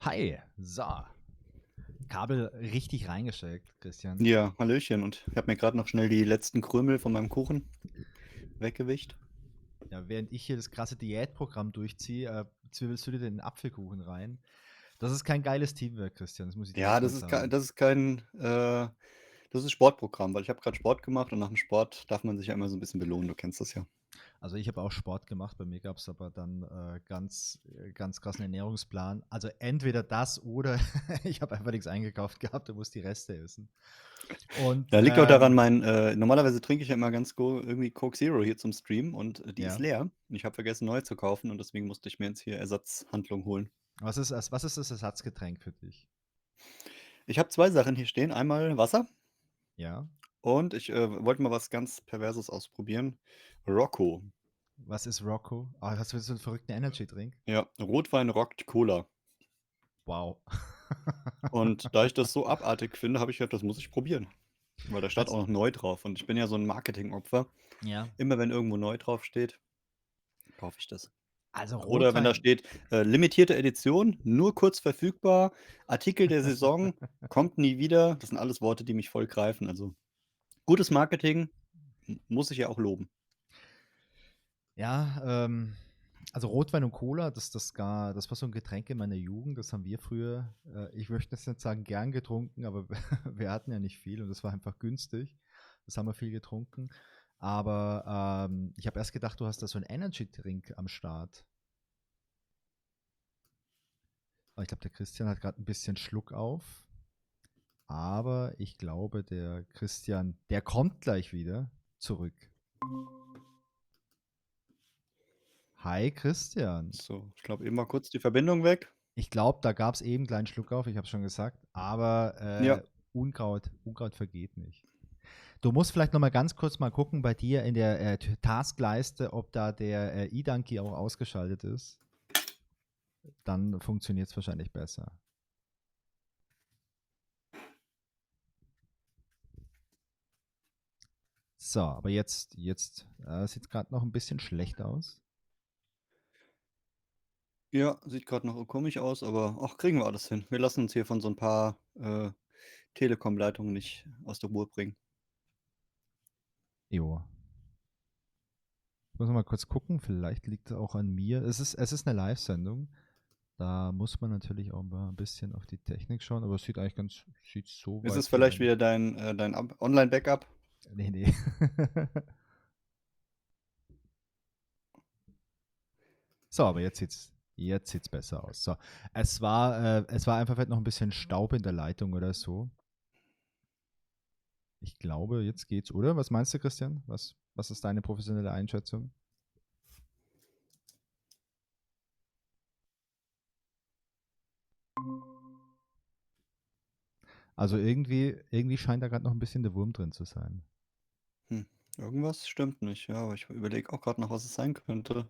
Hi, so. Kabel richtig reingesteckt, Christian. Ja, Hallöchen. Und ich habe mir gerade noch schnell die letzten Krümel von meinem Kuchen weggewischt. Ja, während ich hier das krasse Diätprogramm durchziehe, zwiebelst du dir den Apfelkuchen rein. Das ist kein geiles Teamwork, Christian, das muss ich dir Ja, erstmal sagen. das ist Sportprogramm, weil ich habe gerade Sport gemacht und nach dem Sport darf man sich ja immer so ein bisschen belohnen, du kennst das ja. Also ich habe auch Sport gemacht, bei mir gab es aber dann ganz krassen Ernährungsplan. Also entweder das oder ich habe einfach nichts eingekauft gehabt und muss die Reste essen. Und Ja, liegt auch daran, normalerweise trinke ich ja immer irgendwie Coke Zero hier zum Stream und die ist ja, leer. Und ich habe vergessen, neu zu kaufen und deswegen musste ich mir jetzt hier Ersatzhandlung holen. was ist das Ersatzgetränk für dich? Ich habe 2 Sachen hier stehen. Einmal Wasser Ja, und ich wollte mal was ganz Perverses ausprobieren. Rocco. was ist Rocco? Ah, hast du so einen verrückten Energy-Drink? Ja, Rotwein rockt Cola. Wow. Und da ich das so abartig finde, habe ich gedacht, das muss ich probieren. Weil da stand Also, auch noch neu drauf. Und ich bin ja so ein Marketingopfer. ja. Immer wenn irgendwo neu drauf steht, kaufe ich das. Also Oder wenn da Rotwein. steht, limitierte Edition, nur kurz verfügbar, Artikel der Saison, kommt nie wieder. Das sind alles Worte, die mich voll greifen. Also gutes Marketing muss ich ja auch loben. Ja, also Rotwein und Cola, das war so ein Getränk in meiner Jugend, das haben wir früher, ich möchte jetzt nicht sagen gern getrunken, aber wir hatten ja nicht viel und das war einfach günstig. Das haben wir viel getrunken. Aber ich habe erst gedacht, du hast da so einen Energy-Drink am Start. Aber ich glaube, der Christian hat gerade ein bisschen Schluck auf. Aber ich glaube, der Christian, der kommt gleich wieder zurück. Hi Christian. So, ich glaube, eben mal kurz die Verbindung weg. Ich glaube, da gab es eben einen kleinen Schluck auf, ich habe es schon gesagt, aber Ja, Unkraut vergeht nicht. Du musst vielleicht noch mal ganz kurz mal gucken bei dir in der Taskleiste, ob da der E-Donkey auch ausgeschaltet ist. Dann funktioniert es wahrscheinlich besser. So, aber jetzt sieht es gerade noch ein bisschen schlecht aus. ja, sieht gerade noch komisch aus, aber ach, kriegen wir alles hin. Wir lassen uns hier von so ein paar Telekom-Leitungen nicht aus der Ruhe bringen. Jo. Ich muss noch mal kurz gucken, vielleicht liegt es auch an mir. Es ist eine Live-Sendung. Da muss man natürlich auch mal ein bisschen auf die Technik schauen, aber es sieht so Ist weit es hier vielleicht eigentlich. wieder dein Online-Backup? Nee, nee. So, aber jetzt sieht's besser aus. So, es war einfach vielleicht noch ein bisschen Staub in der Leitung oder so. Ich glaube, jetzt geht's, oder? Was meinst du, Christian? Was ist deine professionelle Einschätzung? Also irgendwie scheint da gerade noch ein bisschen der Wurm drin zu sein. Hm, irgendwas stimmt nicht, ja, aber ich überlege auch gerade noch, was es sein könnte.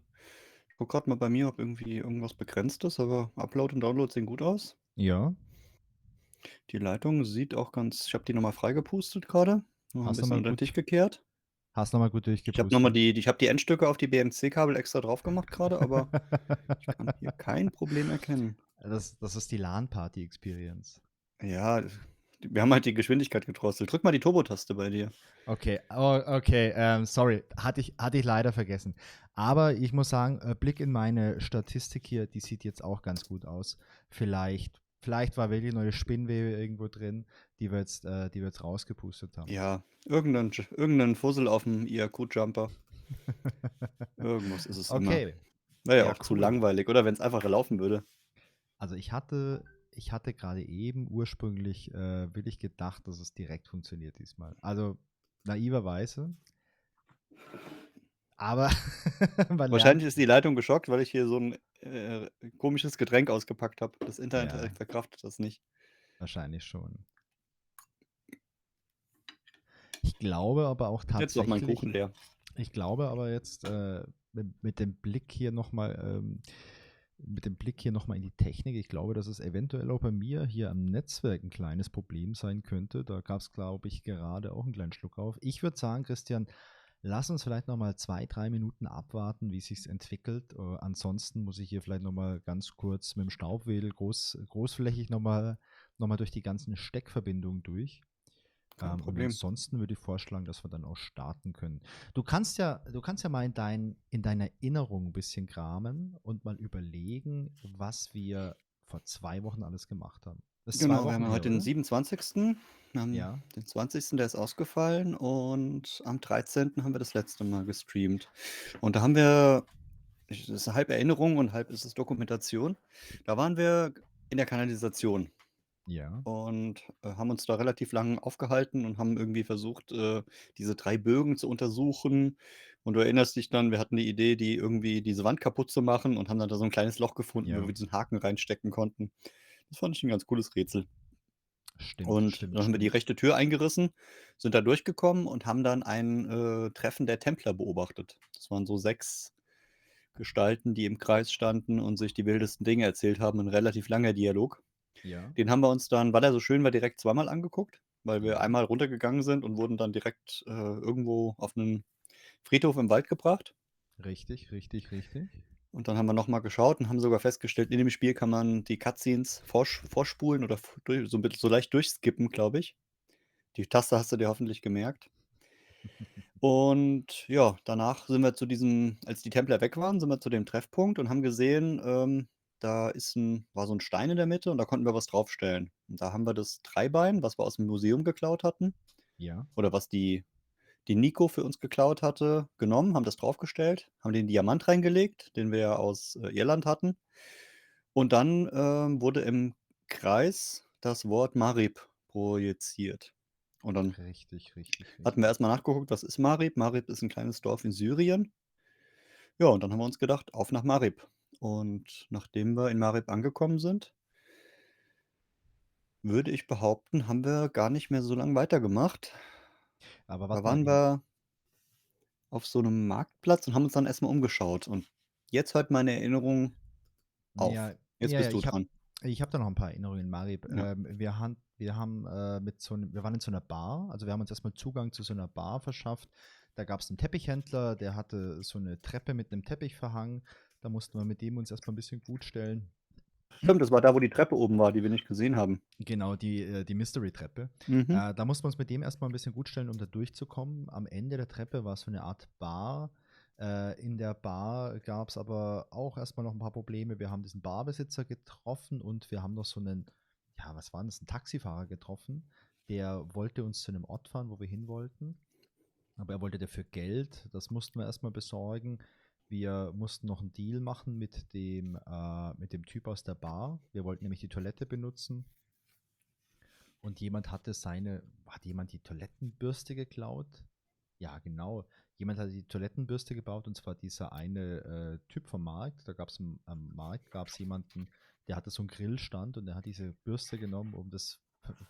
Ich gucke gerade mal bei mir, ob irgendwie irgendwas begrenzt ist, aber Upload und Download sehen gut aus. Ja, Die Leitung sieht auch ganz, ich habe die nochmal freigepustet gerade, noch ein hast bisschen nochmal unter den Tisch gut, gekehrt. hast noch mal gut Ich habe nochmal durchgepustet. ich habe die Endstücke auf die BMC-Kabel extra drauf gemacht gerade, aber ich kann hier kein Problem erkennen. Das ist die LAN-Party-Experience. Ja, wir haben halt die Geschwindigkeit gedrosselt. Drück mal die Turbo-Taste bei dir. Okay, oh, okay, sorry, hatte ich leider vergessen. Aber ich muss sagen, Blick in meine Statistik hier, die sieht jetzt auch ganz gut aus. Vielleicht war wirklich neue Spinnwebe irgendwo drin, die wir jetzt rausgepustet haben. Ja, irgendein Fussel auf dem IAQ-Jumper. Irgendwas ist es immer. Okay, Wäre ja ja, auch zu cool. langweilig, oder wenn es einfach laufen würde. Also ich hatte gerade eben ursprünglich wirklich gedacht, dass es direkt funktioniert diesmal. Also naiverweise, aber man lernt. Wahrscheinlich ist die Leitung geschockt, weil ich hier so ein komisches Getränk ausgepackt habe. Das Internet Ja, verkraftet das nicht. wahrscheinlich schon. Ich glaube aber auch Jetzt ist doch mein tatsächlich, Kuchen leer. ich glaube aber jetzt mit dem Blick hier nochmal, mit dem Blick hier nochmal in die Technik, ich glaube, dass es eventuell auch bei mir hier am Netzwerk ein kleines Problem sein könnte. Da gab es, glaube ich, gerade auch einen kleinen Schluck auf. Ich würde sagen, Christian, Lass uns vielleicht nochmal 2, 3 Minuten abwarten, wie sich's entwickelt. Ansonsten muss ich hier vielleicht nochmal ganz kurz mit dem Staubwedel großflächig nochmal durch die ganzen Steckverbindungen durch. Kein Und Problem. ansonsten würde ich vorschlagen, dass wir dann auch starten können. Du kannst ja mal in deiner Erinnerung ein bisschen kramen und mal überlegen, was wir vor 2 Wochen alles gemacht haben. Das ist zwei Genau, wir haben Wochen ja her, heute den oder? 27. Wir haben Ja, den 20., der ist ausgefallen und am 13. haben wir das letzte Mal gestreamt. Und da haben wir, das ist halb Erinnerung und halb ist es Dokumentation. Da waren wir in der Kanalisation ja, und haben uns da relativ lang aufgehalten und haben irgendwie versucht, diese 3 Bögen zu untersuchen. Und du erinnerst dich dann, wir hatten die Idee, die irgendwie diese Wand kaputt zu machen und haben dann da so ein kleines Loch gefunden, wo ja. wir diesen Haken reinstecken konnten. Das fand ich ein ganz cooles Rätsel. Stimmt, Und stimmt, dann haben wir die stimmt. rechte Tür eingerissen, sind da durchgekommen und haben dann ein, Treffen der Templer beobachtet. Das waren so 6 Gestalten, die im Kreis standen und sich die wildesten Dinge erzählt haben, 'n relativ langer Dialog. Ja, Den haben wir uns dann, weil er so schön war, direkt zweimal angeguckt, weil wir ja. einmal runtergegangen sind und wurden dann direkt, irgendwo auf 'nen Friedhof im Wald gebracht. Richtig, richtig, richtig. Und dann haben wir noch mal geschaut und haben sogar festgestellt, in dem Spiel kann man die Cutscenes vorspulen oder v durch so 'n bisschen so leicht durchskippen, glaube ich. Die Taste hast du dir hoffentlich gemerkt. Und ja, danach sind wir zu diesem, als die Templer weg waren, sind wir zu dem Treffpunkt und haben gesehen, da war so 'n Stein in der Mitte und da konnten wir was draufstellen. Und da haben wir das Dreibein, was wir aus'm Museum geklaut hatten Ja, oder was die Nico für uns geklaut hatte, genommen, haben das draufgestellt, haben den Diamant reingelegt, den wir ja aus, Irland hatten. Und dann, wurde im Kreis das Wort Marib projiziert. Und dann richtig, richtig, hatten wir richtig. erst mal nachgeguckt, was ist Marib? Marib ist 'n kleines Dorf in Syrien. Ja, und dann haben wir uns gedacht: „Auf nach Marib." Und nachdem wir in Marib angekommen sind, würde ich behaupten, haben wir gar nicht mehr so lang weitergemacht. Aber Da warte mal, waren wir auf so 'nem Marktplatz und haben uns dann erst mal umgeschaut. Und jetzt hört meine Erinnerung auf. ja, Jetzt ja, bist du dran. ich hab da noch ein paar Erinnerungen in Marib. Ja. Wir waren in so einer Bar, also wir haben uns erstmal Zugang zu so einer Bar verschafft. Da gab es einen Teppichhändler, der hatte so eine Treppe mit einem Teppich verhangen. Da mussten wir mit dem uns erstmal ein bisschen gut stellen. Stimmt, das war da, wo die Treppe oben war, die wir nicht gesehen haben. Genau, die Mystery-Treppe. Mhm. Da mussten wir uns mit dem erstmal ein bisschen gut stellen, um da durchzukommen. Am Ende der Treppe war so eine Art Bar. In der Bar gab es aber auch erstmal noch ein paar Probleme. Wir haben diesen Barbesitzer getroffen und wir haben noch so einen, ja, was war das, einen Taxifahrer getroffen. Der wollte uns zu einem Ort fahren, wo wir hin wollten. Aber er wollte dafür Geld. Das mussten wir erstmal besorgen. Wir mussten noch einen Deal machen mit dem Typ aus der Bar. Wir wollten nämlich die Toilette benutzen und hat jemand die Toilettenbürste geklaut? Ja, genau. Jemand hat die Toilettenbürste gebaut und zwar dieser eine Typ vom Markt. Am Markt gab es jemanden, der hatte so einen Grillstand und der hat diese Bürste genommen, um das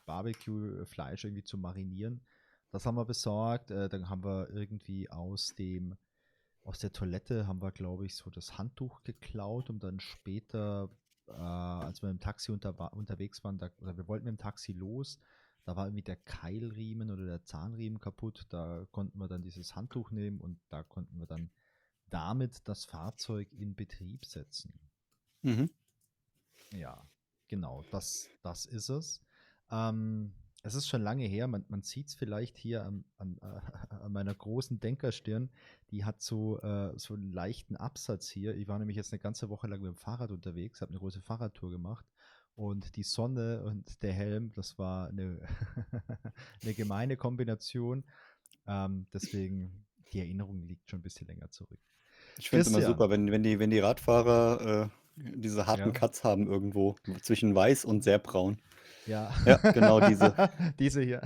Barbecue-Fleisch irgendwie zu marinieren. Das haben wir besorgt. Dann haben wir irgendwie aus der Toilette haben wir, glaube ich, so das Handtuch geklaut, um dann später, als wir im Taxi unterwegs waren, oder wir wollten mit dem Taxi los, da war irgendwie der Keilriemen oder der Zahnriemen kaputt. Da konnten wir dann dieses Handtuch nehmen und da konnten wir dann damit das Fahrzeug in Betrieb setzen. Mhm. Ja, genau, das ist es. Ähm, Es ist schon lange her, man sieht es vielleicht hier an meiner großen Denkerstirn, die hat so einen leichten Absatz hier. Ich war nämlich jetzt eine ganze Woche lang mit dem Fahrrad unterwegs, habe eine große Fahrradtour gemacht und die Sonne und der Helm, das war eine, eine gemeine Kombination. Deswegen, die Erinnerung liegt schon ein bisschen länger zurück. Ich finde es immer Christian, super, wenn die Radfahrer, diese harten ja. Cuts haben irgendwo zwischen weiß und sehr braun. Ja, Ja, genau diese. diese hier.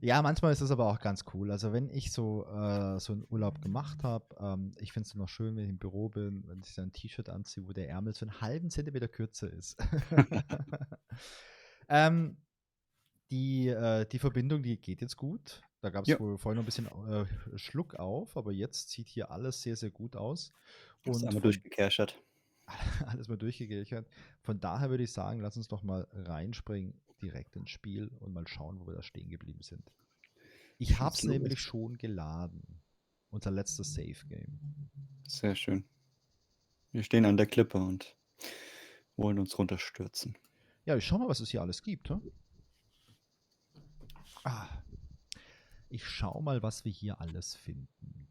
Ja, manchmal ist es aber auch ganz cool. Also wenn ich so einen Urlaub gemacht habe, ich finde es immer schön, wenn ich im Büro bin, wenn ich dann ein T-Shirt anziehe, wo der Ärmel so einen halben Zentimeter kürzer ist. ähm, die Verbindung, die geht jetzt gut. Da gab es Ja, wohl vorhin noch ein bisschen Schluck auf, aber jetzt sieht hier alles sehr, sehr gut aus. ist Und einmal von durchgekerchert. alles mal durchgekriegt. Von daher würde ich sagen, lass uns doch mal reinspringen direkt ins Spiel und mal schauen, wo wir da stehen geblieben sind. Ich habe Was es los? nämlich schon geladen. Unser letztes Save-Game. Sehr schön. Wir stehen an der Klippe und wollen uns runterstürzen. Ja, ich schau mal, was es hier alles gibt. Hm? Ah, ich schau mal, was wir hier alles finden.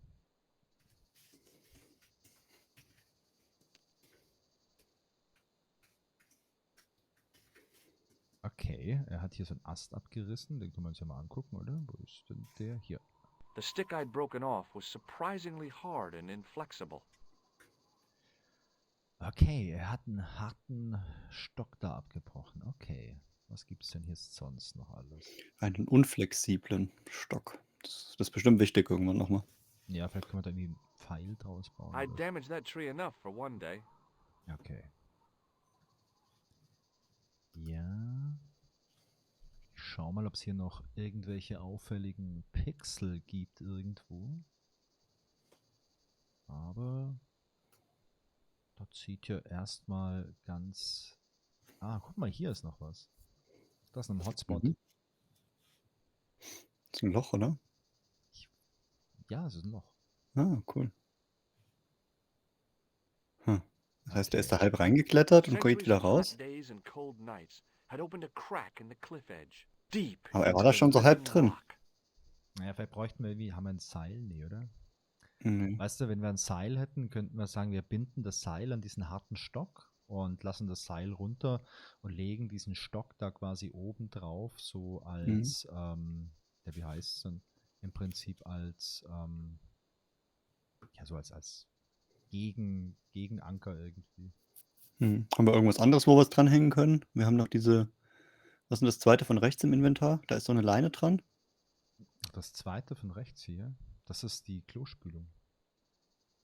Okay, er hat hier so einen Ast abgerissen. Den können wir uns ja mal angucken, oder? Wo ist denn der? Hier. The stick I'd broken off was surprisingly hard and inflexible. Okay, er hat einen harten Stock da abgebrochen. Okay. Was gibt's denn hier sonst noch alles? Einen unflexiblen Stock. Das ist bestimmt wichtig irgendwann nochmal. Ja, vielleicht können wir da irgendwie einen Pfeil draus bauen. I'd oder so. damaged that tree enough for one day. Okay. Ja. Ich schau mal, ob es hier noch irgendwelche auffälligen Pixel gibt irgendwo. Aber das sieht ja erstmal ganz... Ah, guck mal, hier ist noch was. Das ist ein Hotspot. Mhm. Das ist ein Loch, oder? Ja, es ist ein Loch. Ah, cool. Das heißt, der ist Okay. da halb reingeklettert und geht Centuries wieder of hot raus? days and cold nights had opened a crack in the cliff edge, deep Aber er war into da the schon so halb living drin. rock. Naja, vielleicht bräuchten wir irgendwie... Haben wir ein Seil? Nee, oder? Nee. Weißt du, wenn wir ein Seil hätten, könnten wir sagen, wir binden das Seil an diesen harten Stock und lassen das Seil runter und legen diesen Stock da quasi oben drauf, so als, ja, wie heißt es denn? Im Prinzip als, ja, so als Gegenanker irgendwie. Haben wir irgendwas anderes, wo wir es dranhängen können? Wir haben noch diese, was ist denn das zweite von rechts im Inventar? Da ist so eine Leine dran. Das zweite von rechts hier, das ist die Klospülung.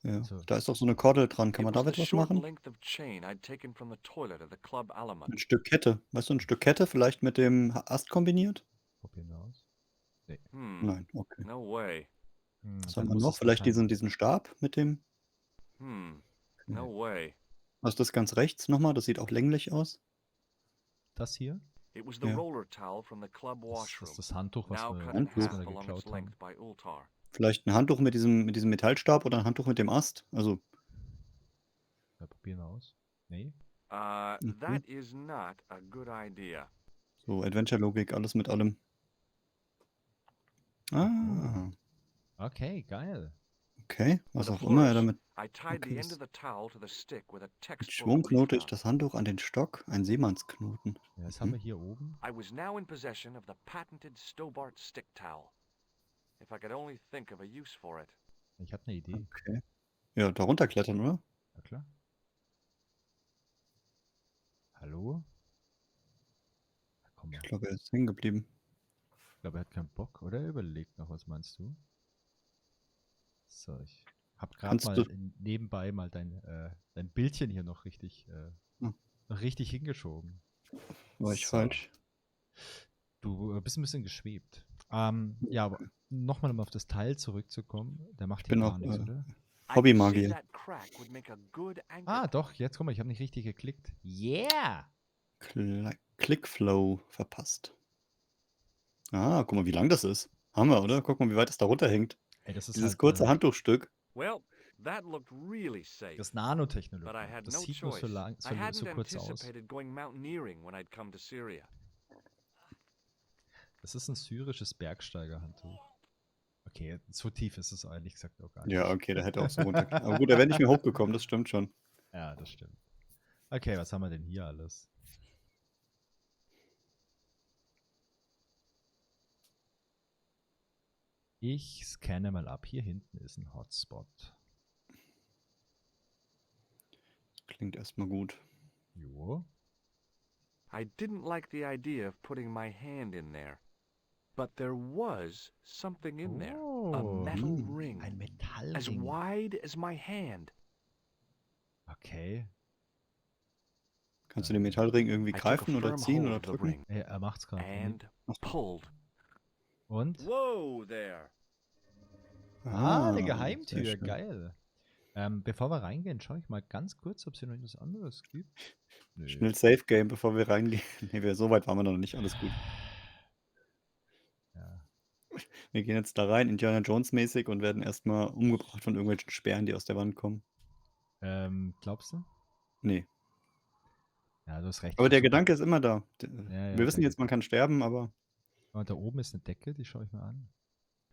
Ja, So. da ist doch so eine Kordel dran. Kann It man was the damit was short machen? length of chain I'd taken from the toilet at the club Ein element. Stück Kette. Weißt du, ein Stück Kette vielleicht mit dem Ast kombiniert? Probieren wir aus. Nee. Nein, okay. No way. Was Dann haben wir muss noch? es Vielleicht wahrscheinlich diesen Stab mit dem. No Nee. way. Was ist das ganz rechts nochmal? Das sieht auch länglich aus. Das hier. It was the Ja. roller towel from the club Das washroom, ist das Handtuch, was now wir, cut in was wir half da along its geklaut haben. length by Ultar. Vielleicht ein Handtuch mit diesem Metallstab oder ein Handtuch mit dem Ast. Also, Ja, probieren wir aus. Nee. That is not a good idea. so Adventure-Logik, alles mit allem. Ah, Okay, geil. okay. With Was a auch immer er flourish, damit. I tied Okay, the end das- of the towel to the stick with a Mit textbook Schwung leaf knote ich knot. das Handtuch an den Stock. Ein Seemannsknoten. Ja, das haben wir hier oben. I was now in possession of the patented Stobart stick towel. If I could only think of a use for it. Ich habe eine Idee. Okay. Ja, da runterklettern, oder? Ja, klar. Hallo? Ja, komm mal. Ich glaube, er ist hängen geblieben. Ich glaube, er hat keinen Bock, oder? Er überlegt noch, was meinst du? So, ich habe gerade Kannst mal du- nebenbei mal dein Bildchen hier noch richtig, Hm. noch richtig hingeschoben. War ich So. falsch? Du bist ein bisschen geschwebt. Ja, aber nochmal, um auf das Teil zurückzukommen, der macht hier bin gar auch, nichts, oder? I could see Hobbymagier. that crack would make a good anchor Ah, doch, jetzt guck mal, ich habe nicht richtig geklickt. Yeah! Clickflow verpasst. Ah, guck mal, wie lang das ist. Hammer, oder? Guck mal, wie weit es da runterhängt. Ey, das ist Dieses halt kurze Handtuchstück. Well, that looked really safe. das ist Nanotechnologie. But I had Das no sieht nur choice. so, lang, I hadn't so kurz aus. anticipated going mountaineering when I'd come to Syria. Das ist ein syrisches Bergsteigerhandtuch. Okay, so tief ist es ehrlich gesagt auch gar nicht. Ja, okay, da hätte auch so runter. Aber gut, da wäre nicht mehr hochgekommen, das stimmt schon. Ja, das stimmt. Okay, was haben wir denn hier alles? Ich scanne mal ab. Hier hinten ist ein Hotspot. Klingt erstmal gut. Jo. I didn't like the idea of putting my hand in there. But there was something in there. A Oh, metal hm, ring. ein As Metallring. wide as my hand. Okay. Kannst du den Metallring irgendwie I took a greifen oder firm ziehen hold oder of the drücken? ring Er macht's gerade. and pulled. Und? Whoa there. Eine sehr Geheimtür. schön. Geil. Bevor wir reingehen, schaue ich mal ganz kurz, ob es hier noch etwas anderes gibt. Nö. Schnell Safe Game, bevor wir reingehen. Nee, so weit waren wir noch nicht. Alles gut. Ja. Wir gehen jetzt da rein, Indiana Jones mäßig, und werden erstmal umgebracht von irgendwelchen Sperren, die aus der Wand kommen. Glaubst du? Nee. Ja, du hast recht. Aber der Super. Gedanke ist immer da. Ja, Wir wissen der jetzt, man kann sterben, aber Und da oben ist eine Decke, die schaue ich mir an.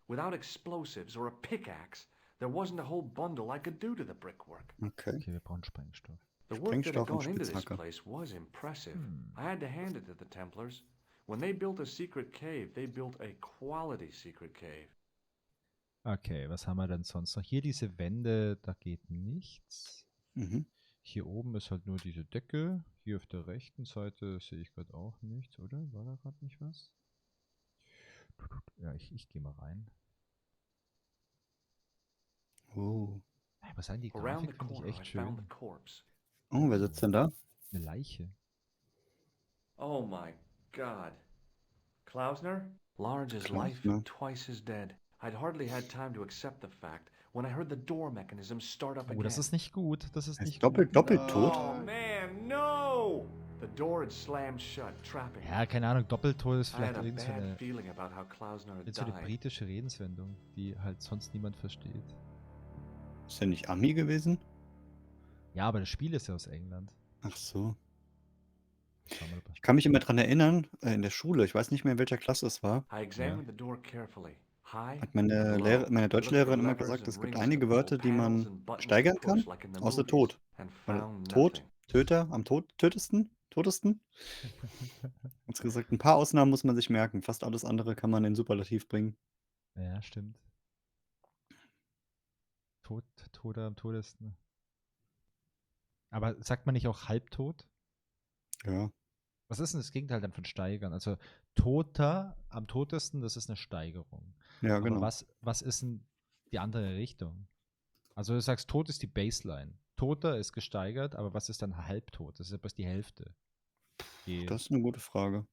Without explosives or a pickaxe, there wasn't a whole bundle I could do to the brickwork. okay. Okay, wir brauchen Sprengstoff. The work that had Sprengstoff und gone into this Spitzhacke. place was impressive. I had to hand it to the Templars. When they built a secret cave, they built a quality secret cave. Okay, was haben wir denn sonst noch? Hier diese Wände, da geht nichts. Mhm. Hier oben ist halt nur diese Decke. Hier auf der rechten Seite sehe ich gerade auch nichts, oder? War da gerade nicht was? Ja, ich gehe mal rein. Oh. Ey, was sagen die Around the Grafik, finde ich corner, I echt found schön. the corpse. Oh, wer sitzt denn da? Eine Leiche. Oh my God. Klausner? Large as life, Klausner. twice as dead. I'd hardly had time to accept the fact when I heard the door mechanism start up Oh, again. das ist nicht gut. Das ist Er ist nicht doppelt gut. tot? Oh man, no! The door had slammed shut, trapping me. Ja, keine Ahnung, Doppeltod ist I had vielleicht a irgend so bad eine, feeling about how Klausner had so eine died. britische Redenswendung, die halt sonst niemand versteht. Ist er nicht Ami gewesen? Ja, aber das Spiel ist ja aus England. Ach so. Schau mal, Ich kann mich immer dran erinnern, in der Schule, ich weiß nicht mehr, in welcher Klasse es war, I examined the door carefully. High hat meine and Lehrer, low. meine I looked for Deutschlehrerin immer levers gesagt, and es gibt rings einige to pull, Wörter, die panels man and buttons to steigern push, kann, like in the außer movies, Tod. and Weil found Tod, nothing. Töter, am totesten. Hat's gesagt, ein paar Ausnahmen muss man sich merken. Fast alles andere kann man in Superlativ bringen. Ja, stimmt. Toter am todesten. Aber sagt man nicht auch halbtot? Ja. Was ist denn das Gegenteil dann von steigern? Also toter am totesten, das ist eine Steigerung. Ja, Aber genau. was ist denn die andere Richtung? Also du sagst, tot ist die Baseline. Toter ist gesteigert, aber was ist dann halbtot? Das ist ja bloß die Hälfte. Das ist eine gute Frage.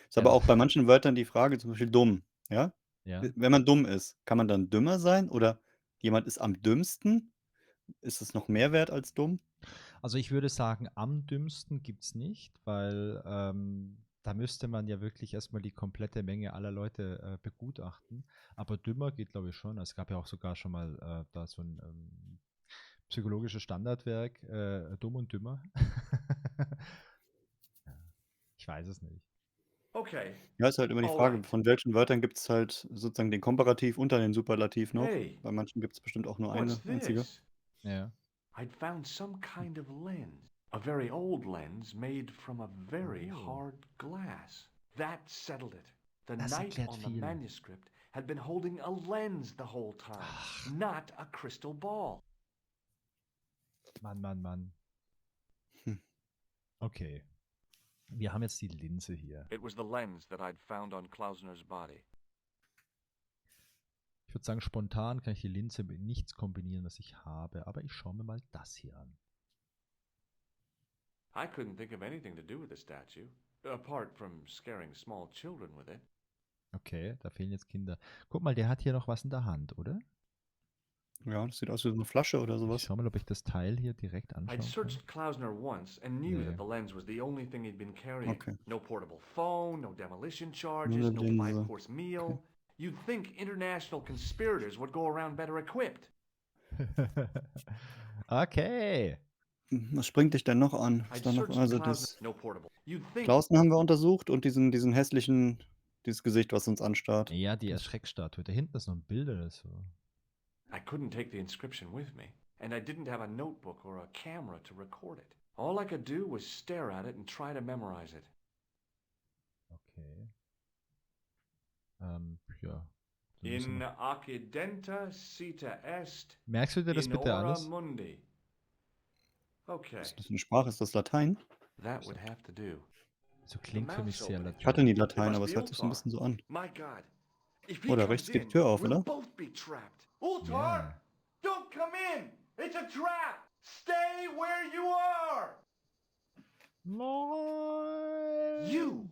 Ist Ja. aber auch bei manchen Wörtern die Frage, zum Beispiel dumm. Ja? Ja. Wenn man dumm ist, kann man dann dümmer sein? Oder jemand ist am dümmsten? Ist es noch mehr wert als dumm? Also ich würde sagen, am dümmsten gibt es nicht, weil da müsste man ja wirklich erstmal die komplette Menge aller Leute begutachten. Aber dümmer geht, glaube ich, schon. Es gab ja auch sogar schon mal da so ein psychologisches Standardwerk, Dumm und Dümmer. Ja, ich weiß es nicht. Okay. Ja, ist halt immer die Frage, Alright. von welchen Wörtern gibt es halt sozusagen den Komparativ unter den Superlativ noch. Hey, Bei manchen gibt es bestimmt auch nur what's eine einzige. this? Ja. I'd found some kind of lens. A very old lens made from a very Oh. hard glass. That settled it. The Das knight erklärt on the viel. manuscript had been holding a lens the whole time, Ach. not a crystal ball. Mann. Hm. Okay. Wir haben jetzt die Linse hier. It was the lens that I'd found on Klausner's body. Ich würde sagen, spontan kann ich die Linse mit nichts kombinieren, was ich habe. Aber ich schaue mir mal das hier an. I couldn't think of anything to do with the statue, apart from scaring small children with it. Okay, da fehlen jetzt Kinder. Guck mal, der hat hier noch was in der Hand, oder? Ja, das sieht aus wie so eine Flasche oder Ich sowas. schau mal, ob ich das Teil hier direkt I'd anschauen kann. searched Klausner once and knew Yeah. that the lens was the only thing he'd been carrying. Okay. No portable phone, no demolition Nur charges, eine no Linse. five-course meal. You'd think international conspirators would go around better equipped. Okay. Was springt dich denn noch an? I'd Ist da noch, searched also Klausner, das no portable. You'd think Klausen haben wir untersucht und diesen hässlichen, dieses Gesicht, was uns anstarrt. Ja, die Erschreckstatue. Da hinten ist noch ein Bild oder so. I couldn't take the inscription with me, and I didn't have a notebook or a camera to record it. All I could do was stare at it and try to memorize it. Okay. Ja. Dann müssen In wir- occidenta cita est Merkst du dir das in bitte ora alles? mundi. Okay, Ist das eine Sprache? Ist das Latein? that would have to do. So klingt für mich sehr Ich hatte latein. nie It Latein, must aber be es hört sich so ein Ultar. bisschen so an. My God. If he Oh, da comes rechts geht die in, Tür auf, we'll oder? both be trapped. Ultar! Ja. Don't come in! It's a trap! Stay where you are! Moin! You!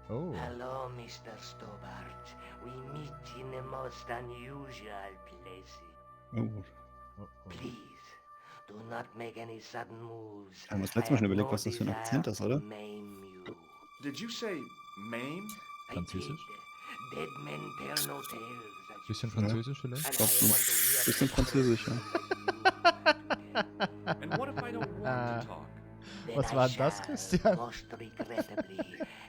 Oh. Hello, Mr. Stobart. We meet in the most unusual places. Oh. Oh, oh. Please, do not make any sudden moves. Haben wir das letzte Mal I schon have überlegt, no was das für ein desire Akzent ist, to oder? maim you. Did you say maim? I Französisch? did. Dead men tell no tales. as you Bisschen say. Französisch vielleicht? And glaub I so. want to hear Bisschen the Französisch, stories ja. that you have to tell. And what if I don't want to talk? Then Was I war denn das, shall Christian? most regrettably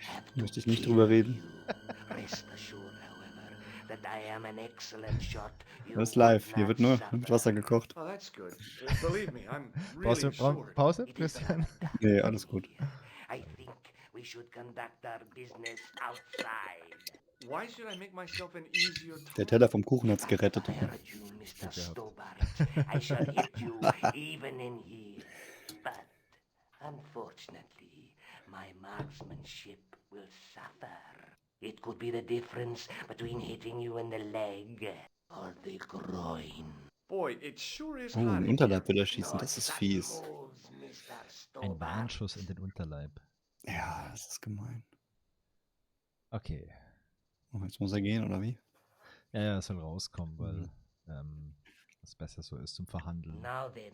have to Möchte ich nicht kill drüber reden. you. Rest assured, however, that I am an excellent shot. You Das ist would live. Hier not wird nur mit suffer. Wasser gekocht. Oh, that's good. Believe me, I'm Brauchst really du assured. Pause, It is Christian? rather dark Nee, in alles gut. here. I think we should conduct our business outside. Why should I make myself an easier Der target? Teller vom Kuchen hat's If I gerettet. fire at you, Mr. Glück gehabt. Stobart, I shall hit you even in here. But unfortunately, my marksmanship will suffer. It could be the difference between hitting you in the leg or the groin. Boy, it sure is Oh, hot einen in here. Unterleib will er schießen. No Das ist such fies. moves, Mr. Ein Stobart. Warnschuss in den Unterleib. Ja, das ist gemein. Okay. Oh, jetzt muss er gehen, oder wie? Ja, es soll rauskommen, weil Mhm. das besser so ist zum Verhandeln. Now then,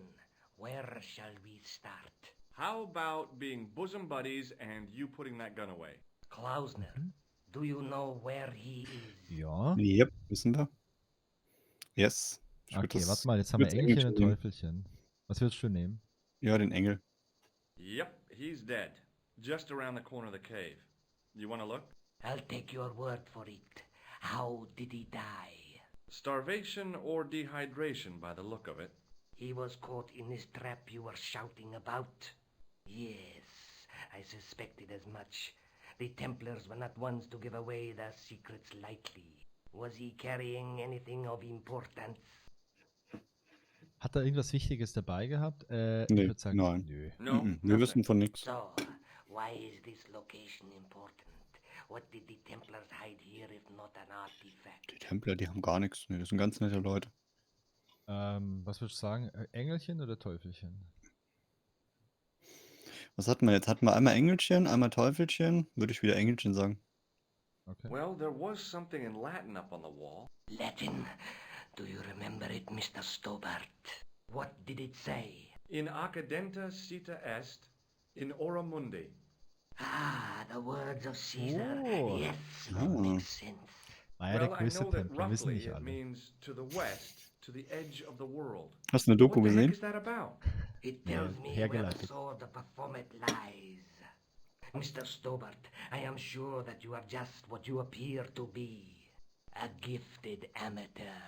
where shall we start? How about being bosom buddies and you putting that gun away? Klausner, do you know where he is? Ja. Yep, wissen wir. Yes. Ich würd Okay, das- warte mal, jetzt haben wir würd's Engelchen und nehmen. Teufelchen. Was würdest du nehmen? Ja, den Engel. Yep, he's dead. Just around the corner of the cave. You want to look? I'll take your word for it. How did he die? Starvation or dehydration by the look of it. He was caught in this trap you were shouting about. Yes, I suspected as much. The Templars were not ones to give away their secrets lightly. Was he carrying anything of importance? Hat er irgendwas Wichtiges dabei gehabt? Ich Nee, würde sagen, nein. nö. No, Wir nothing. wissen von nichts. So, why is this location important? What did the Templars hide here if not an artifact? Die Templer, die haben gar nichts. Nee, das sind ganz nette Leute. Was würdest du sagen? Engelchen oder Teufelchen? Was hatten wir jetzt? Hatten wir einmal Engelchen, einmal Teufelchen? Würde ich wieder Engelchen sagen. Okay. Well, there was something in Latin up on the wall. Latin. Do you remember it, Mr. Stobart? What did it say? In accidenta cita est, in ora mundi. Ah, the words of Caesar. Oh. Yes, Ah. that makes sense. War ja der Well, I größte know that Templer, wissen roughly nicht it alle. means to the west, to the edge of the world. Hast du eine Doku What the heck gesehen? is that about? It Yeah, tells me where the hergeleitet. sword of Baphomet lies. Mr. Stobart, I am sure that you are just what you appear to be. A gifted amateur.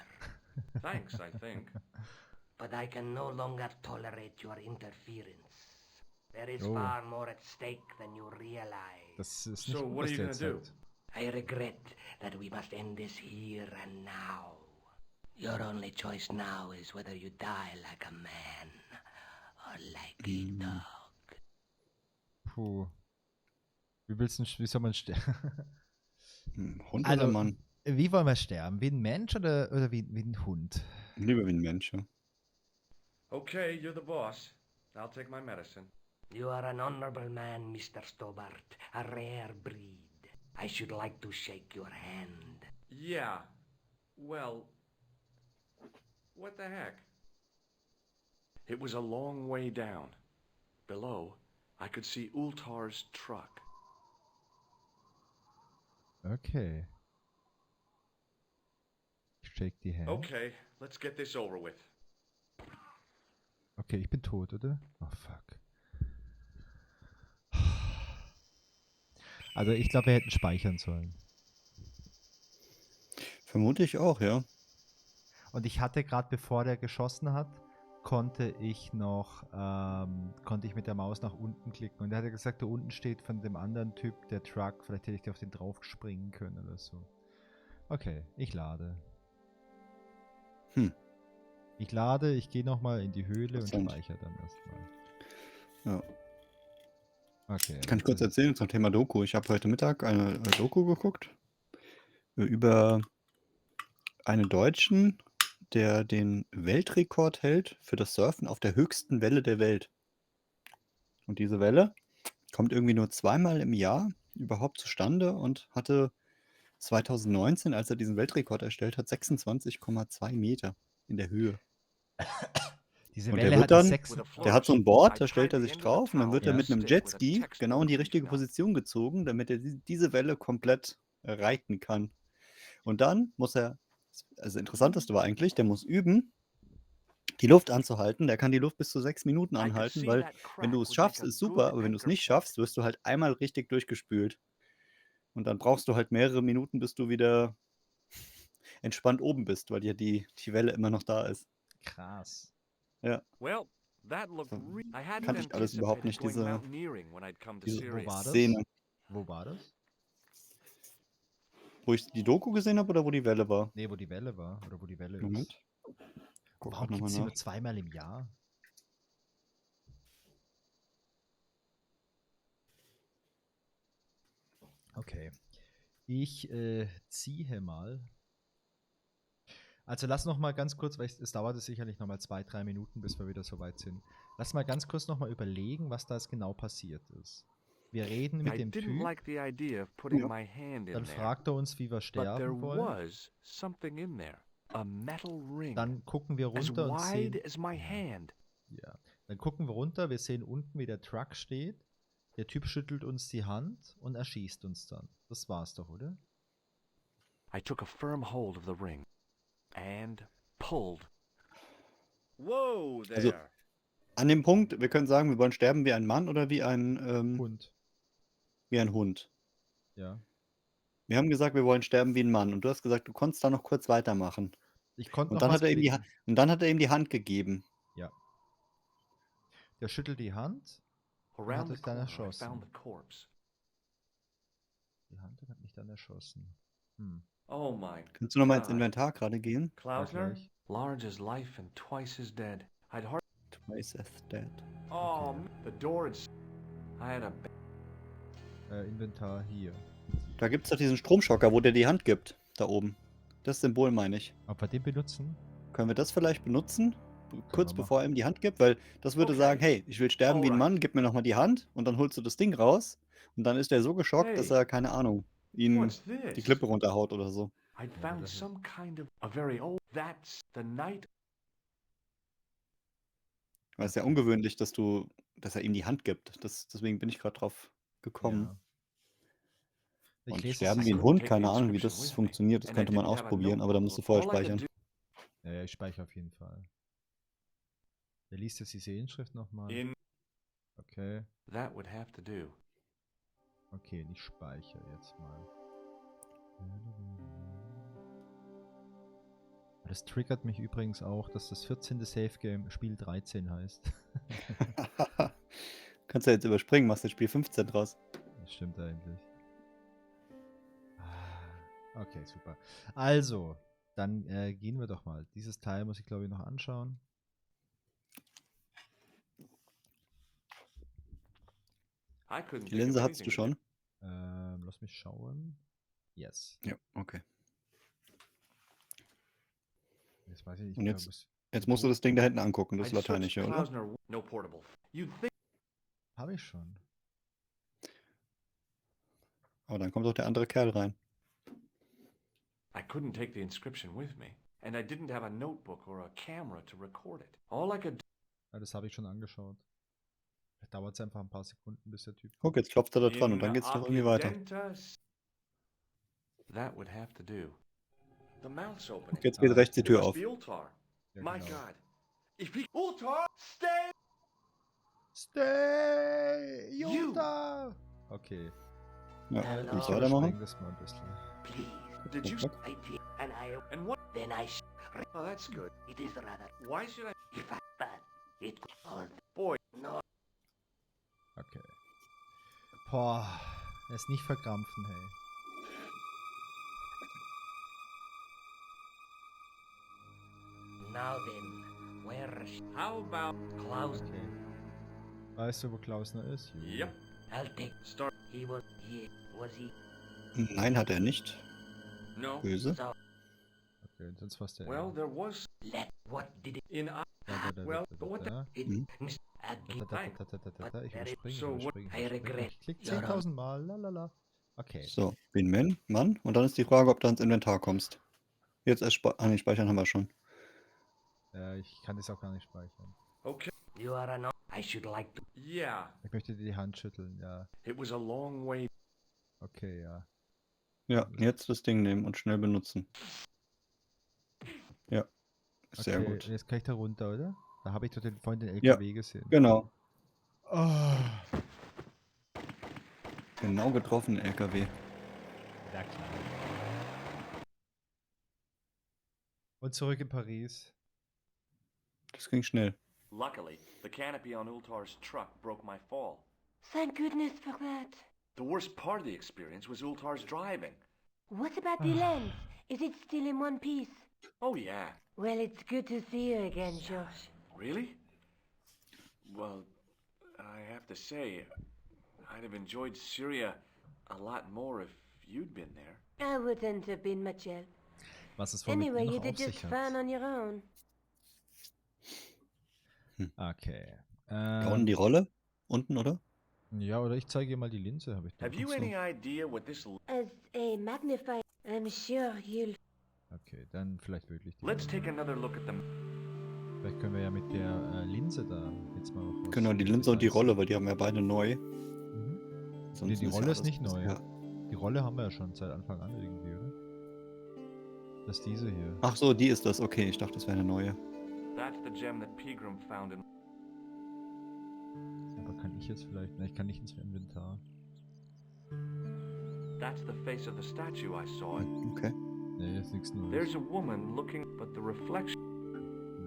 Thanks, I think. But I can no longer tolerate your interference. There is Oh. far more at stake than you realize. Das ist nicht So, gut, what was are you der gonna jetzt do? sagt. I regret that we must end this here and now. Your only choice now is whether you die like a man or like a dog. Puh. Wie soll man sterben? Hund Also, oder Mann? Wie wollen wir sterben? Wie ein Mensch oder wie ein Hund? Lieber wie ein Mensch, ja. Okay, you're the boss. I'll take my medicine. You are an honorable man, Mr. Stobart, a rare breed. I should like to shake your hand. Yeah. Well, what the heck? It was a long way down. Below, I could see Ultar's truck. Okay. Ich shake die Hand. Okay, let's get this over with. Okay, ich bin tot, oder? Oh, fuck. Also ich glaube, wir hätten speichern sollen. Vermute ich auch, ja. Und ich hatte gerade, bevor der geschossen hat, konnte ich mit der Maus nach unten klicken. Und er hat gesagt, da unten steht von dem anderen Typ der Truck. Vielleicht hätte ich auf den drauf springen können oder so. Okay, ich lade. Ich lade, ich gehe nochmal in die Höhle und Interessant. speichere dann erstmal. Ja. Okay. Kann ich kurz erzählen zum Thema Doku? Ich habe heute Mittag eine Doku geguckt über einen Deutschen, der den Weltrekord hält für das Surfen auf der höchsten Welle der Welt. Und diese Welle kommt irgendwie nur zweimal im Jahr überhaupt zustande und hatte 2019, als er diesen Weltrekord erstellt hat, 26,2 Meter in der Höhe. Diese Und Welle der wird hat dann- 6. Der hat so ein Board, da stellt er sich drauf und dann wird er mit einem Jetski genau in die richtige Position gezogen, damit er diese Welle komplett reiten kann. Und dann muss er, also das Interessanteste war eigentlich, der muss üben, die Luft anzuhalten. Der kann die Luft bis zu 6 Minuten I could anhalten, see weil that wenn du crack es would schaffst, make a ist super, good aber wenn du es anchor nicht point. schaffst, wirst du halt einmal richtig durchgespült. Und dann brauchst du halt mehrere Minuten, bis du wieder entspannt oben bist, weil ja die Welle immer noch da ist. Krass. Ja, Well, that looked so I hadn't kannte ich alles überhaupt anticipated nicht, going diese mountaineering when I'd come to diese Wo Syria. war das? Szene. Wo war das? Wo ich die Doku gesehen habe oder wo die Welle war? Nee, wo die Welle war oder wo die Welle Moment. ist. Guck Warum grad noch gibt mal es die nach. nur zweimal im Jahr? Okay. Ich ziehe mal. Also lass noch mal ganz kurz, weil es dauert sicherlich noch mal 2, 3 Minuten, bis wir wieder so weit sind. Lass mal ganz kurz noch mal überlegen, was da jetzt genau passiert ist. Wir reden mit I dem didn't Typ, like the idea of putting Ja. my hand in dann there. fragt er uns, wie wir But there sterben wollen. was something in there. A metal ring. Dann gucken wir As runter und sehen. wide as my Ja. hand. Ja. Dann gucken wir runter, wir sehen unten, wie der Truck steht. Der Typ schüttelt uns die Hand und erschießt uns dann. Das war's doch, oder? I took a firm hold of the ring. And pulled. Whoa there. Also, an dem Punkt, wir können sagen, wir wollen sterben wie ein Mann oder wie ein Hund. Hund. Ja. Wir haben gesagt, wir wollen sterben wie ein Mann. Und du hast gesagt, du konntest da noch kurz weitermachen. Ich konnte Und noch dann was hat er ihm klicken. dann hat er ihm die Hand gegeben. Ja. Der schüttelt die Hand. Around dich the dann corner I erschossen? found the corpse. Die Hand hat mich dann erschossen. Hm. Oh my Kannst du nochmal ins God. Inventar gerade gehen? Klausner? gleich. Large as life and twice as dead. I'd hard. Twice as dead. Oh, Okay. the door had. I had a. Inventar hier. Da gibt es doch diesen Stromschocker, wo der die Hand gibt. Da oben. Das Symbol meine ich. Ob wir den benutzen? Können wir das vielleicht benutzen? Kurz wir bevor er ihm die Hand gibt? Weil das würde Okay. sagen, hey, ich will sterben wie ein Alright. Mann, gib mir nochmal die Hand. Und dann holst du das Ding raus. Und dann ist er so geschockt, dass Hey. er, keine Ahnung, ihn What's die this? Klippe runterhaut oder so. I'd Ja, found das ist- some kind of a very old. That's the night. Weil es ist ja ungewöhnlich, dass er ihm die Hand gibt. Deswegen bin ich gerade drauf gekommen. Ja. Ich Und lese sterben es. wie ein couldn't Hund, take the keine Ahnung, wie inscription das with me, funktioniert. Das and I könnte man didn't have a ausprobieren, aber da musst du vorher notebook. All I could speichern. Ja, ich speichere auf jeden Fall. Wer liest jetzt die Sehenschrift nochmal? In Okay. that would have to do. Okay, ich speichere jetzt mal. Das triggert mich übrigens auch, dass das 14. Safe Game Spiel 13 heißt. Kannst du jetzt überspringen, machst das Spiel 15 draus. Das stimmt eigentlich. Okay, super. Also, dann gehen wir doch mal. Dieses Teil muss ich, glaube ich, noch anschauen. I couldn't Die think of Linse hattest anything du to do. schon? Lass mich schauen. Yes. Ja, okay. Jetzt weiß ich nicht Und mehr, jetzt- was. Jetzt musst du das Ding da hinten angucken, das I'd searched Lateinische, oder? Klausner. No portable. You'd think. Habe ich schon. Aber dann kommt doch der andere Kerl rein. I couldn't take the inscription with me, and I didn't have a notebook or a camera to record it. All I could do. Ja, das habe ich schon angeschaut. Vielleicht dauert es einfach ein paar Sekunden, bis der Typ. Guck, jetzt klopft er da dran und dann geht's doch irgendwie weiter. That would have to do. The mount's opening. Jetzt geht rechts die It Tür must auf. be Ultar. Ja, My genau. God. If he Ultar, stay. Stay! You! Jutta! Okay. Ja, Hello. kannst Ich du weitermachen? überspringe das mal ein bisschen. Please. Did you? Zack. I did, and I. And what? Then I. Oh, that's good. It is rather. Why should I? If I. But it. All. Boy, No. Okay. Boah, er ist nicht verkrampfen, hey. Now then, where is how about? Klaus? Okay. Weißt du, wo Klausner ist? Jo. Yep. I'll take. Start. He was. He was he. Nein, hat er nicht. No. Böse. So Okay, sonst was der. Well, there was let. What did it? in. Well, but what the? It. Mhm. Ich überspringe, So what- I regret. Ich klick Your 10.000 Mal, lalala. Okay. So, wie ein Mann. Und dann ist die Frage, ob du ans Inventar kommst. Jetzt erst speichern haben wir schon. Ich kann das auch gar nicht speichern. Okay. You are an. I should like to. Yeah. Ich möchte dir die Hand schütteln, ja. It was a long way. Okay, ja. Ja, jetzt das Ding nehmen und schnell benutzen. Ja, sehr Okay, gut. jetzt kann ich da runter, oder? Da habe ich doch vorhin den Ja, LKW gesehen. genau. Ah, Genau getroffen, LKW. ja klar. Und zurück in Paris. Das ging schnell. Luckily, the canopy on Ultar's truck broke my fall. Thank goodness for that. The worst part of the experience was Ultar's driving. What about the lens? Is it still in one piece? Oh, yeah. Well, it's good to see you again, George. Really? Well, I have to say, I'd have enjoyed Syria a lot more if you'd been there. I wouldn't have been much help. Was es wohl Anyway, mit you ihr noch did auf just sich fine hat. on your own. Okay. Da unten die Rolle? Unten, oder? Ja, oder ich zeige ihr mal die Linse, habe ich da. Have you any idea what this... As a magnifier, I'm sure you'll... Okay, dann vielleicht wirklich die Let's Linse. take another look at them. Vielleicht können wir ja mit der Linse da jetzt mal was Genau, die Linse und die Details Rolle, sehen. weil die haben ja beide neu. Mhm. Nee, Sonst die ja Rolle ist alles nicht neu. bisher- Die Rolle haben wir ja schon seit Anfang an irgendwie, oder? Das ist diese hier. Ach so, die ist das. Okay, ich dachte, das wäre eine neue. That's the gem that Pegram found in... Aber kann ich jetzt vielleicht... Na, ich kann nicht ins Inventar. That's the face of the statue I saw. Okay. Nee, jetzt nichts Neues. There's a woman looking, but the reflection...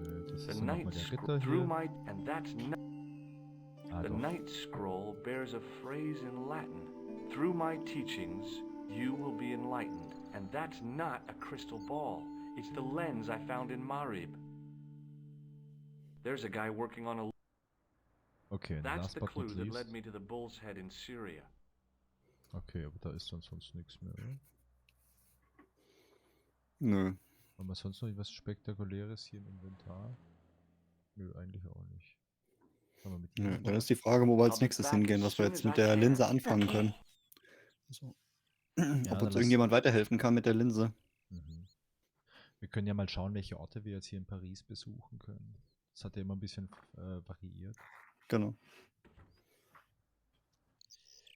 Nö, das The ist dann nochmal night der scroll Ritter through hier. my... And that's... Ah, The doch. night scroll bears a phrase in Latin. Through my teachings, you will be enlightened. And that's not a crystal ball. It's the lens I found in Marib. There's a guy working on a... Okay, and That's last the but clue not that least. led me to the bull's head in Syria. Okay, aber da ist dann sonst nichts mehr, oder? Nö. Haben wir sonst noch etwas Spektakuläres hier im Inventar? Nö, eigentlich auch nicht. Haben wir mit Nö. ihm Dann noch- ist die Frage, wo wir als I'll be nächstes back hingehen, as was wir soon jetzt as mit I der can. Linse anfangen Okay. können. So. Ja, Ob dann uns lass- irgendjemand weiterhelfen kann mit der Linse. Mhm. Wir können ja mal schauen, welche Orte wir jetzt hier in Paris besuchen können. Das hat ja immer ein bisschen variiert. Genau.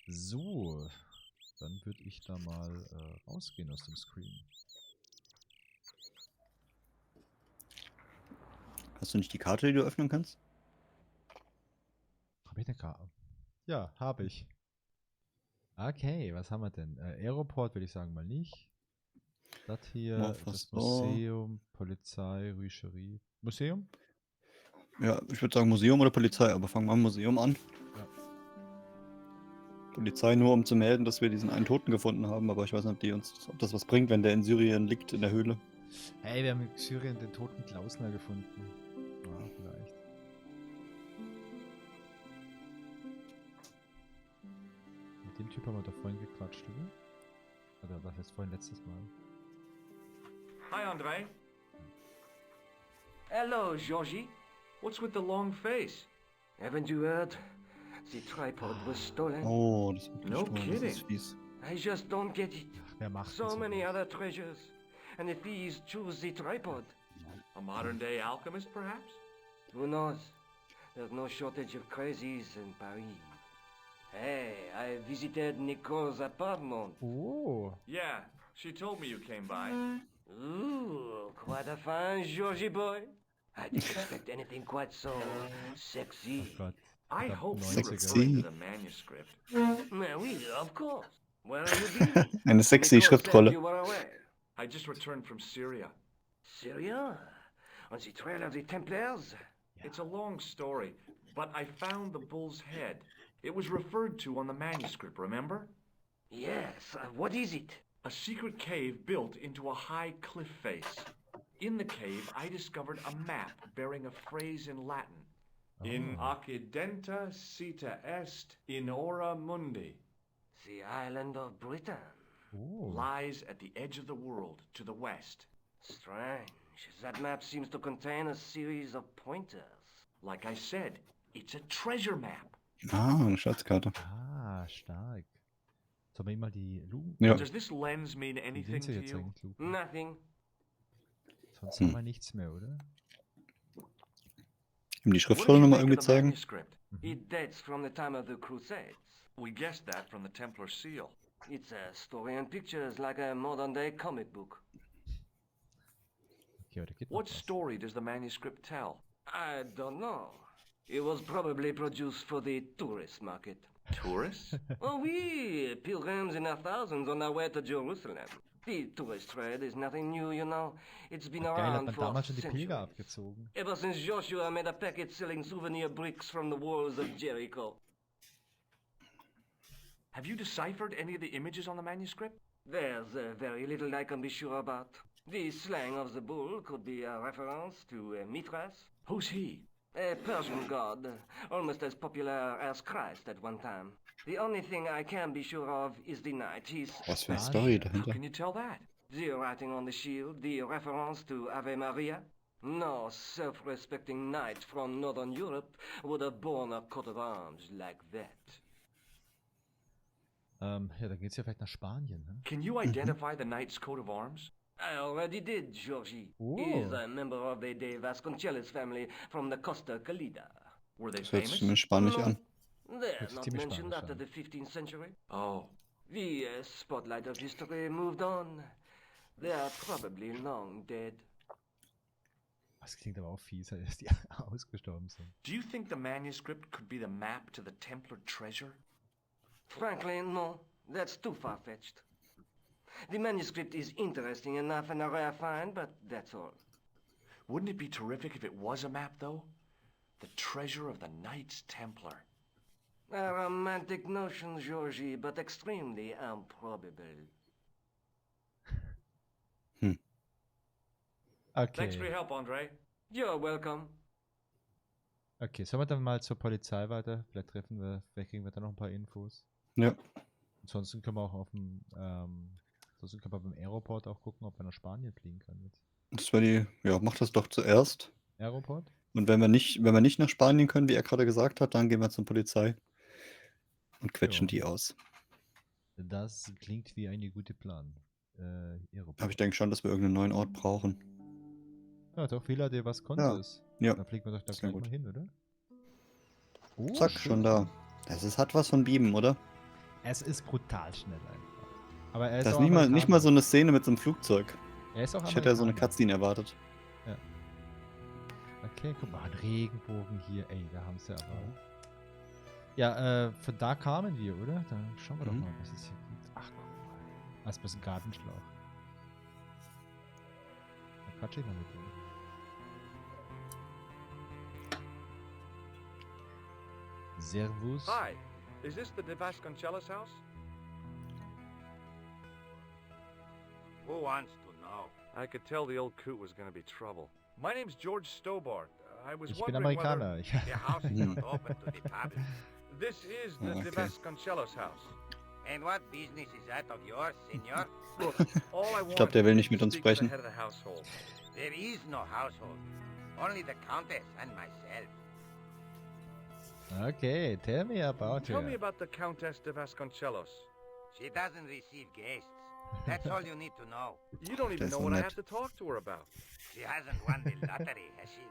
So, dann würde ich da mal rausgehen aus dem Screen. Hast du nicht die Karte, die du öffnen kannst? Habe ich eine Karte? Ja, habe ich. Okay, was haben wir denn? Aeroport würde ich sagen mal nicht. Das hier, das Morphos- Museum, Polizei, Rüscherie. Museum? Ja, ich würde sagen Museum oder Polizei, aber fangen wir am Museum an. Ja. Polizei nur, um zu melden, dass wir diesen einen Toten gefunden haben, aber ich weiß nicht, ob das was bringt, wenn der in Syrien liegt, in der Höhle. Hey, wir haben in Syrien den toten Klausner gefunden. Ja, vielleicht. Mit dem Typ haben wir doch vorhin gequatscht, oder? Oder was heißt vorhin letztes Mal? Hi, Andre. Hello, Georgie. What's with the long face? Haven't you heard? The tripod was stolen. Oh, das ist No das ist kidding. fies. I just don't get it. Ach, wer macht So denn many sowas? other treasures. And the thieves choose the tripod. A modern-day alchemist, perhaps? Who knows? There's no shortage of crazies in Paris. Hey, I visited Nicole's apartment. Oh, Yeah, she told me you came by. Ooh, quite a fine Georgie boy. I didn't expect anything quite so sexy. oh Gott. I Verdammt, hope you're 90er. referring to the manuscript. Oui, of course. Where have you been? Eine sexy Nicole said Schriftrolle. you were away. I just returned from Syria. Syria? On the trail of the Templars? It's a long story, but I found the bull's head. It was referred to on the manuscript, remember? Yes, what is it? A secret cave built into a high cliff face. In the cave, I discovered a map bearing a phrase in Latin. In Oh. occidenta cita est in ora mundi. The island of Britain. Oh. Lies at the edge of the world to the west. Strange. That map seems to contain a series of pointers. Like I said, it's a treasure map. Ah, eine Schatzkarte. Ah, stark. Sollen wir ihm mal die Ja. Does this lens mean die anything Linse to jetzt you? eigentlich Lupe? Nothing. Sonst haben wir nichts mehr, oder? Ihm die What did Schriftrolle you nochmal make irgendwie of the zeigen? manuscript? It dates from the time of the Crusades. We guessed that from the Templar seal. It's a story and pictures like a modern-day comic book. Okay, oder geht noch What was? story does the manuscript tell? I don't know. It was probably produced for the tourist market. Tourists? Oh, we pilgrims in our thousands on our way to Jerusalem. The tourist trade is nothing new, you know. It's been Geil, hat around man for damals schon die Pilger centuries. abgezogen. Ever since Joshua made a packet selling souvenir bricks from the walls of Jericho. Have you deciphered any of the images on the manuscript? There's very little I can be sure about. The slang of the bull could be a reference to Mithras, Who's he? a Persian god, almost as popular as Christ at one time. The only thing I can be sure of is the knight. He's Was für eine Spanisch. Story How dahinter. can you tell that? the writing on the shield, the reference to Ave Maria. No self-respecting knight from Northern Europe would have borne a coat of arms like that. Ja, dann geht's ja vielleicht nach Spanien, ne? Can you identify the knight's coat of arms? I already did, Georgie. Oh. He's a member of the De Vasconcelos family from the Costa Calida. Were they Das hört sich famous? zumindest spanisch an. They're Hört sich not ziemlich mentioned Spanisch after an. the 15th century. Oh, The spotlight of history moved on. They're probably long dead. Das klingt aber auch fies, als die ausgestorben sind. do you think the manuscript could be the map to the Templar treasure? Frankly, no. That's too far-fetched. The manuscript is interesting enough and a rare find, but that's all. Wouldn't it be terrific if it was a map, though? The treasure of the Knights Templar. A romantic notion, Georgie, but extremely improbable. Thanks for your Okay. help, Andre. You're welcome. Okay, sollen wir dann mal zur Polizei weiter? Vielleicht vielleicht kriegen wir da noch ein paar Infos. Ja. Ansonsten können wir auch ansonsten können wir beim Aeroport auch gucken, ob wir nach Spanien fliegen können jetzt. Das war ja, mach das doch zuerst. Aeroport? Und wenn wir nicht nach Spanien können, wie er gerade gesagt hat, dann gehen wir zur Polizei und quetschen Ja. die aus. Das klingt wie eine gute Plan. Aeroport. Aber ich denke schon, dass wir irgendeinen neuen Ort brauchen. Ja, doch, Villa de Vasconcelos. Ja. Da fliegen wir doch da Sehr gleich gut. mal hin, oder? Oh, Zack, schön. schon da. Hat was von Beamen, oder? Es ist brutal schnell einfach. Aber er ist Das ist auch nicht mal Amerikaner. so eine Szene mit so einem Flugzeug. Er ist auch Ich hätte ja so eine Amerikaner. Cutscene erwartet. Okay, guck mal, ein Regenbogen hier. Ey, da haben sie aber. Ja, von da kamen wir, oder? Dann schauen wir doch Mhm. mal, was es hier gibt. Ach, guck mal. Das ist ein Gartenschlauch. Da quatsch ich mal mit dir. Servus. Hi, is this the De Vasconcelos house? Who wants to know? I could tell the old coot was going to be trouble. My name's George Stobart. I was Ich bin wondering whether... Amerikaner. The house is not open to the public. This is the Oh, De okay. Vasconcelos house. And what business is that of yours, senor? Look, all I want glaub, der will nicht mit is to uns speak to the sprechen. head of the household. There is no household. Only the countess and myself. Okay, tell me about Tell me her. about the Countess de Vasconcelos. She doesn't receive guests. That's all you need to know. You don't even That's know so what I nett. have to talk to her about. She hasn't won the lottery, has she?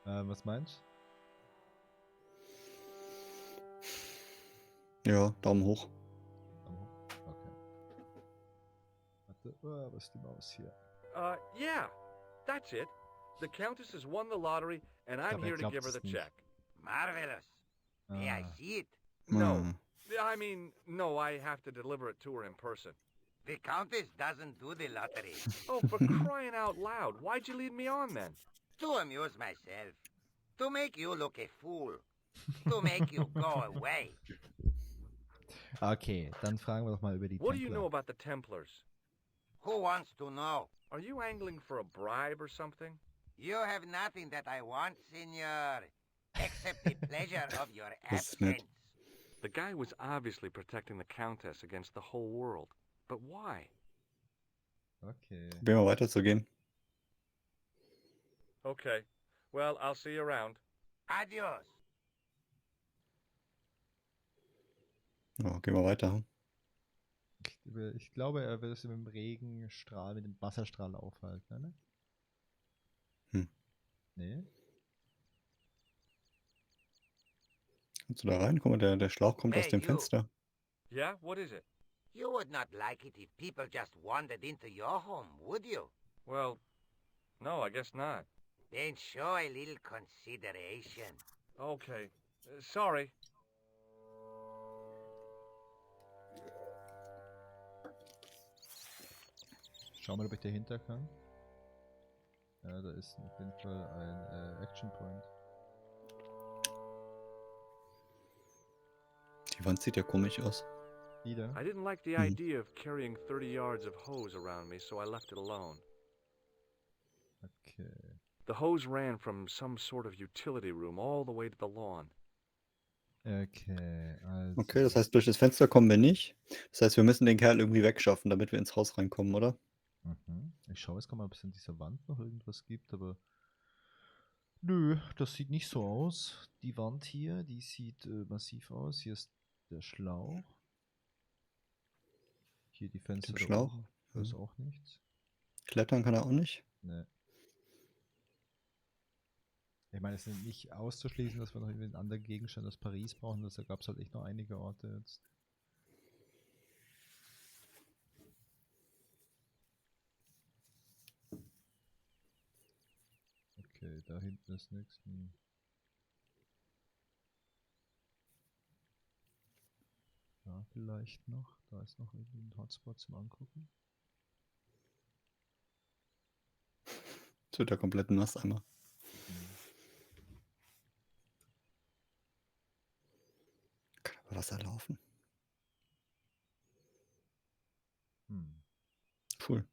Was meinst Ja, Daumen hoch. du? Okay. Warte, was ist die Maus hier? Yeah, that's it. The Countess has won the lottery, and I'm Aber er here to glaubt give her es the nicht. check. Marvelous. May I Ah, see it? No, Hm. I mean, no, I have to deliver it to her in person. The countess doesn't do the lottery. Oh, for crying out loud, why'd you lead me on then? To amuse myself. To make you look a fool. To make you go away. Okay, dann fragen wir doch mal über die What do you know Templer. about the Templars? Who wants to know? Are you angling for a bribe or something? You have nothing that I want, senor. Except the pleasure of your Das ist nett. absence. The guy was obviously protecting the Countess against the whole world. But why? Okay. Probieren wir weiterzugehen. Okay. Well, I'll see you around. Adios. Ja, gehen wir weiter. Ich glaube, er will es mit dem Regenstrahl, mit dem Wasserstrahl aufhalten, ne? Hm. Nee? Kannst du da rein? Guck mal, der Schlauch kommt aus Hey, dem you. Fenster. Yeah, what is it? You would not like it if people just wandered into your home, would you? Well, no, I guess not. Then show a little consideration. Okay. Sorry. Schau mal, ob ich dahinter kann. Ja, da ist auf jeden Fall ein Action Point. Die Wand sieht ja komisch aus. Wieder. I didn't like the idea of carrying 30 yards of hose around me, so I left it alone. Okay. The hose ran from some sort of utility room all the way to the lawn. Okay, also. Okay, das heißt, durch das Fenster kommen wir nicht. Das heißt, wir müssen den Kerl irgendwie wegschaffen, damit wir ins Haus reinkommen, oder? Ich schaue jetzt mal, ob es in dieser Wand noch irgendwas gibt, aber. Nö, das sieht nicht so aus. Die Wand hier, die sieht massiv aus. Hier ist der Schlauch. Hier die Fenster. Den da Schlauch? oben. Da ist auch nichts. Klettern kann er auch nicht. Ne. Ich meine, es ist nicht auszuschließen, dass wir noch irgendwie einen anderen Gegenstand aus Paris brauchen. Da gab es halt echt noch einige Orte jetzt. Okay, da hinten ist nichts. Da vielleicht noch. Da ist noch irgendwie ein Hotspot zum Angucken. Jetzt wird er komplett nass einmal. Kann aber Wasser laufen. Cool.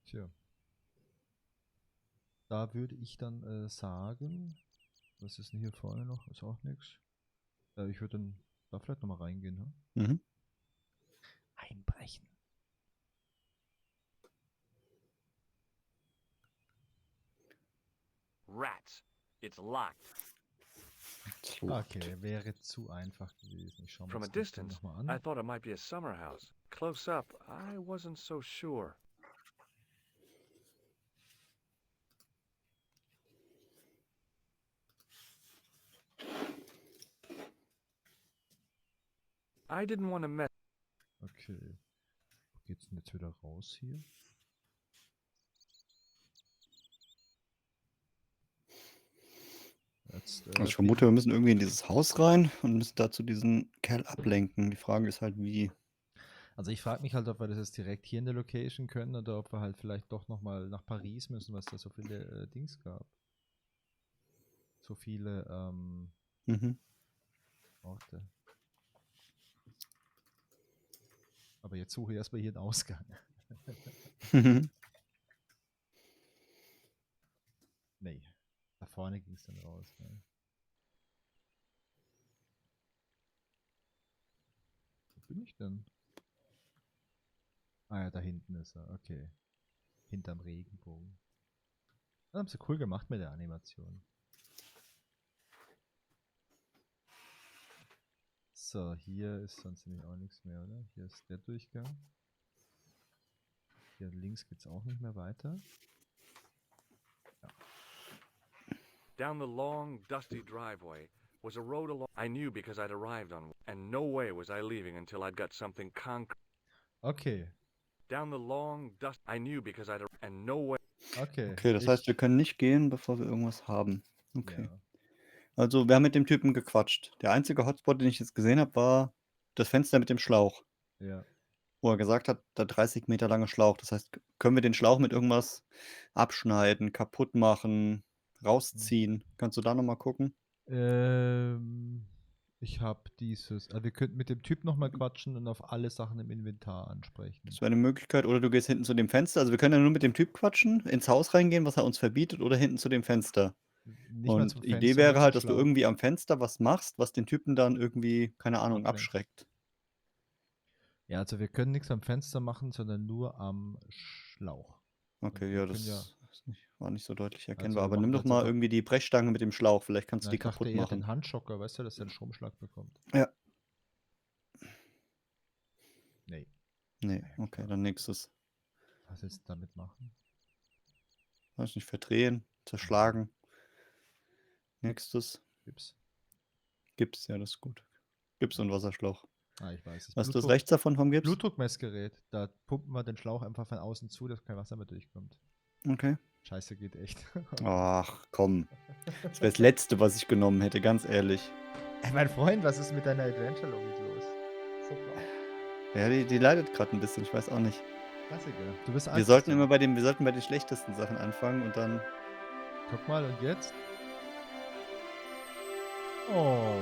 Tja. Da würde ich dann sagen, was ist denn hier vorne noch? Ist auch nichts. Ich würde dann da vielleicht nochmal reingehen. Ne? Mhm. Einbrechen. Rats. It's locked. Okay, wäre zu einfach gewesen. Ich schaue mir From a das Ganze distance, nochmal an. I thought it might be a summer house. Close up, I wasn't so sure. I didn't want to mess. Okay. Wo geht's denn jetzt wieder raus hier? Jetzt, Also ich vermute, wir müssen irgendwie in dieses Haus rein und müssen dazu diesen Kerl ablenken. Die Frage ist halt, wie. Also ich frage mich halt, ob wir das jetzt direkt hier in der Location können oder ob wir halt vielleicht doch nochmal nach Paris müssen, was da so viele Dings gab. So viele Orte. Aber jetzt suche ich erstmal hier einen Ausgang. Nee, da vorne ging es dann raus. Ne? Wo bin ich denn? Ah ja, da hinten ist er, okay. Hinterm Regenbogen. Das haben sie cool gemacht mit der Animation. So, hier ist sonst nämlich auch nichts mehr, oder? Hier ist der Durchgang. Hier links geht es auch nicht mehr weiter. Ja. Down the long, dusty driveway was a road along. I knew because I'd arrived on one, and no way was I leaving until I'd got something concrete. Okay. Down the long, dust. I knew because I'd and no way. Okay. Okay, das heißt, wir können nicht gehen, bevor wir irgendwas haben. Okay. Ja. Also, wir haben mit dem Typen gequatscht. Der einzige Hotspot, den ich jetzt gesehen habe, war das Fenster mit dem Schlauch. Ja. Wo er gesagt hat, der 30 Meter lange Schlauch. Das heißt, können wir den Schlauch mit irgendwas abschneiden, kaputt machen, rausziehen? Kannst du da nochmal gucken? Ich habe dieses. Wir könnten mit dem Typ nochmal quatschen und auf alle Sachen im Inventar ansprechen. Das wäre eine Möglichkeit. Oder du gehst hinten zu dem Fenster. Also wir können ja nur mit dem Typ quatschen, ins Haus reingehen, was er uns verbietet, oder hinten zu dem Fenster. Nicht mal Und zum die Idee Fenster, wäre nur halt, zum dass du Schlauch. irgendwie am Fenster was machst, was den Typen dann irgendwie, keine Ahnung, Ablenkt. abschreckt. Ja, also wir können nichts am Fenster machen, sondern nur am Schlauch. Okay, Wir ja, können das ja- war nicht so deutlich erkennbar. Also wir Aber nimm machen doch halt mal sogar- irgendwie die Brechstange mit dem Schlauch. Vielleicht kannst du Na, die ich dachte kaputt eher machen. den Handschocker, weißt du, dass er einen Stromschlag bekommt. Ja. Nee. Nee, Ja, okay, klar. dann nächstes. Was willst du damit machen? Weiß nicht, verdrehen, zerschlagen, Nächstes. Gips. Gips, ja, das ist gut. Gips und Wasserschlauch. Ah, ich weiß es. Was ist das rechts davon vom Gips? Blutdruckmessgerät. Da pumpen wir den Schlauch einfach von außen zu, dass kein Wasser mehr durchkommt. Okay. Scheiße, geht echt. Ach, komm. Das wäre das Letzte, was ich genommen hätte, ganz ehrlich. Ey, mein Freund, was ist mit deiner Adventure-Logik los? Super. Ja, die leidet gerade ein bisschen, ich weiß auch nicht. Klassiker. Du bist Wir sollten bei den schlechtesten Sachen anfangen und dann. Guck mal, und jetzt? Oh.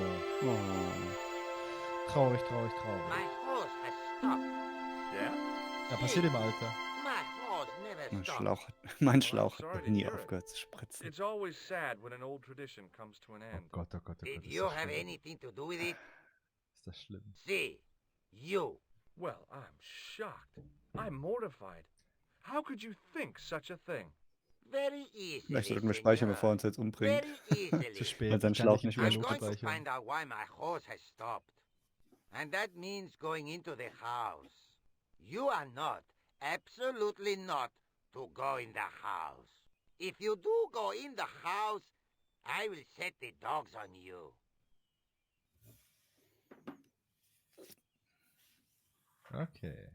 Traurig, traurig, traurig. My horse has stopped. Yeah? Ja, passiert im Alter. My horse never Mein stopped. Schlauch sorry hat to nie hear it. aufgehört zu spritzen. It's always sad when an old tradition comes to an Oh end. Gott, oh Gott, oh Gott. Did Ist you das have schlimm. anything to do with it? Ist das schlimm. See, you. Well, I'm shocked. I'm mortified. How could you think such a thing? Very easy. Vielleicht sollten wir speichern, bevor er uns jetzt umbringt. Very easily. Zu spät. Weil sein ich kann Schlauch nicht nicht mehr mehr I'm going to speichern. find out why my horse has stopped. And that means going into the house. You are not, absolutely not, to go in the house. If you do go in the house, I will set the dogs on you. Okay.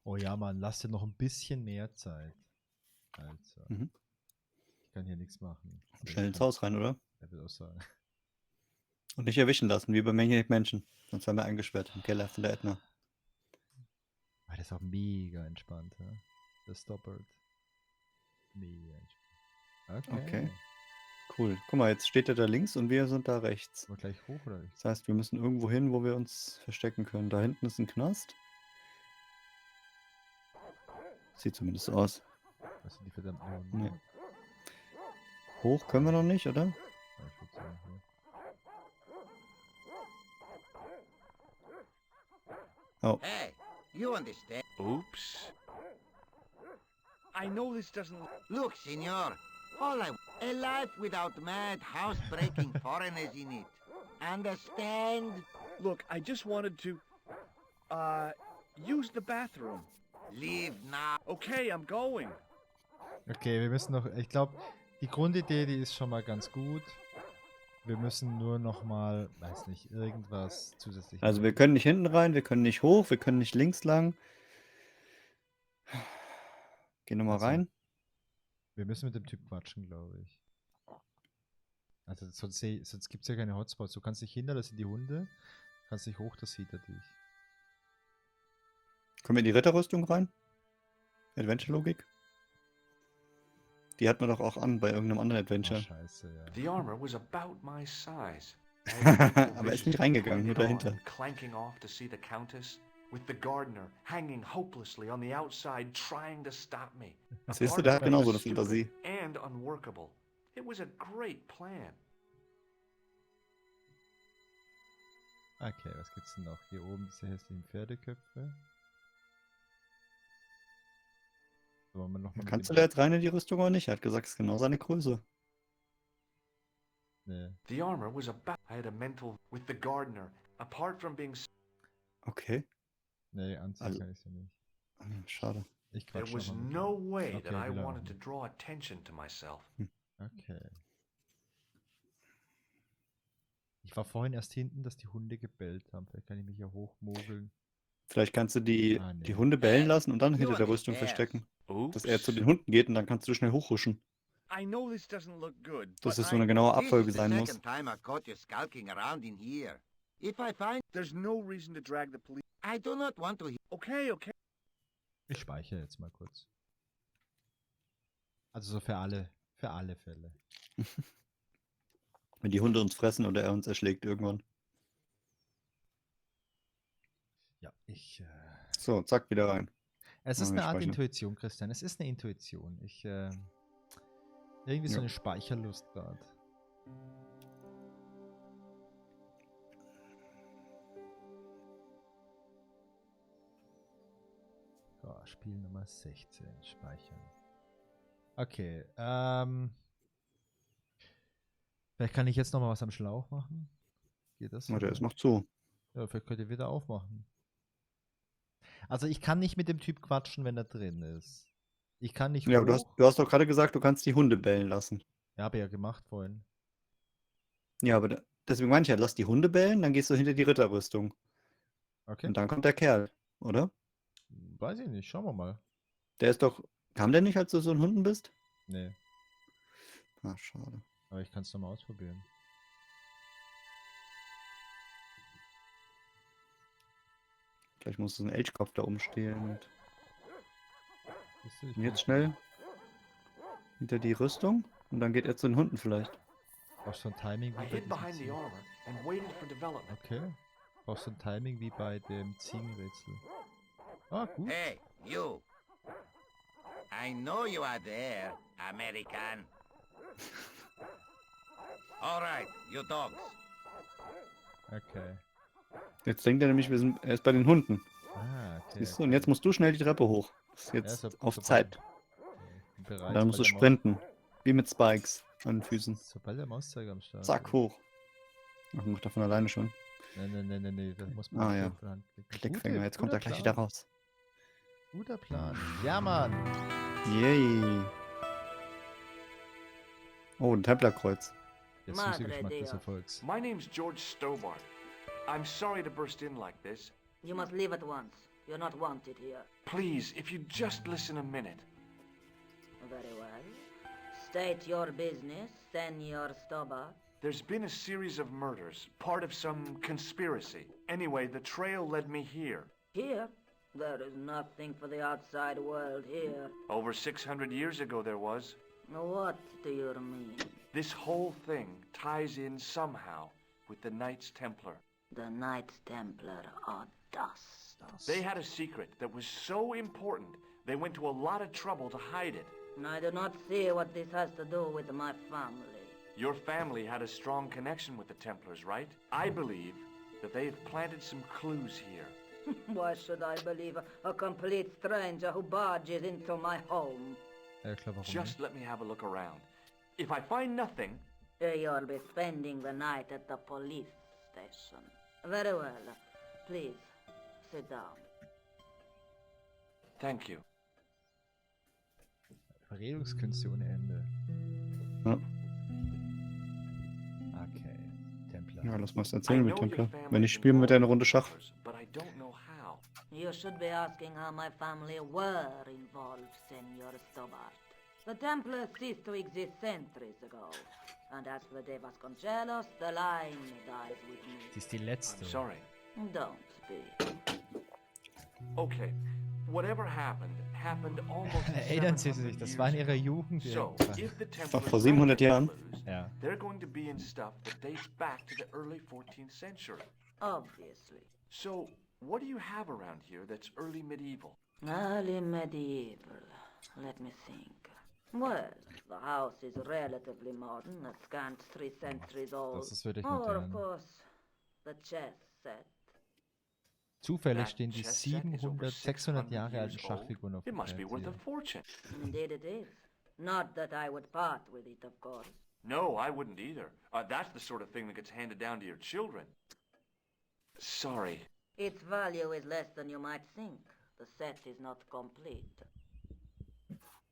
Oh ja, Mann, lass dir noch ein bisschen mehr Zeit. Also. Mhm. Ich kann hier nichts machen. Schnell ins Haus rein, oder? Er will auch sagen. Und nicht erwischen lassen, wie bei Menschen. Sonst werden wir eingesperrt im Keller von der Ätna. Ah, das ist auch mega entspannt, ja? Das doppelt. Mega entspannt. Okay. Cool. Guck mal, jetzt steht er da links und wir sind da rechts. Wollen wir gleich hoch oder nicht? Das heißt, wir müssen irgendwo hin, wo wir uns verstecken können. Da hinten ist ein Knast. Sieht zumindest so aus. Was sind die verdammten Hunde? Nee. Hoch können wir noch nicht, oder? Ja, ich würd sagen, ja. Oh, Hey, you understand? Oops. I know this doesn't... Look, senor, all a life without mad, house-breaking foreigners in it. Understand? Look, I just wanted to... use the bathroom. Leave now. Okay, I'm going. Okay, wir müssen noch, ich glaube, die Grundidee, die ist schon mal ganz gut. Wir müssen nur noch mal, weiß nicht, irgendwas zusätzlich also wir können nicht hinten rein, wir können nicht hoch, wir können nicht links lang. Geh nochmal Also, rein. Wir müssen mit dem Typ quatschen, glaube ich. Also sonst gibt es ja keine Hotspots. Du kannst dich hinter, das sind die Hunde. Kannst dich hoch, das sieht er dich. Können wir in die Ritterrüstung rein? Adventure-Logik? Die hat man doch auch an bei irgendeinem anderen Oh, Adventure. scheiße, ja. The armor was about my size. Aber er ist nicht reingegangen, nur dahinter. Clanking off to see the Countess, with the gardener hanging hopelessly on the outside, trying to stop me. Siehst du, der hat genauso eine Fantasie. And unworkable. It was a great plan. Okay, was gibt's denn noch? Hier oben diese hässlichen Pferdeköpfe. Wollen wir noch mal mit Kannst du dem- da jetzt rein in die Rüstung oder nicht? Er hat gesagt, es ist genau seine Größe. Nee. The armor was about... I had a mental with the gardener. Apart from being... Okay. Nee, anziehen Also- kann ich sie nicht. Schade. Ich There quatsch was noch mal mit no ihm. way Okay, that I wieder wanted to oben. draw attention to myself. Okay. Ich war vorhin erst hinten, dass die Hunde gebellt haben. Vielleicht kann ich mich hier hochmogeln. Vielleicht kannst du die Nee. Hunde bellen lassen und dann You hinter der Rüstung understand. verstecken. Oops. Dass er zu den Hunden geht und dann kannst du schnell hochhuschen. I know this doesn't look good, Dass but es so eine genaue This Abfolge is the sein muss. second time I caught you skulking around in here. If I find, there's no reason to drag the police. I do not want to. Okay, okay. Ich speichere jetzt mal kurz. Also so für alle Fälle. Wenn die Hunde uns fressen oder er uns erschlägt irgendwann. Ja, ich. So, zack, wieder rein. Es ist Oh, eine ich Art speichere. Intuition, Christian. Es ist eine Intuition. Irgendwie so Ja. eine Speicherlust gerade. So, Spiel Nummer 16. Speichern. Okay. Vielleicht kann ich jetzt noch mal was am Schlauch machen. Geht das? Oh, der ist oder? noch zu. Ja, vielleicht könnt ihr wieder aufmachen. Also ich kann nicht mit dem Typ quatschen, wenn er drin ist. Ich kann nicht Ja, aber hoch. du hast doch gerade gesagt, du kannst die Hunde bellen lassen. Ja, habe ich ja gemacht vorhin. Ja, aber deswegen meine ich ja, lass die Hunde bellen, dann gehst du hinter die Ritterrüstung. Okay. Und dann kommt der Kerl, oder? Weiß ich nicht, schauen wir mal. Der ist doch. Kam der nicht, als du so ein Hunden bist? Nee, Ah, schade. aber ich kann es nochmal ausprobieren. Vielleicht musst du so einen Elchkopf da umstehen und Siehst du, ich jetzt kann- schnell hinter die Rüstung und dann geht er zu den Hunden vielleicht. Brauchst du ein Timing I wie bei hid diesem behind the Ziegen? armor and waited for development. Okay. Brauchst du ein Timing wie bei dem Ziegenrätsel? Ah, gut. Hey, you. I know you are there, American. All right, you dogs. Okay. Jetzt denkt er nämlich, er ist bei den Hunden. Ah, okay. Siehst du? Und jetzt musst du schnell die Treppe hoch. Das ist Ja, jetzt so- auf sobald- Zeit. Ich bin bereit, Und dann musst du sobald der sprinten. Wie mit Spikes an den Füßen. Sobald der Mauszeiger am Start Zack, ist. hoch. Ach, macht er von alleine schon. Nee, da muss man Ah, den ja. Knopf in der Hand klicken. Klickfinger, jetzt kommt guter er gleich Plan. wieder raus. Guter Plan. Ja, Mann. Yay. Oh, ein Templerkreuz. Der süße Madre Geschmack des Dio. Erfolgs. My name's George Stobart. I'm sorry to burst in like this. You must leave at once. You're not wanted here. Please, if you'd just listen a minute. Very well. State your business, Senor Stobart. There's been a series of murders, part of some conspiracy. Anyway, the trail led me here. Here? There is nothing for the outside world here. Over 600 years ago there was. What do you mean? This whole thing ties in somehow with the Knights Templar. The Knights Templar are dust. They had a secret that was so important, they went to a lot of trouble to hide it. I do not see what this has to do with my family. Your family had a strong connection with the Templars, right? I believe that they have planted some clues here. Why should I believe a complete stranger who barges into my home? Ja, klar, warum Just let me have a look around. If I find nothing, You'll be spending the night at the police station. Very well. Please, sit down. thank you. nicht? Verredungskünste ohne Ende. Ja. Okay. Templer. Ja, lass mal was I erzählen mit know your Templer. family Wenn ich is spiele mit der eine involved Runde with Schach. Templars, but I don't know how. You should be asking how my family were involved, Senor Stobart. The Templars ceased to exist centuries ago. And as for De Vasconcelos, the line dies with me. Sie ist die letzte. I'm sorry. Don't be. Okay, whatever happened, happened almost Erinnern Sie 700 sich, das years war in Ihrer ago. Jugend. So, Ja. if the war Templars vor 700 were Jahren. Templars, Ja. they're going to be in stuff that dates back to the early 14th century. Obviously. So, what do you have around here that's early medieval? Early medieval. Let me think. Well, the house is relatively modern, a scant 3 centuries old. Das ist wirklich Or, of modern. course, the chess set. Zufällig That stehen die chess set is over 600 Jahre years alten old. Schachfiguren auf It dem must be Brett worth a hier. fortune. Indeed it is. Not that I would part with it, of course. No, I wouldn't either. That's the sort of thing that gets handed down to your children. Sorry. Its value is less than you might think. The set is not complete.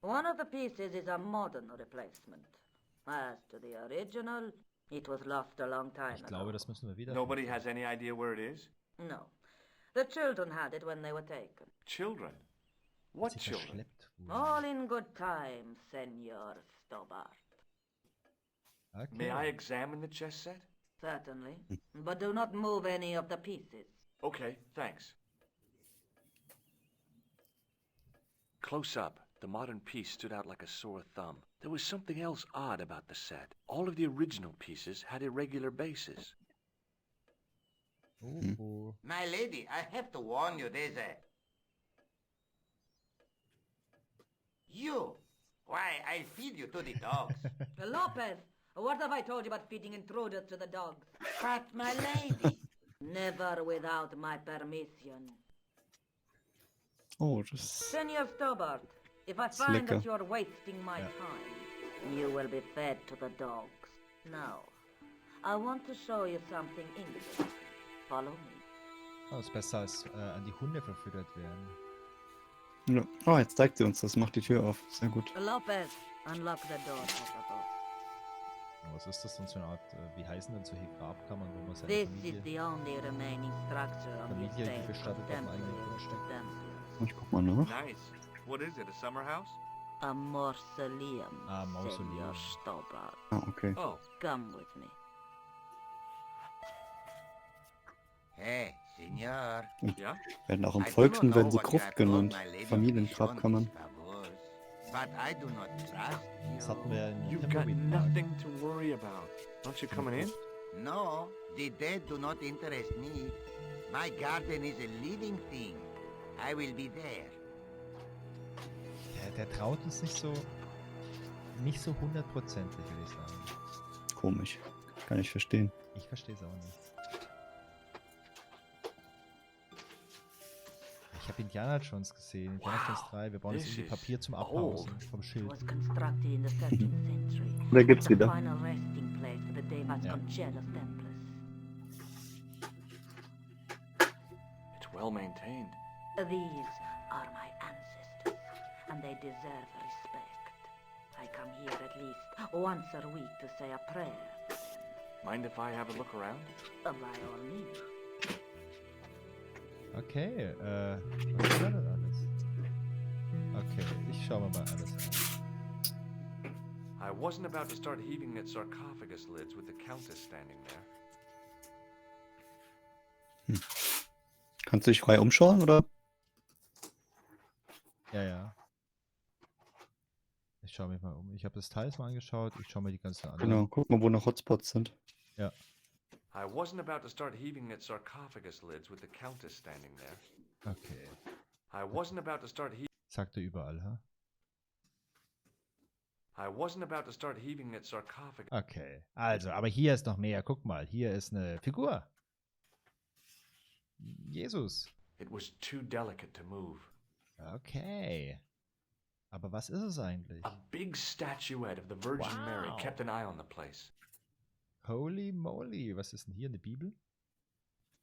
One of the pieces is a modern replacement. As to the original, it was lost a long time Ich ago. glaube, das müssen wir wieder. Nobody has any idea where it is? No. The children had it when they were taken. Children? What Sie children? verschleppt wurden. All in good time, Senor Stobart. May I Okay. examine the chess set? Certainly. But do not move any of the pieces. Okay, thanks. Close up, the modern piece stood out like a sore thumb. There was something else odd about the set. All of the original pieces had irregular bases. Oh. My lady, I have to warn you, there's a... You! Why, I'll feed you to the dogs. Lopez, what have I told you about feeding intruders to the dogs? But, my lady... Never without my permission. Oh, das. Senor Stobart, if I It's find lecker. that you're wasting my time, you will be fed to the dogs. Now, I want to show you something interesting. Follow me. Oh, ist besser als an die Hunde verfüttert werden. Ja. Oh, jetzt zeigt sie uns das, macht die Tür auf. Sehr gut. Lopez, unlock the door, Papa. Was ist das denn für eine Art, wie heißen denn solche Grabkammern, wo man seine This is Familie... the only remaining structure on this Familie, die tale bestattet auf dem eigenen contemporary Grundstück. templars. Ich guck mal nach. Nice. What is it, a summer house? A mausoleum, Ah, Mausoleum. Senor Stobart. Ah, okay. Oh, Come with me. hey, senor. Yeah? Werden auch im I do not Volksmund know werden sie what you Gruft have told genannt. my lady Familiengrabkammern. Michonne, favors, but I do not trust Das you. hatten wir in You've got Tumbleweed Park. nothing to worry about. Aren't you coming in? No, the dead do not interest me. My garden is a living thing. I will be there. Der traut uns nicht so hundertprozentig, würde ich sagen. Komisch. Kann ich verstehen. Ich verstehe es auch nicht. Ich habe Indiana Jones gesehen, Indiana Jones 3. Wir bauen jetzt this irgendwie is Papier zum old. Abhausen vom It Schild. was constructed in the 13th century. Da gibt's The wieder. final resting place for the De Vasconcelos Templars. It's well maintained. These are my ancestors, and they deserve respect. I come here at least once a week to say a prayer for them. Mind if I have a look around? By all means. Okay, was ist das alles? Okay, ich schaue mir mal alles an. I wasn't about to start heaving at sarcophagus lids with the Countess standing there. Kannst du dich frei umschauen, oder? Ja. Ich schaue mich mal um. Ich habe das Teil mal angeschaut, ich schaue mir die ganzen anderen. Genau, guck mal, wo noch Hotspots sind. Ja. I wasn't about to start heaving at sarcophagus lids with the Countess standing there. Okay. I wasn't about to start Sagt er überall, ha? I wasn't about to start heaving at sarcophagus. Okay. Also, aber hier ist noch mehr. Guck mal, hier ist eine Figur. Jesus. It was too delicate to move. Okay. Aber was ist es eigentlich? A big statuette of the Virgin Mary Wow. kept an eye on the place. Holy moly. Was ist denn hier? Eine Bibel?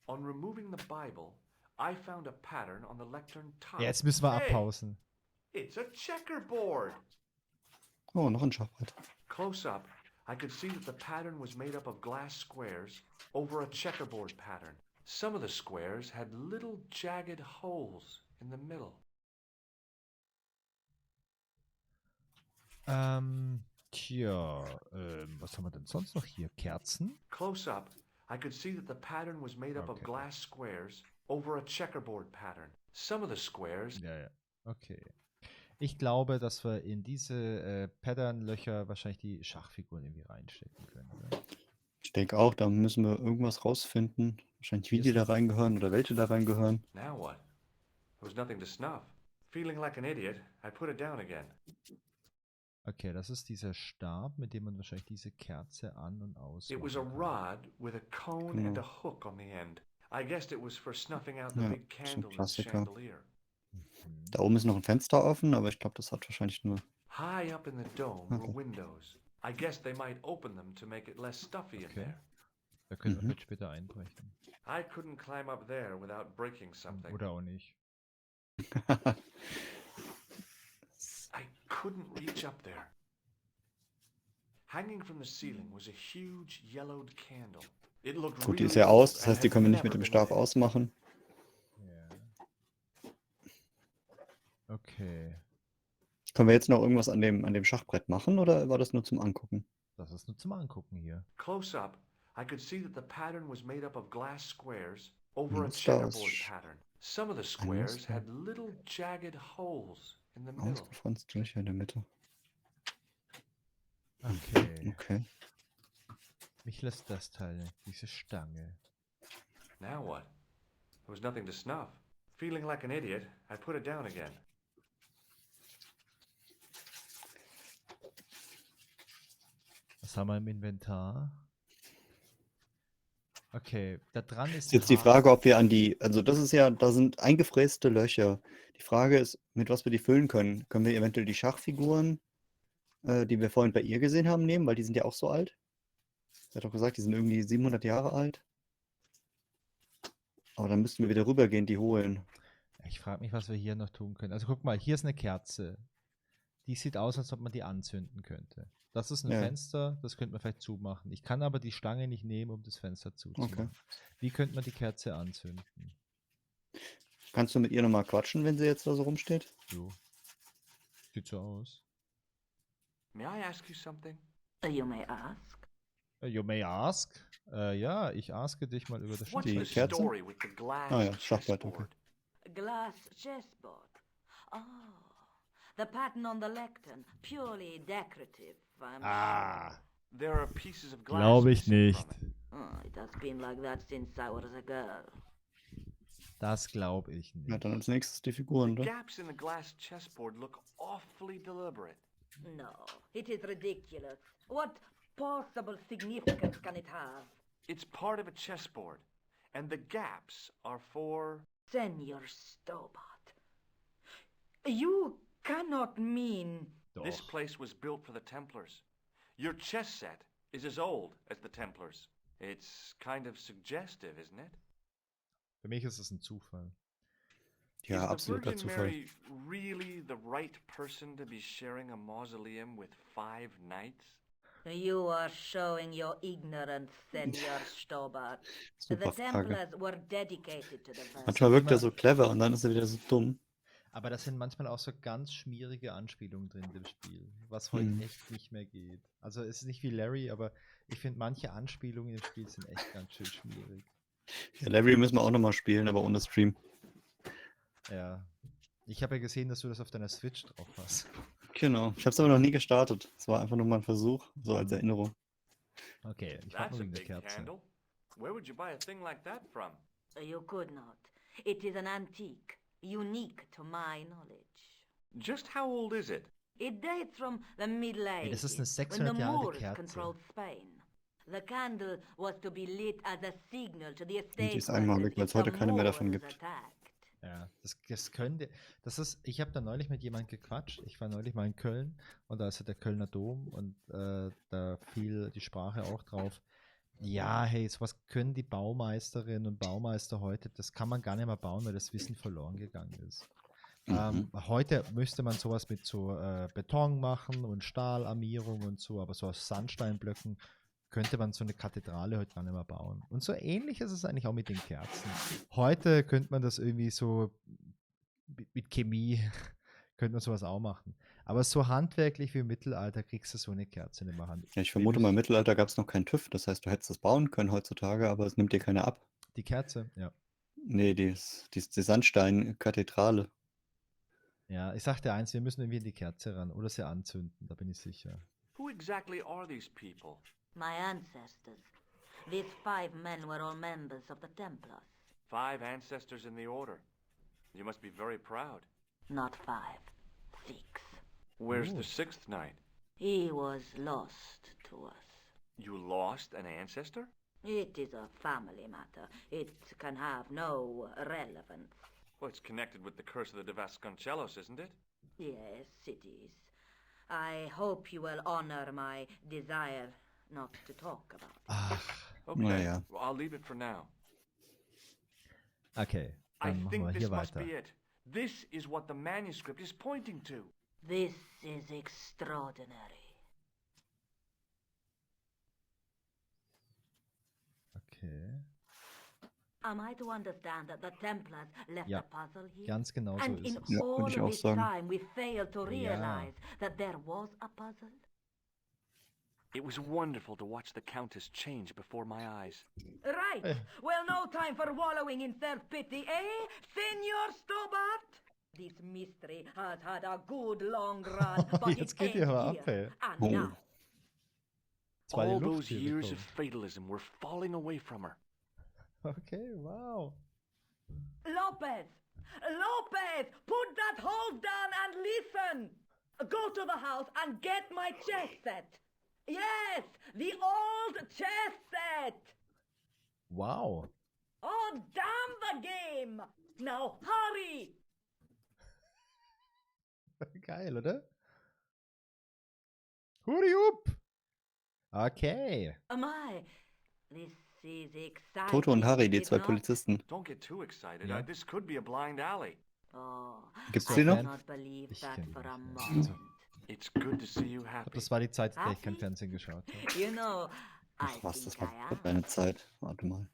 On removing the Bible, I found a pattern on the lectern top. Jetzt müssen wir Hey, abpausen. It's a checkerboard. Oh, noch ein Schachbrett. Close up, I could see that the pattern was made up of glass squares over a checkerboard pattern. Some of the squares had little jagged holes in the middle. Was haben wir denn sonst noch hier? Kerzen? Close up, I could see that the pattern was made up of Okay. glass squares over a checkerboard pattern. Some of the squares Ja. Okay. Ich glaube, dass wir in diese Patternlöcher wahrscheinlich die Schachfiguren irgendwie reinstecken können. Oder? Ich denke auch, da müssen wir irgendwas rausfinden. Wahrscheinlich, wie die da reingehören oder welche da reingehören. Now what? There was nothing to snuff. Feeling like an idiot, I put it down again. Okay, das ist dieser Stab, mit dem man wahrscheinlich diese Kerze an- und aus. It was a rod with a cone and a hook on the end. I guessed it was for snuffing out the Ja, big ist ein candle in the Klassiker. chandelier. Da oben ist noch ein Fenster offen, aber ich glaube, das hat wahrscheinlich nur... High up in the dome were Okay. windows. I guess they might open them to make it less stuffy in Okay. there. Da können wir Mhm. vielleicht später einbrechen. I couldn't climb up there without breaking something. Oder auch nicht. I couldn't reach up there. Hanging from the ceiling was a huge yellowed candle. It looked Gut, die ist really ja aus, old das and heißt, die had können wir nicht mit never dem been Stab lit. ausmachen. Ja. Okay. Können wir jetzt noch irgendwas an dem Schachbrett machen oder war das nur zum Angucken? Das ist nur zum Angucken hier. Close up, I could see that the pattern was made up of glass squares over a Muster aus checkerboard pattern. Some of the squares had little jagged holes in the middle. Ausgefranste Löcher in der Mitte. Okay. Okay. Mich lässt das Teil nicht, diese Stange. Now what? There was nothing to snuff. Feeling like an idiot, I put it down again. Was haben wir im Inventar? Okay, da dran ist Ist jetzt die Frage, ob wir an die, also das ist ja, da sind eingefräste Löcher. Die Frage ist, mit was wir die füllen können. Können wir eventuell die Schachfiguren, die wir vorhin bei ihr gesehen haben, nehmen, weil die sind ja auch so alt. Sie hat doch gesagt, die sind irgendwie 700 Jahre alt. Aber dann müssten wir wieder rübergehen, die holen. Ich frage mich, was wir hier noch tun können. Also guck mal, hier ist eine Kerze. Die sieht aus, als ob man die anzünden könnte. Das ist ein Ja. Fenster, das könnte man vielleicht zumachen. Ich kann aber die Stange nicht nehmen, um das Fenster zuzumachen. Okay. Wie könnte man die Kerze anzünden? Kannst du mit ihr nochmal quatschen, wenn sie jetzt da so rumsteht? So. Sieht so aus. May I ask you something? You may ask. You may ask. Ja, ich aske dich mal über das What's Die the Spiel. Kerze? story with the glass Ah ja, Schachbrett, okay. chessboard? Glass chessboard. Oh, the pattern on the lectern. Purely decorative, I'm sure. There are pieces of glass Glaube ich missing nicht. from it. Oh, it has been like that since I was a girl. Das glaube ich Ja, nicht. dann als nächstes die Figuren, The ne? gaps in the glass chessboard look awfully deliberate. No, it is ridiculous. What possible significance can it have? It's part of a chessboard, and the gaps are for... Senor Stobart. You cannot mean... This Doch. place was built for the Templars. Your chess set is as old as the Templars. It's kind of suggestive, isn't it? Für mich ist es ein Zufall. Ja, Is the absoluter Virgin Zufall. Mary really the right person to be sharing a mausoleum with 5 knights? You are showing your ignorance, Senor Stobart. The Super Frage. Templars were dedicated to the Virgin. Manchmal wirkt er so clever und dann ist er wieder so dumm. Aber da sind manchmal auch so ganz schmierige Anspielungen drin im Spiel, was heute Mhm. echt nicht mehr geht. Also es ist nicht wie Larry, aber ich finde manche Anspielungen im Spiel sind echt ganz schön schmierig. Ja, Larry müssen wir auch nochmal spielen, aber ohne Stream. Ja. Ich habe ja gesehen, dass du das auf deiner Switch drauf hast. Genau. Ich habe es aber noch nie gestartet. Es war einfach nur mal ein Versuch, so als Erinnerung. Okay, ich frage That's nur a wegen der big Kerze. candle. Where would you buy a thing like that from? You could not. It is an antique, unique to my knowledge. Just how old is it? It dates from the Middle Ey, das ist eine Ages, when 600 the Jahre alte Moors Kerze. controlled Spain. The candle was to be lit as a signal to the die estate ist einmalig, weil es heute keine mehr davon gibt. Ja, das könnte, das ist, ich habe da neulich mit jemandem gequatscht. Ich war neulich mal in Köln und da ist ja der Kölner Dom und da fiel die Sprache auch drauf. Ja, hey, sowas können die Baumeisterinnen und Baumeister heute, das kann man gar nicht mehr bauen, weil das Wissen verloren gegangen ist. Heute müsste man sowas mit so Beton machen und Stahlarmierung und so, aber so aus Sandsteinblöcken könnte man so eine Kathedrale heute gar nicht mehr bauen. Und so ähnlich ist es eigentlich auch mit den Kerzen. Heute könnte man das irgendwie so mit Chemie, könnte man sowas auch machen. Aber so handwerklich wie im Mittelalter kriegst du so eine Kerze nicht mehr hin. Ja, ich vermute mal, im Mittelalter gab es noch keinen TÜV. Das heißt, du hättest das bauen können heutzutage, aber es nimmt dir keiner ab. Die Kerze, ja. Nee, die Sandstein-Kathedrale. Ja, ich sagte eins, wir müssen irgendwie in die Kerze ran oder sie anzünden, da bin ich sicher. Who exactly are these people? My ancestors. These 5 men were all members of the Templars. 5 ancestors in the order. You must be very proud. Not 5, 6. Where's Ooh. the 6th knight? He was lost to us. You lost an ancestor? It is a family matter. It can have no relevance. Well, it's connected with the curse of the De Vasconcelos, isn't it? Yes, it is. I hope you will honor my desire not to talk about it. Ach, Okay, Naja. well, I'll leave it for now. okay, I dann machen think wir this hier must weiter. be it. This is what the manuscript is pointing to. This is extraordinary. Okay, Am I to understand that the Templars left Ja, a puzzle here? ganz genau so And ist in es. Ja, all würde ich of auch this sagen. time we failed to Ja. realize that there was a puzzle? It was wonderful to watch the Countess change before my eyes. Right. Well, no time for wallowing in self-pity, eh, Senor Stobart? This mystery has had a good long run, but Jetzt it geht ihr ends aber here. ab, ey. And Oh. now, Jetzt war die All Luft those hier years of bekommen. fatalism were falling away from her. Okay, wow. Lopez! Lopez! Put that hose down and listen! Go to the house and get my chess set! Yes! The old chess set! Wow. Oh, damn the game! Now hurry! Geil, oder? Hurry up! Okay. My, this is exciting. Toto und Harry, die is it 2 not? Polizisten. Don't get too excited. Yeah. This could be a blind alley. Oh, Gibt's I die noch? cannot believe Ich that kenne for a die nicht. moment. It's good to see you Ich happy. glaube, das war die Zeit, in der ich kein Happy? Fernsehen geschaut habe. You know, I Ach was, das think war I am. deine Zeit. Warte mal.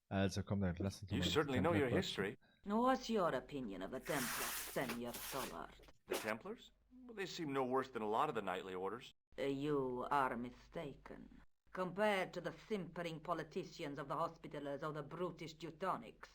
Also komm, dann lass uns You nochmal certainly know your quatschen. history. What's your opinion of the Templars, Senor Stobart? The Templars? Well, they seem no worse than a lot of the knightly orders. You are mistaken. Compared to the simpering politicians of the Hospitallers or the brutish Teutonics,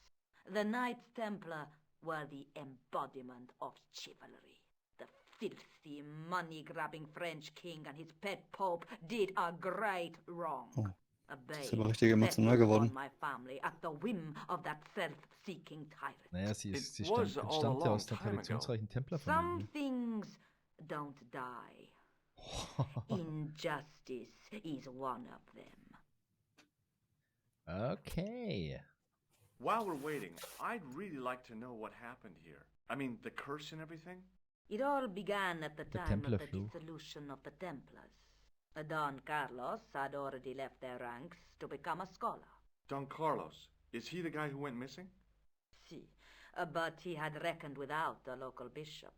the Knights Templar were the embodiment of chivalry. The filthy, money-grabbing French king and his pet pope did a great wrong. Oh, Obey, ist aber richtig emotional settle geworden. on my family at the whim of that self-seeking tyrant. Naja, sie It stammt, was all a entstammt ja long aus einer time ago. traditionsreichen Some Templerfamilie. things don't die. Injustice is one of them. Okay. While we're waiting, I'd really like to know what happened here. I mean, the curse and everything? It all began at the The time Templar of the Fluch. dissolution of the Templars. Don Carlos had already left their ranks to become a scholar. Don Carlos. Is he the guy who went missing? See, but he had reckoned without the local bishop.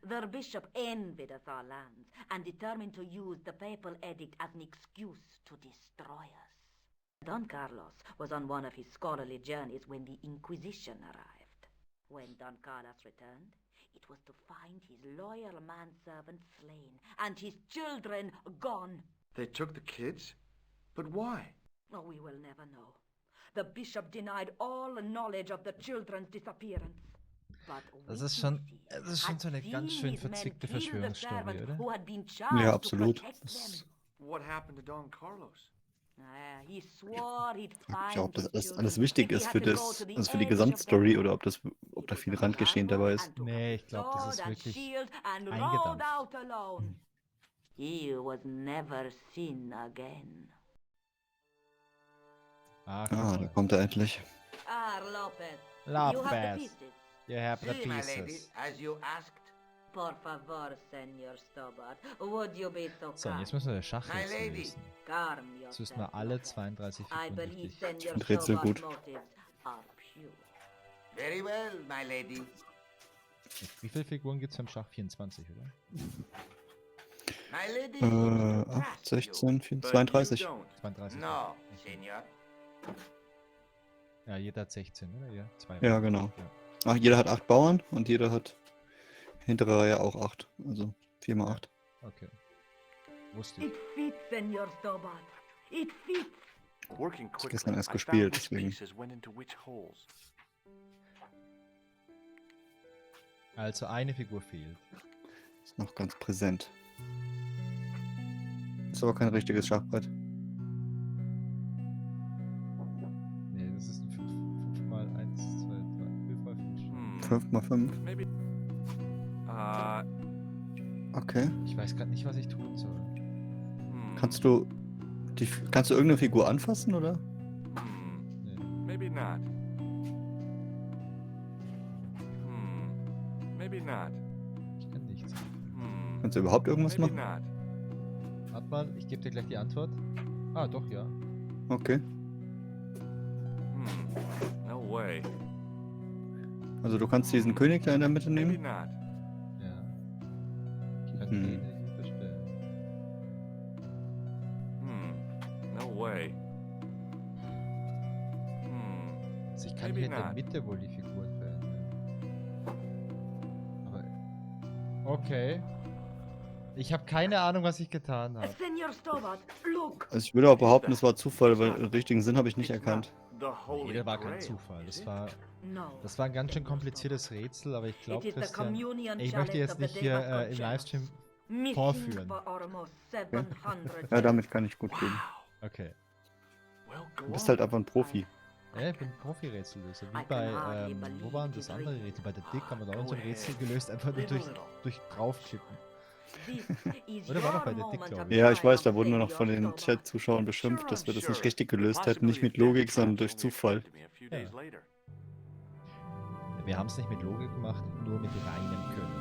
Their bishop envied us our lands and determined to use the papal edict as an excuse to destroy us. Don Carlos was on one of his scholarly journeys when the Inquisition arrived. When Don Carlos returned, it was to find his loyal manservant slain and his children gone. They took the kids? But why? Oh, we will never know. The bishop denied all knowledge of the children's disappearance. But Das ist schon witnesses so eine had ganz seen schön his men verzwickte kill the Verschwörungsstory, servant oder? who had been charged Ja, to absolut. protect Das, them. What happened to Don Carlos? He swore he'd ich glaube, find dass the alles children wichtig if he ist had für to go das, to the also für die edge of their Gesamtstory oder world. ob He da took viel up Randgeschehen his armor dabei ist. and took Nee, up ich glaube, das sword ist and wirklich shield and rode eingedampft. out alone. He was never seen again. Ah, Ah, guck da mal. kommt er endlich. Lopez, you have the Lopez. pieces. You have the See, my lady, pieces. as you asked. Por favor, Senor Stobart, would you be so So, und jetzt kind? müssen wir My das Schachrätsel lady. lösen. Calm Das müssen yourself, wir alle Lopez. 32 I Figuren believe richtig. Senor find Rätsel Stobart's gut. motives are pure. Very well, my lady. Wie viele Figuren gibt es beim Schach? 24, oder? My lady, we 8, trust you. 16, 4, But 32. you don't. 32. No, senor. Ja, jeder hat 16, oder? Ja, zwei. Ja, genau. Ja. Ach, jeder hat 8 Bauern und jeder hat hintere Reihe auch 8. Also 4 mal 8. Okay. Wusste ich. It fits, Senor Stobart. It fits. Working quickly, gestern erst I gespielt, found which deswegen. pieces went into which holes. Also eine Figur fehlt. Ist noch ganz präsent. Ist aber kein richtiges Schachbrett. Nee, das ist ein 5 mal 1, 2, 3, 5 mal 5. 5 mal 5. Maybe. Okay. Ich weiß gerade nicht, was ich tun soll. Kannst du irgendeine Figur anfassen, oder? Nee. Maybe not. Maybe not. Ich kann nichts. Kannst du überhaupt irgendwas Maybe machen? not. Warte mal, ich gebe dir gleich die Antwort. Ah, doch, ja. Okay. No way. Also du kannst diesen König da in der Mitte Maybe nehmen. not. Ja. Ich kann Hm. den nicht verstellen. No way. Also ich kann Maybe hier in der not. Mitte wohl die Figuren verändern. Aber. Okay. Ich habe keine Ahnung, was ich getan habe. Senor Stobart, look. Also ich würde auch behaupten, es war Zufall, weil den richtigen Sinn habe ich nicht It's erkannt. not the Holy Nee, das war kein Grail, Zufall. is Das it? war ein ganz schön kompliziertes Rätsel, aber ich glaube, It is the Christian, communion ich möchte chalice jetzt of the nicht day hier of God im Livestream Missing vorführen. for almost 700 Ja, damit kann ich gut leben. Wow. Okay. Well, go Du bist on. halt einfach ein Profi. Ja, ich bin Profi-Rätsellöser. Wie I bei, can hardly wo believe war denn it das is andere real. Rätsel? Bei der Dick haben wir da Go auch so ein ahead. Rätsel gelöst, einfach nur Little, durch, little. durch draufklicken. This is Oder war doch your bei der Dick, moment glaub of ich. Ja, ich weiß, da triumph, wurden nur noch Senor von den Stobart. Chat-Zuschauern beschimpft, Sure, dass wir das sure. nicht richtig The gelöst hätten. Nicht possibility mit of death Logik, sondern traps durch only Zufall. occurred to me a few days Ja. later. Wir haben es nicht mit Logik gemacht, nur mit reinem Können.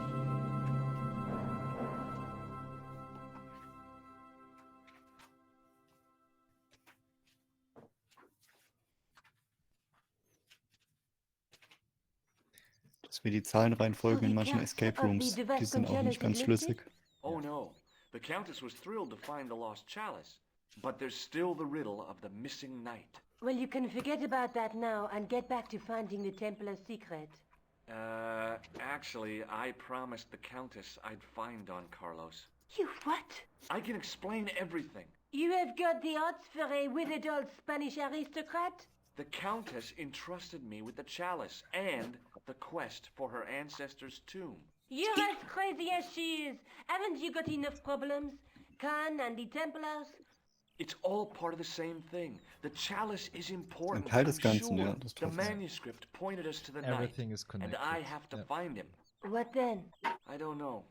Das ist wie die Zahlenreihenfolgen in the manchen castle Escape of Rooms. the Die sind auch Vasconcelos nicht ganz is schlüssig. lifted? Oh no. The Countess was thrilled to find the lost chalice. But there's still the riddle of the missing knight. Well, you can forget about that now and get back to finding the Templar's secret. Actually, I promised the Countess I'd find Don Carlos. You what? I can explain everything. You have got the odds for a withered old Spanish aristocrat? The Countess entrusted me with the chalice and the quest for her ancestor's tomb. You're as crazy as she is. Haven't you got enough problems? Khan and the Templars? It's all part of the same thing. The chalice is important. Ein Teil des I'm Ganzen, sure. ja, das The trotz. manuscript pointed us to the knight, Everything is and connected. I have to Yep. find him. What then? I don't know.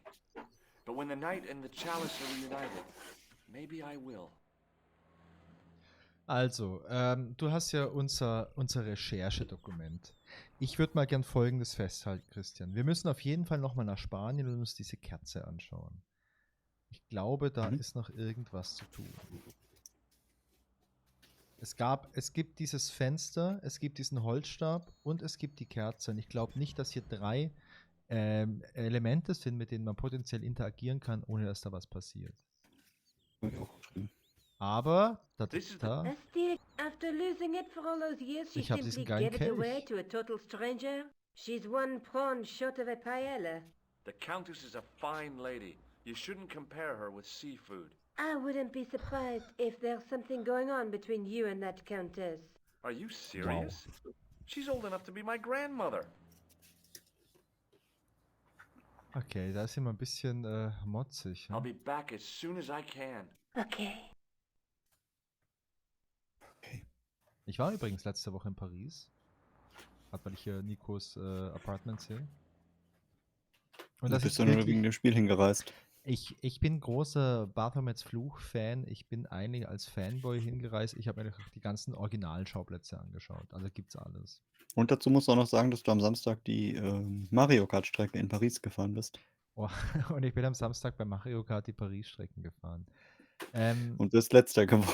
But when the knight and the chalice are reunited, maybe I will. Also, du hast ja unser Recherchedokument. Ich würde mal gern Folgendes festhalten, Christian. Wir müssen auf jeden Fall nochmal nach Spanien und uns diese Kerze anschauen. Ich glaube, da ist noch irgendwas zu tun. Es gibt dieses Fenster, es gibt diesen Holzstab und es gibt die Kerze. Und ich glaube nicht, dass hier 3 Elemente sind, mit denen man potenziell interagieren kann, ohne dass da was passiert. Hab ich auch geschrieben. Aber, This is Asti, after losing it for all those years, she Ich hab diesen simply geilen gave it away Kelch. to a total stranger? She's one prawn short of a paella. The Countess is a fine lady. You shouldn't compare her with seafood. I wouldn't be surprised if there's something going on between you and that countess. Are you serious? She's old enough to be my grandmother. okay, da ist immer ein bisschen motzig. I'll Ne? be back as soon as I can. Okay. Ich war übrigens letzte Woche in Paris. Weil ich hier Nikos Apartment sehe. Und das bist ist du nur wirklich, wegen dem Spiel hingereist. ich bin großer Baphomets Fluch-Fan. Ich bin eigentlich als Fanboy hingereist. Ich habe mir die ganzen Originalschauplätze angeschaut. Also gibt's alles. Und dazu musst du auch noch sagen, dass du am Samstag die Mario Kart-Strecke in Paris gefahren bist. Oh, und ich bin am Samstag bei Mario Kart die Paris-Strecken gefahren. Und bist letzter geworden.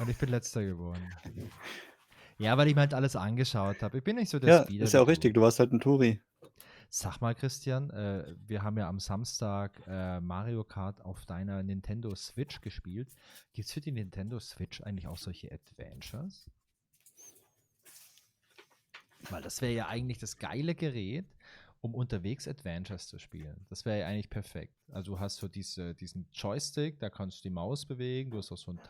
Und ich bin letzter geworden. Ja, weil ich mir halt alles angeschaut habe. Ich bin nicht so der Ja, Speeder ist ja wie auch du. richtig. Du warst halt ein Touri. Sag mal, Christian, wir haben ja am Samstag Mario Kart auf deiner Nintendo Switch gespielt. Gibt es für die Nintendo Switch eigentlich auch solche Adventures? Weil das wäre ja eigentlich das geile Gerät, um unterwegs Adventures zu spielen. Das wäre ja eigentlich perfekt. Also du hast so diesen Joystick, da kannst du die Maus bewegen, du hast auch so eine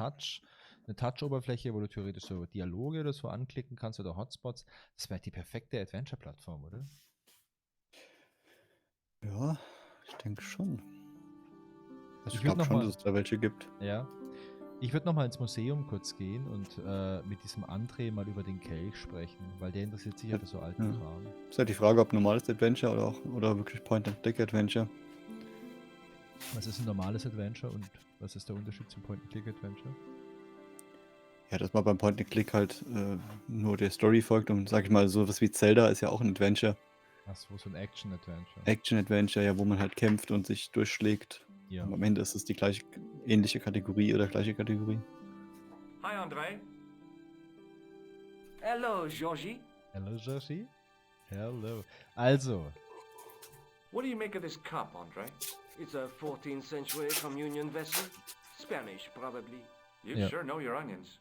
Touch-Oberfläche, wo du theoretisch so Dialoge oder so anklicken kannst oder Hotspots. Das wäre die perfekte Adventure-Plattform, oder? Ja, ich denke schon. Also Ich ich würd glaube noch schon, mal- dass es da welche gibt. Ja. Ich würde nochmal ins Museum kurz gehen und mit diesem André mal über den Kelch sprechen, weil der interessiert sich ja für so alten Ja. Kram. Ist halt die Frage, ob normales Adventure oder wirklich Point-and-Click-Adventure. Was ist ein normales Adventure und was ist der Unterschied zum Point-and-Click-Adventure? Ja, dass man beim Point-and-Click halt nur der Story folgt und sag ich mal, sowas wie Zelda ist ja auch ein Adventure. Achso, so ein Action-Adventure. Action-Adventure, ja, wo man halt kämpft und sich durchschlägt. Ja. Und am Ende ist es die gleiche, ähnliche Kategorie oder gleiche Kategorie. Hi, André. Hello, Georgie. Hello, Joshi. Hello. Also, What do you make of this cup, André? It's a 14th century communion vessel. Spanish, probably. You Yeah. sure know your onions.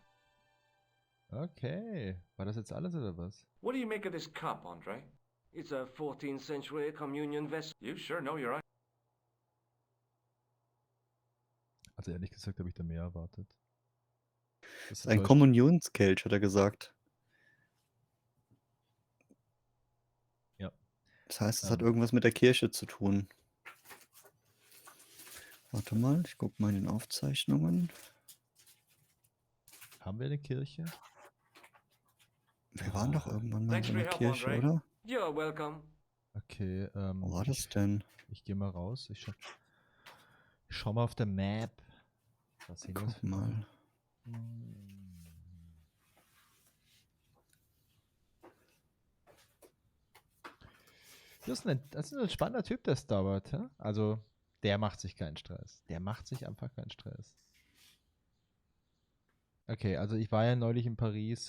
okay. War das jetzt alles oder was? What do you make of this cup, André? It's a 14th century communion vessel. You sure know your onions. Also ehrlich gesagt habe ich da mehr erwartet. Das ist ein Kommunionskelch, hat er gesagt. Ja. Das heißt, es hat irgendwas mit der Kirche zu tun. Warte mal, ich gucke mal in den Aufzeichnungen. Haben wir eine Kirche? Wir waren doch irgendwann mal in Thanks so for einer your help, Kirche, André. oder? You're welcome. Okay, Wo war das denn? ich gehe mal raus. Ich schau mal auf der Map. Was sehen wir Guck mal. Das ist ein spannender Typ, der dauert. Ja? Also, der macht sich keinen Stress. Der macht sich einfach keinen Stress. Okay, also ich war ja neulich in Paris.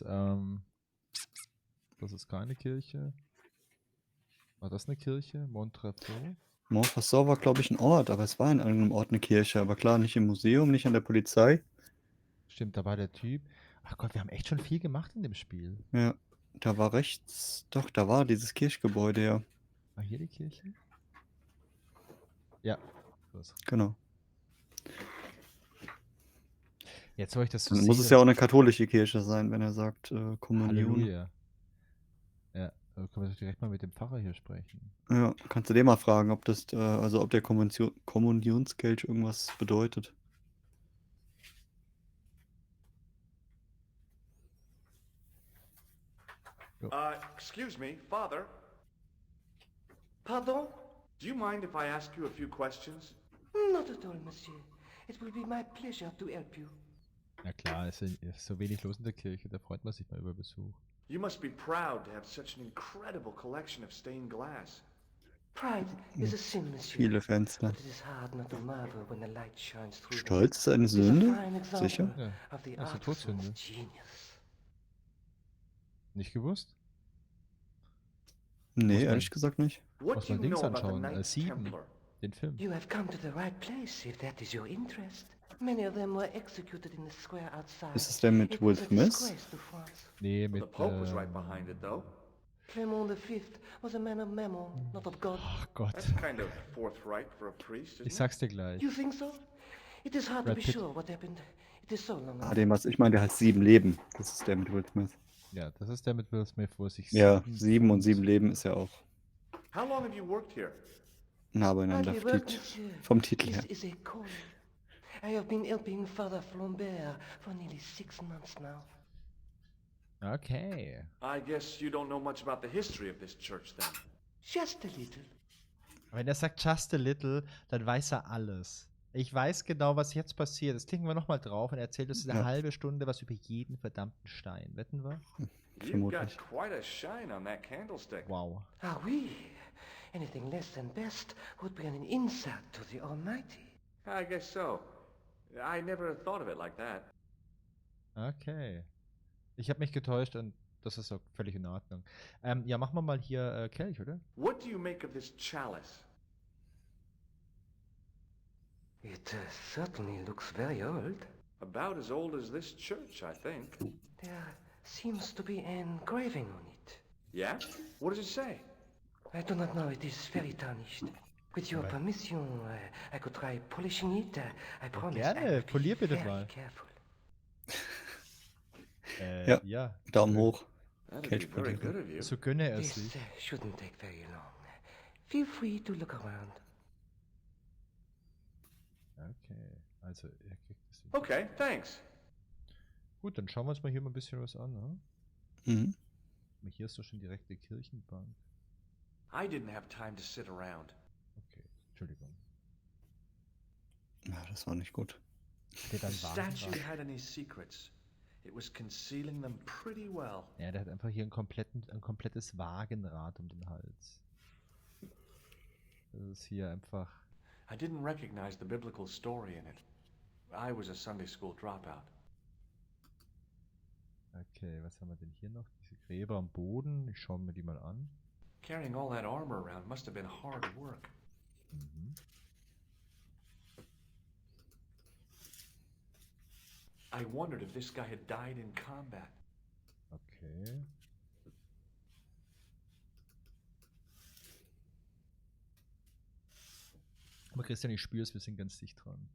Das ist keine Kirche. War das eine Kirche? Montreux? Montresor war, glaube ich, ein Ort, aber es war in irgendeinem Ort eine Kirche. Aber klar, nicht im Museum, nicht an der Polizei. Stimmt, da war der Typ. Ach Gott, wir haben echt schon viel gemacht in dem Spiel. Ja, da war rechts, doch, da war dieses Kirchgebäude, ja. War hier die Kirche? Ja. Los. Genau. Jetzt, wo ich das so Dann sehe, muss es ja auch eine katholische Kirche sein, wenn er sagt Kommunion. Halleluja. Ja, da können wir doch direkt mal mit dem Pfarrer hier sprechen. Ja, kannst du den mal fragen, ob das, also ob der Kommunionskelch irgendwas bedeutet. Excuse me, Father. Pardon? Do you mind if I ask you a few questions? Not at all, monsieur. It will be my pleasure to help you. Na klar, es ist so wenig los in der Kirche, da freut man sich mal über Besuch. You must be proud to have such an incredible collection of stained glass. Pride is a sin, monsieur. Viele Fenster. But it is hard not to marvel when the light shines through them. Stolz ist eine It is a Sünde? fine example Sicher? Ja, of the das ist eine artisan's Todsünde. genius. Nicht gewusst? Nee, man- ehrlich gesagt nicht. What Muss do man you Dings know about the anschauen, Knights 7, Templar? den Film. You have come to the right place, if that is your interest. Many of them were executed in the square outside. Ist es der mit It Will was a Smith? disgrace to France. Nee, The mit, Pope was right behind it, though. Clement V was a man of mammon, not of God. ach Gott, That's kind of forthright for a priest, isn't ich it? sag's dir gleich. You think so? It is hard to Brad be Pitt. sure what happened. It is so long Ah, ago. den was ich meine, der hat 7 Leben. Das ist der mit Will Smith. Ja, das ist der mit Will Smith, wo es sich Ja, 7 und Pfund- 7 Leben ist ja auch How long have you worked here? nah beieinander. Hardly work, monsieur. Vom Titel her. This is a calling. I have been helping Father Flambert for nearly 6 months now. Okay. I guess you don't know much about the history of this church, then. Just a little. Wenn er sagt just a little, dann weiß er alles. Ich weiß genau, was jetzt passiert. Das klicken wir nochmal drauf und er erzählt uns eine Ja. halbe Stunde was über jeden verdammten Stein. Wetten wir? You've got Vermutlich. quite a shine on that candlestick. Wow. Ah oui. Anything less than best would be an insult to the Almighty. I guess so. I never thought of it like that. Okay. Ich habe mich getäuscht und das ist auch völlig in Ordnung. Ja, machen wir mal hier Kelch, oder? What do you make of this chalice? It certainly looks very old. About as old as this church, I think. There seems to be an engraving on it. Yeah? What does it say? I do not know, it is very tarnished. With your permission, I could try polishing it. I promise I gerne, will be polier bitte very mal. careful. Ja. Ja. Daumen hoch. That'd be Kelch very polieren. good of you. So gönne er This sich. shouldn't take very long. Feel free to look around. Okay. Also, er kriegt es wieder. Okay, thanks. Gut, dann schauen wir uns mal hier mal ein bisschen was an. Ne? Mhm. Hier ist doch schon direkt die Kirchenbank. I didn't have time to sit around. Okay, Entschuldigung. Ja, das war nicht gut. Der The dann statue Wagen. had any secrets. It was concealing them pretty well. Ja, der hat einfach hier ein komplettes Wagenrad um den Hals. Das ist hier einfach. I didn't recognize the biblical story in it. I was a Sunday school dropout. Okay, was haben wir denn hier noch? Diese Gräber am Boden. Ich schaue mir die mal an. Carrying all that armor around must have been hard work. Mhm. I wondered if this guy had died in combat. Okay. Aber Christian, ich spüre es, wir sind ganz dicht dran.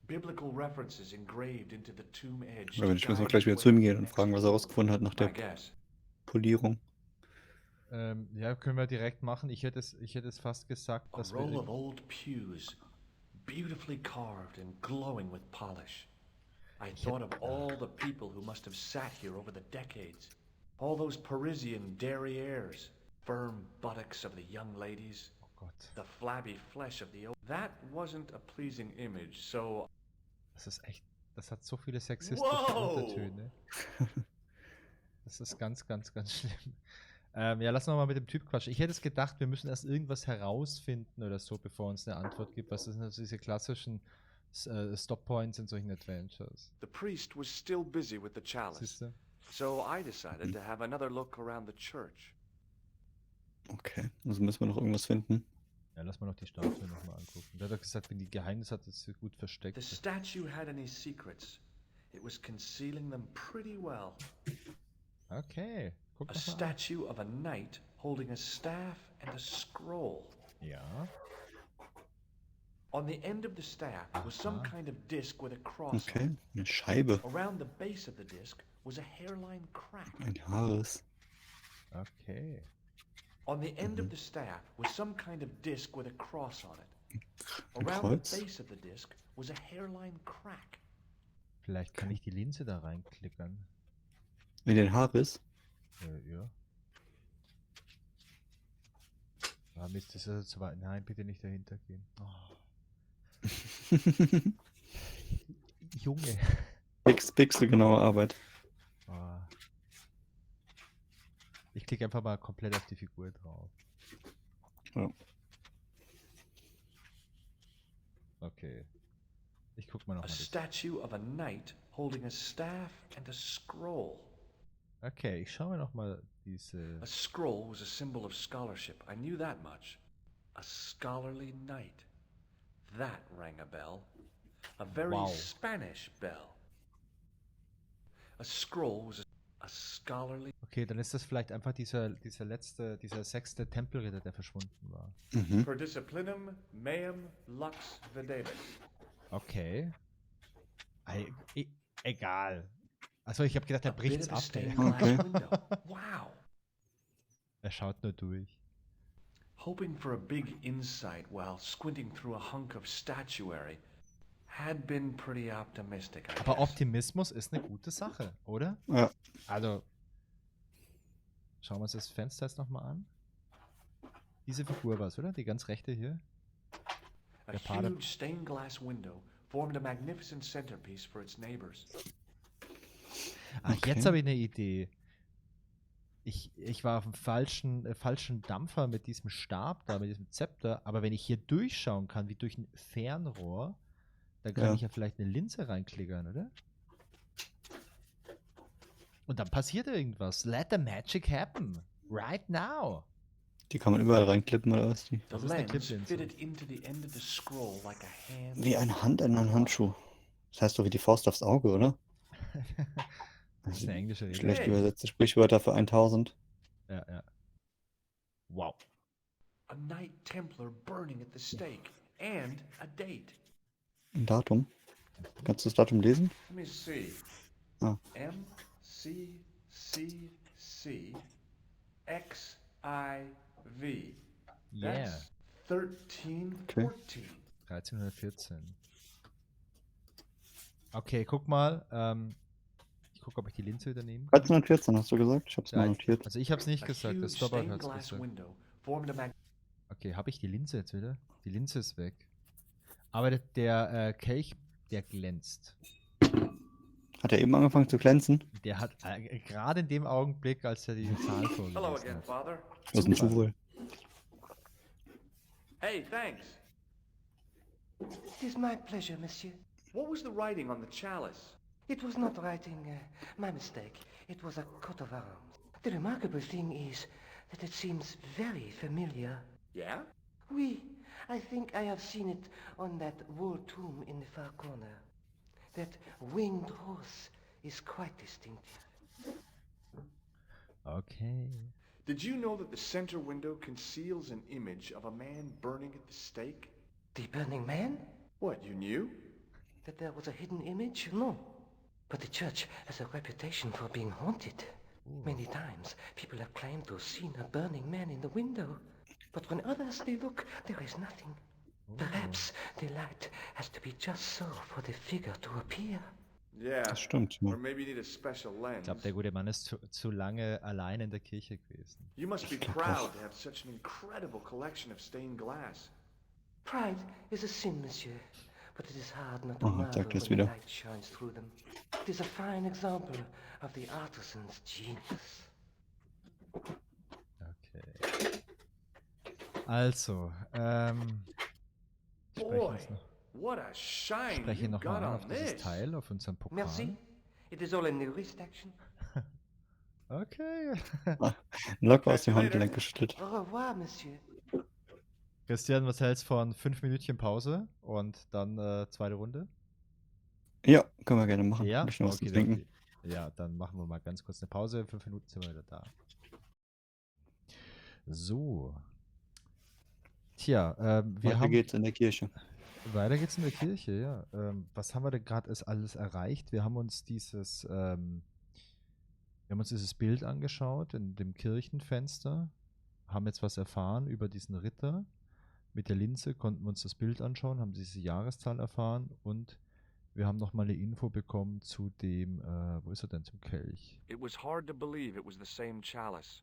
Biblical references engraved into the tomb edge. Aber ich muss noch gleich wieder zu ihm gehen und fragen, was er rausgefunden hat nach I der guess. Polierung. Ja, können wir direkt machen. Ich hätte es fast gesagt, A dass row wir. of old pews, beautifully carved and glowing with polish. I thought of all the people who must have sat here over the decades. All those Parisian derrieres, firm buttocks of the young ladies, Oh Gott, the flabby flesh of the old. That wasn't a pleasing image, so das ist echt. Das hat so viele sexistische Wow! Untertöne. Das ist ganz, ganz, ganz schlimm. Ja, lass uns mal mit dem Typ quatschen. Ich hätte es gedacht, wir müssen erst irgendwas herausfinden oder so, bevor uns eine Antwort gibt. Was sind also diese klassischen Stop-Points in solchen Adventures? the priest was still busy with the chalice. Siehst du? So I decided to have another look around the church. Okay, also müssen wir noch irgendwas finden. Ja, lass mal noch die Statue nochmal angucken. Der hat doch gesagt, wenn die Geheimnisse hat, ist sie gut versteckt. The statue had any secrets. It was concealing them pretty well. Okay, guck A noch mal an. statue of a knight holding a staff and a scroll. Ja, On the end of the staff was some Aha. kind of disc with a cross on Okay, it. eine Scheibe. Around the base of the disc was a hairline crack. Ein Haares. okay. On the end of the staff was some kind of disc with a cross on it. Ein Around Kreuz. the base of the disc was a hairline crack. Vielleicht kann ich die Linse da reinklickern. In den Haares. Ja. Ah, Mist, das ist also zu weit. Nein, bitte nicht dahinter gehen. Oh. Junge. Pixelgenaue Arbeit. Oh. Ich klicke einfach mal komplett auf die Figur drauf. Ja. Okay. Ich guck mal noch A mal das. statue of a knight holding a staff and a scroll. Okay, ich schaue mir noch mal diese. A scroll was a symbol of scholarship. I knew that much. A scholarly knight. That rang a bell. A very Wow. Spanish bell. A scroll was a scholarly... Okay, dann ist das vielleicht einfach dieser sechste Tempelritter, der verschwunden war. Mhm. Per disciplinum meum lux videbit. Okay. Egal. Also ich habe gedacht, er A bricht bit es of a ab. stained ey. glass Okay. window. Wow. Er schaut nur durch. Hoping for a big insight while squinting through a hunk of statuary had been pretty optimistic, I Aber guess. Optimismus ist eine gute Sache, oder? Ja. Also, schauen wir uns das Fenster jetzt nochmal an. Diese Figur war es, oder? Die ganz rechte hier. A Der Pater. huge stained glass window formed a magnificent centerpiece for its neighbors. Ach, Okay. jetzt habe ich eine Idee. Ich war auf dem falschen Dampfer mit diesem Stab da, mit diesem Zepter, aber wenn ich hier durchschauen kann, wie durch ein Fernrohr, dann kann Ja. ich ja vielleicht eine Linse reinklickern, oder? Und dann passiert irgendwas. Let the magic happen. Right now. Die kann man überall reinklippen oder was? Die? The Das ist eine lens Cliplinse. fitted into the end of the scroll like a hand. Wie eine Hand in einen Handschuh. Das heißt doch wie die Faust aufs Auge, oder? Das ist eine englische Rede. Schlecht Hey. übersetzte Sprichwörter für 1000. Ja. Wow. A Knight Templar burning at the stake. And a date. Ein Datum. Kannst du das Datum lesen? Let me see. Ah. M C C C X I V. Yeah. That's 1314. 1314. Okay, guck mal. Ich gucke, ob ich die Linse wieder nehme. 1314 hast du gesagt? Ich hab's mal Ja, notiert. also ich habe es nicht A gesagt, das huge Stopper stained hat es glass gesagt. window formed a Okay, habe ich die Linse jetzt wieder? Die Linse ist weg. Aber der Kelch, der glänzt. Hat er eben angefangen zu glänzen? Der hat gerade in dem Augenblick, als er die Zahl Hello vorgelesen again, hat. Father. Das ist ein Super. Zufall. Hey, thanks. It is my pleasure, monsieur. What was the writing on the chalice? It was not writing, my mistake. It was a coat of arms. The remarkable thing is that it seems very familiar. Yeah? Oui, I think I have seen it on that wall tomb in the far corner. That winged horse is quite distinctive. Okay. Did you know that the center window conceals an image of a man burning at the stake? The burning man? What, you knew? That there was a hidden image? No. But the church has a reputation for being haunted. Many times people have claimed to have seen a burning man in the window. But when others they look, there is nothing. Perhaps the light has to be just so for the figure to appear. Yeah. Das stimmt. Ja. Or maybe you need a special lens. Ich glaube, der gute Mann ist zu lange allein in der Kirche gewesen. You must be Ich glaub proud auch. to have such an incredible collection of stained glass. Pride is a sin, monsieur. But it is hard not to Aha, marvel sagt er's when the wieder. light shines through them. It is a fine example of the artisan's genius. Okay. Also, ich Boy, spreche, what a shine spreche you nochmal got an on auf dieses this. Teil, auf unserem Pokal. Merci. It is all in the wrist action. Okay. Locker aus dem Handgelenk geschüttelt. Au revoir, Monsieur. Christian, was hältst von 5 Minütchen Pause und dann zweite Runde? Ja, können wir gerne machen. Ja? Hab ich noch was zu Okay, trinken. okay. Ja, dann machen wir mal ganz kurz eine Pause. 5 Minuten sind wir wieder da. So. Tja, Weiter geht's in der Kirche. Weiter geht's in der Kirche, ja. Was haben wir denn gerade alles erreicht? Wir haben uns dieses Bild angeschaut in dem Kirchenfenster, haben jetzt was erfahren über diesen Ritter. Mit der Linse konnten wir uns das Bild anschauen, haben diese Jahreszahl erfahren und wir haben nochmal eine Info bekommen zu dem, wo ist er denn, zum Kelch? It was hard to believe it was the same chalice.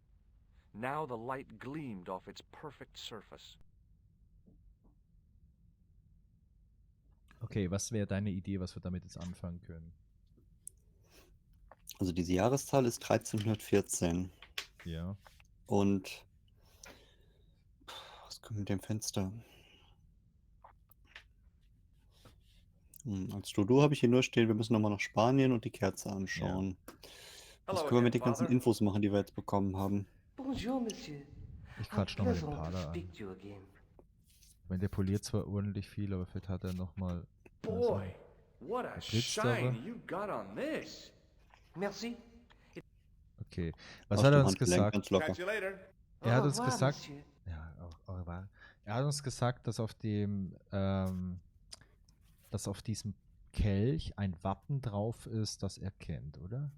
Now the light gleamed off its perfect surface. Okay, was wäre deine Idee, was wir damit jetzt anfangen können? Also diese Jahreszahl ist 1314. Ja. Und was kommt mit dem Fenster? Als To-Do habe ich hier nur stehen, wir müssen nochmal nach Spanien und die Kerze anschauen. Was Hello können wir mit again, den ganzen Father. Infos machen, die wir jetzt bekommen haben? Bonjour, Monsieur. Ich How quatsch nochmal den pleasant to Pader an. speak to you again. Ich meine, der poliert zwar ordentlich viel, aber vielleicht hat er nochmal... Boy, what a blitzt aber. shine you got on this. Merci. Okay, was Aus hat er dem uns Handgelenk, gesagt? ganz locker. Catch you later. Er hat Au uns revoir, gesagt, Monsieur. ja, auch wahr. Er hat uns gesagt, dass auf diesem Kelch ein Wappen drauf ist, das er kennt, oder?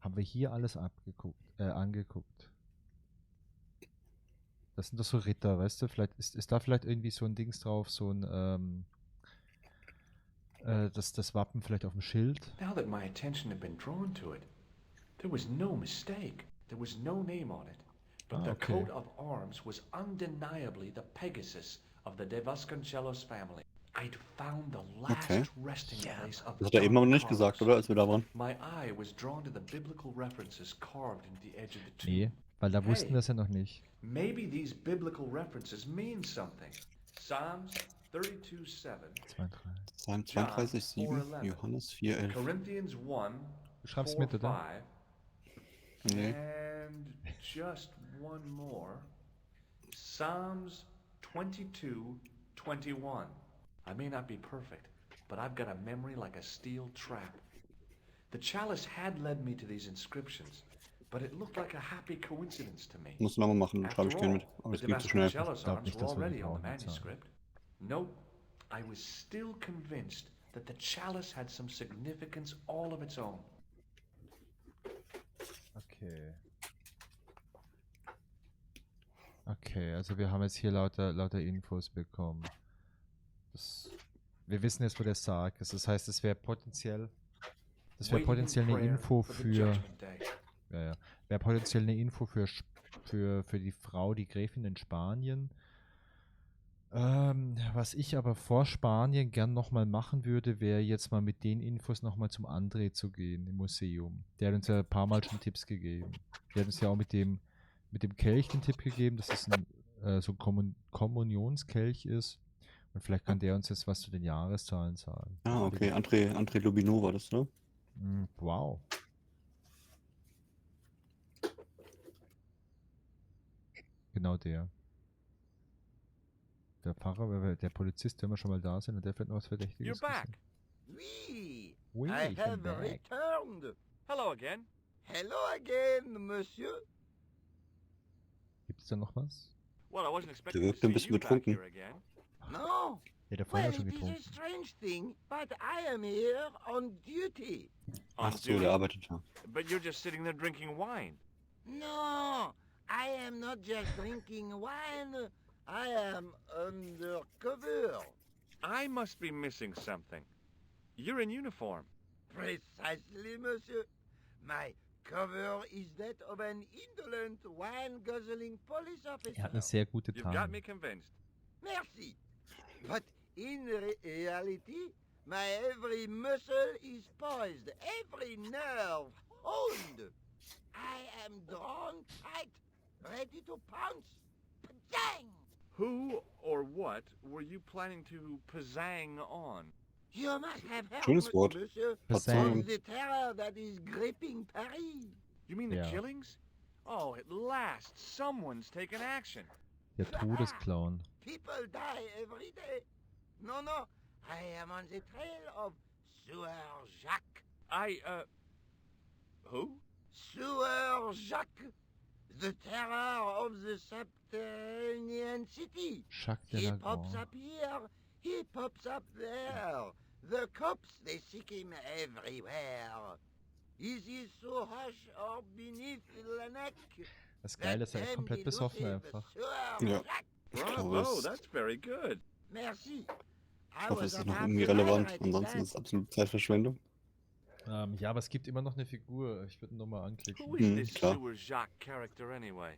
Haben wir hier alles angeguckt. Das sind doch so Ritter, weißt du? Vielleicht ist da vielleicht irgendwie so ein Dings drauf, so ein das Wappen vielleicht auf dem Schild. Now that my attention had been drawn to it, there was no mistake. There was no name on it. But the okay. coat of arms was undeniably the Pegasus of the De Vasconcellos family. I'd found the last Okay. resting place of Das hat er eben aber nicht Don gesagt, Carlos. oder? Als wir da waren. My eye was drawn to the biblical references carved into the edge of the tomb. Nee, weil da wussten Hey. wir es ja noch nicht. Maybe these biblical references mean something. Psalms 32:7, 2, 3. Psalm 32,7, Johannes 4,11. Corinthians 1, Du schreibst 4, mit, oder? 5, Nee. and just one more. Psalms 22:21. I may not be perfect, but I've got a memory like a steel trap. The chalice had led me to these inscriptions, but it looked like a happy coincidence to me. Muss nochmal machen, dann schreibe ich After gehen all, mit. Aber the das geht zu schnell. Vasconcellos glaub arms nicht, were dass wir already die on the brauchen, Zahlen. manuscript. Nope, I was still convinced that the chalice had some significance all of its own. Okay. Okay, also wir haben jetzt hier lauter Infos bekommen. Wir wissen jetzt, wo der Sarg ist. Das heißt, es wäre potenziell eine Prayer Info for the für... Judgment Day. Ja. Wäre potenziell eine Info für die Frau, die Gräfin in Spanien. Was ich aber vor Spanien gern nochmal machen würde, wäre jetzt mal mit den Infos nochmal zum André zu gehen im Museum. Der hat uns ja ein paar Mal schon Tipps gegeben. Der hat uns ja auch mit dem Kelch den Tipp gegeben, dass es so ein Kommunionskelch ist. Und vielleicht kann der uns jetzt was zu den Jahreszahlen sagen. Ah, okay. André Lubino war das, ne? Wow. Genau der. Der Pfarrer, der Polizist, wenn wir schon mal da sind, und der wird noch was Verdächtiges You're back. Oui, Oui, I ich bin have back. returned. Hello again. Hello again, Monsieur. Gibt es da noch was? Well, I wasn't expecting wirkte to ein see bisschen you back betrunken. here again. No, Ja, der vorher well, schon it is a getrunken. strange thing, but I am here on duty. On Ach so, duty? der arbeitet ja. But you're just sitting there drinking wine. No, I am not just drinking wine. I am undercover. I must be missing something. You're in uniform. Precisely, Monsieur. My cover is that of an indolent, wine-guzzling police officer. Er hat eine sehr gute You've got Tarnung. me convinced. Merci. But in reality, my every muscle is poised, every nerve honed. I am drawn tight, ready to pounce. Pajang! Who or what were you planning to pizzang on? You must have heard, Schönes Wort. Monsieur, Pajang. of the terror that is gripping Paris. You mean the Ja. killings? Oh, at last, someone's taken action. Der Todesclown. People die every day. No, I am on the trail of Sewer Jacques. Who? Sewer Jacques, the terror of the subterranean city. Jacques de He la pops Grand. up here, he pops up there. The cops, they seek him everywhere. Is he so hush or beneath the neck? Das Geile ist, er ist komplett besoffen einfach. Ja. Bravo, es- that's very good. Merci. Ich hoffe, es ist noch irgendwie relevant. Ansonsten ist es absolut Zeitverschwendung. Ja, aber es gibt immer noch eine Figur. Ich würde ihn nochmal anklicken. Who is Hm, this klar. Sewer Jacques character anyway?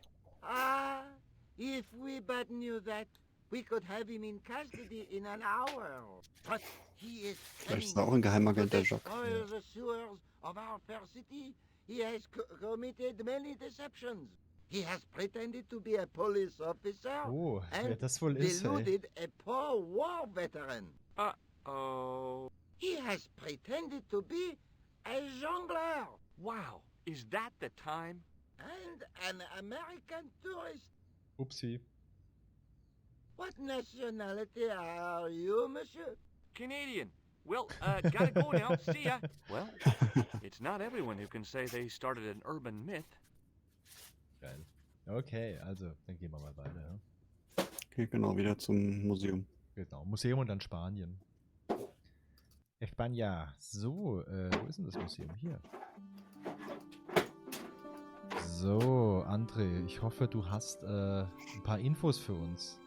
If we but knew that, we could have him in custody in an hour. But he is Vielleicht ist er auch ein Geheimagent, der Jacques. destroy the sewers of our fair city. He has committed many deceptions. He has pretended to be a police officer Oh, wer and das wohl ist, ey. deluded a poor war veteran. Oh. He has pretended to be a jongleur Wow, is that the time? and an American tourist. Upsi. What nationality are you, monsieur? Canadian. Well, gotta go now. See ya. Well, it's not everyone who can say they started an urban myth. Geil. Okay, also, dann gehen wir mal weiter. Ja? Okay, genau, wieder zum Museum. Genau, Museum und dann Spanien. España. So, wo ist denn das Museum? Hier. So, André, ich hoffe, du hast ein paar Infos für uns.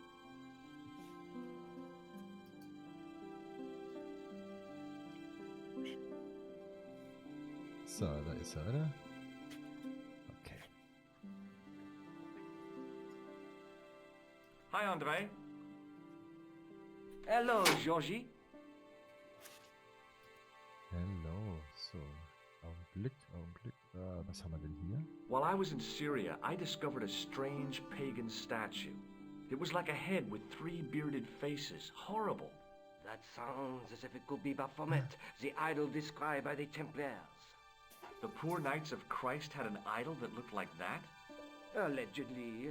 So, da ist er, oder? Okay. Hi, André. Hello, Georgie. Hello. So, Augenblick. Was haben wir denn hier? While I was in Syria, I discovered a strange pagan statue. It was like a head with 3 bearded faces. Horrible. That sounds as if it could be Baphomet, the idol described by the Templars. The poor Knights of Christ had an idol that looked like that? Allegedly,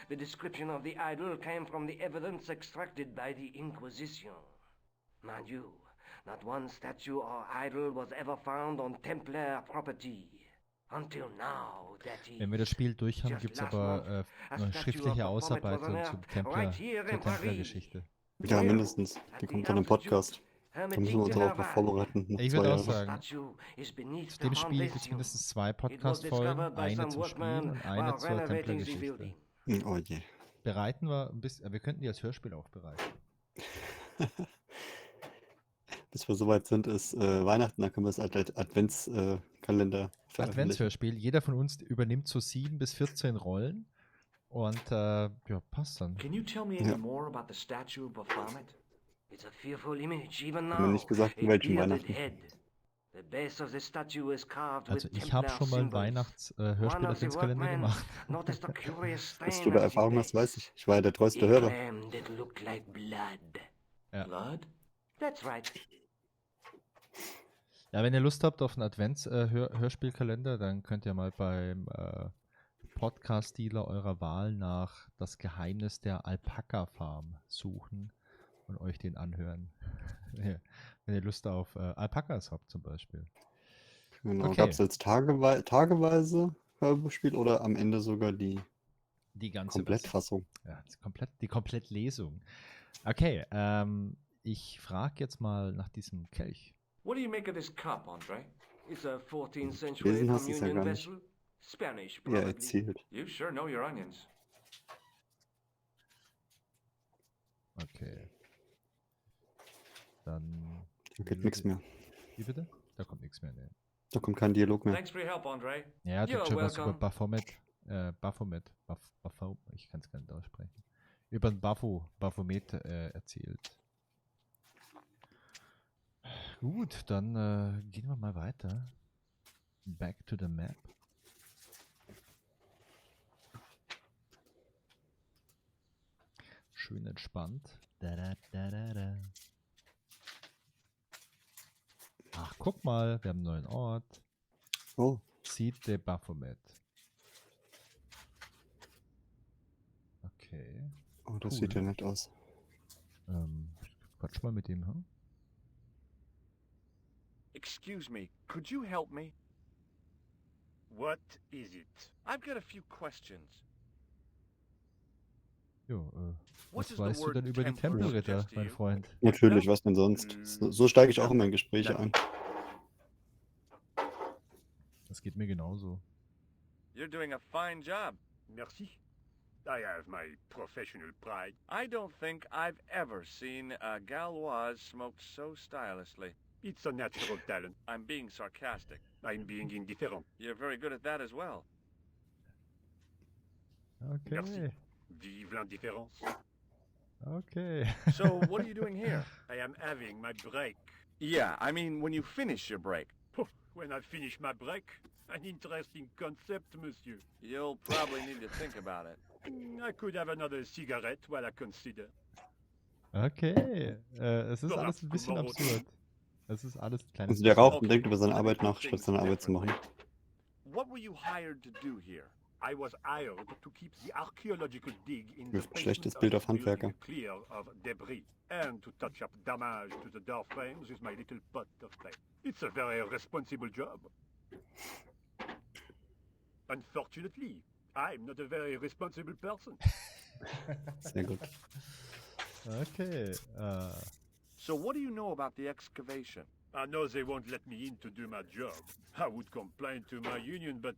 the description of the idol came from the evidence extracted by the Inquisition. Mind you, not one statue or idol was ever found on Templar property. Until now, that is. Wenn wir das Spiel durch haben, Just gibt es last aber month, a eine statue schriftliche of Baphomet was Ausarbeitung unearthed right here in zur Paris. Templergeschichte. Ja, mindestens. Die kommt dann im Podcast. Da müssen wir uns darauf noch vorbereiten. Noch Ich 2 würde auch Jahre. sagen, Statue is beneath zu the dem Spiel gibt es foundation. mindestens 2 It was Podcast-Folgen, discovered by eine some zum Spiel workmen und eine while zur renovating the Templergeschichte. building. Oh je. Bereiten wir ein bisschen, wir könnten die als Hörspiel auch bereiten. Bis wir soweit sind, ist Weihnachten, dann können wir es als Adventskalender veröffentlichen. Adventshörspiel. Jeder von uns übernimmt so 7 bis 14 Rollen und ja, passt dann. Can you tell me any more about the statue of Baphomet? It's a fearful image, even Haben wir now. nicht gesagt, in A welchem bearded Weihnachten. head. The base of the statue is carved Also with ich habe Templar schon mal einen symbols. Weihnachts-Hörspiel-Adventskalender One of the gemacht. workmen noticed a curious stain Dass du da on the Erfahrung hast, base. weiß ich. Ich war ja der treueste He Hörer. claimed it looked like blood. Ja. Blood? That's right. Ja, wenn ihr Lust habt auf einen Advents-Hörspielkalender, dann könnt ihr mal beim Podcast-Dealer eurer Wahl nach Das Geheimnis der Alpaka-Farm suchen und euch den anhören. Ja, wenn ihr Lust auf Alpakas habt zum Beispiel. Genau. Okay. Gab es jetzt tageweise Hörspiel oder am Ende sogar die Die ganze Komplettfassung? Ja, die Komplettlesung. Okay, ich frage jetzt mal nach diesem Kelch. What do you make of this cup, Andre? It's a 14th century Lesen hast du's ja communion gar nicht. vessel. Spanish, Ja, probably. erzählt. You sure know your onions. Okay. Dann. Da geht nichts mehr. Wie bitte? Da kommt nichts mehr, ne. Da kommt kein Dialog mehr. Thanks for your help, Andre. Ja, der You're hat schon was über welcome. Baphomet, ich kann es gar nicht aussprechen. Über den Baphomet erzählt. Gut, dann gehen wir mal weiter. Back to the map. Schön entspannt. Da. Ach, guck mal, wir haben einen neuen Ort. Oh, sieht der Baphomet. Okay. Oh, das Cool. sieht ja nett aus. Quatsch mal mit dem, hm? Excuse me, could you help me? What is it? I've got a few questions. Jo, What was does the weißt du word denn über die Templar Tempelritter, suggest to mein you? Freund? Natürlich, was denn sonst? So steige ich auch immer in Gespräche ein. Das geht mir genauso. You're doing a fine job. Merci. I have my professional pride. I don't think I've ever seen a Gauloise smoked so stylishly. It's a natural talent. I'm being sarcastic. I'm being indifferent. You're very good at that as well. Okay. Merci. Vive l'indifférence. Okay. So, what are you doing here? I am having my break. Yeah, I mean, when you finish your break. When I finish my break, an interesting concept, monsieur. You'll probably need to think about it. I could have another cigarette while I consider. Okay. Es ist alles ein bisschen absurd. Es ist alles ein kleines Also der bisschen raucht und denkt über seine Arbeit nach, statt seine Arbeit zu machen. What were you hired to do here? I was hired to keep the archaeological dig in the Wirft ein schlechtes basement Bild of auf the building Handwerker. clear of debris, and to touch up damage to the door frames with my little pot of paint. It's a very responsible job. Unfortunately, I'm not a very responsible person. Sehr gut. Okay. So what do you know about the excavation? I know they won't let me in to do my job. I would complain to my union, but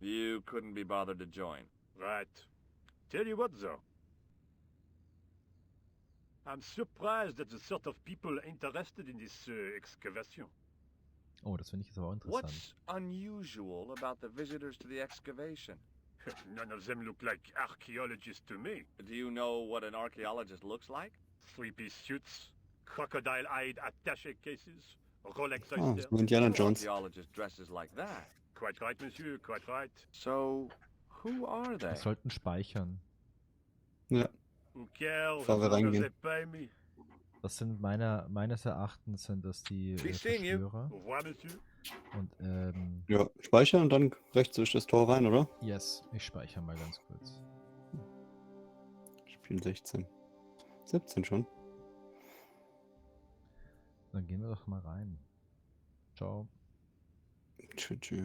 You couldn't be bothered to join. right. Tell you what, though. I'm surprised at the sort of people interested in this excavation. Oh, das finde ich jetzt aber auch interessant. What's unusual about the visitors to the excavation? None of them look like archaeologists to me. Do you know what an archaeologist looks like? Three-piece suits, crocodile-eyed attaché cases, Rolex Ah, oysters. so Indiana No Jones. archaeologist dresses like that. Quite right, monsieur, quite right. So, who are they? Wir sollten speichern. Ja, Who cares Bevor wir as long as reingehen. they pay me? Das sind meines Erachtens sind das die Be seeing you. Au Verschwörer. revoir, monsieur. Und ja, speichern und dann rechts durch das Tor rein, oder? yes, ich speichere mal ganz kurz. Spiel 16. 17 schon. Dann gehen wir doch mal rein. Ciao. Tschüss.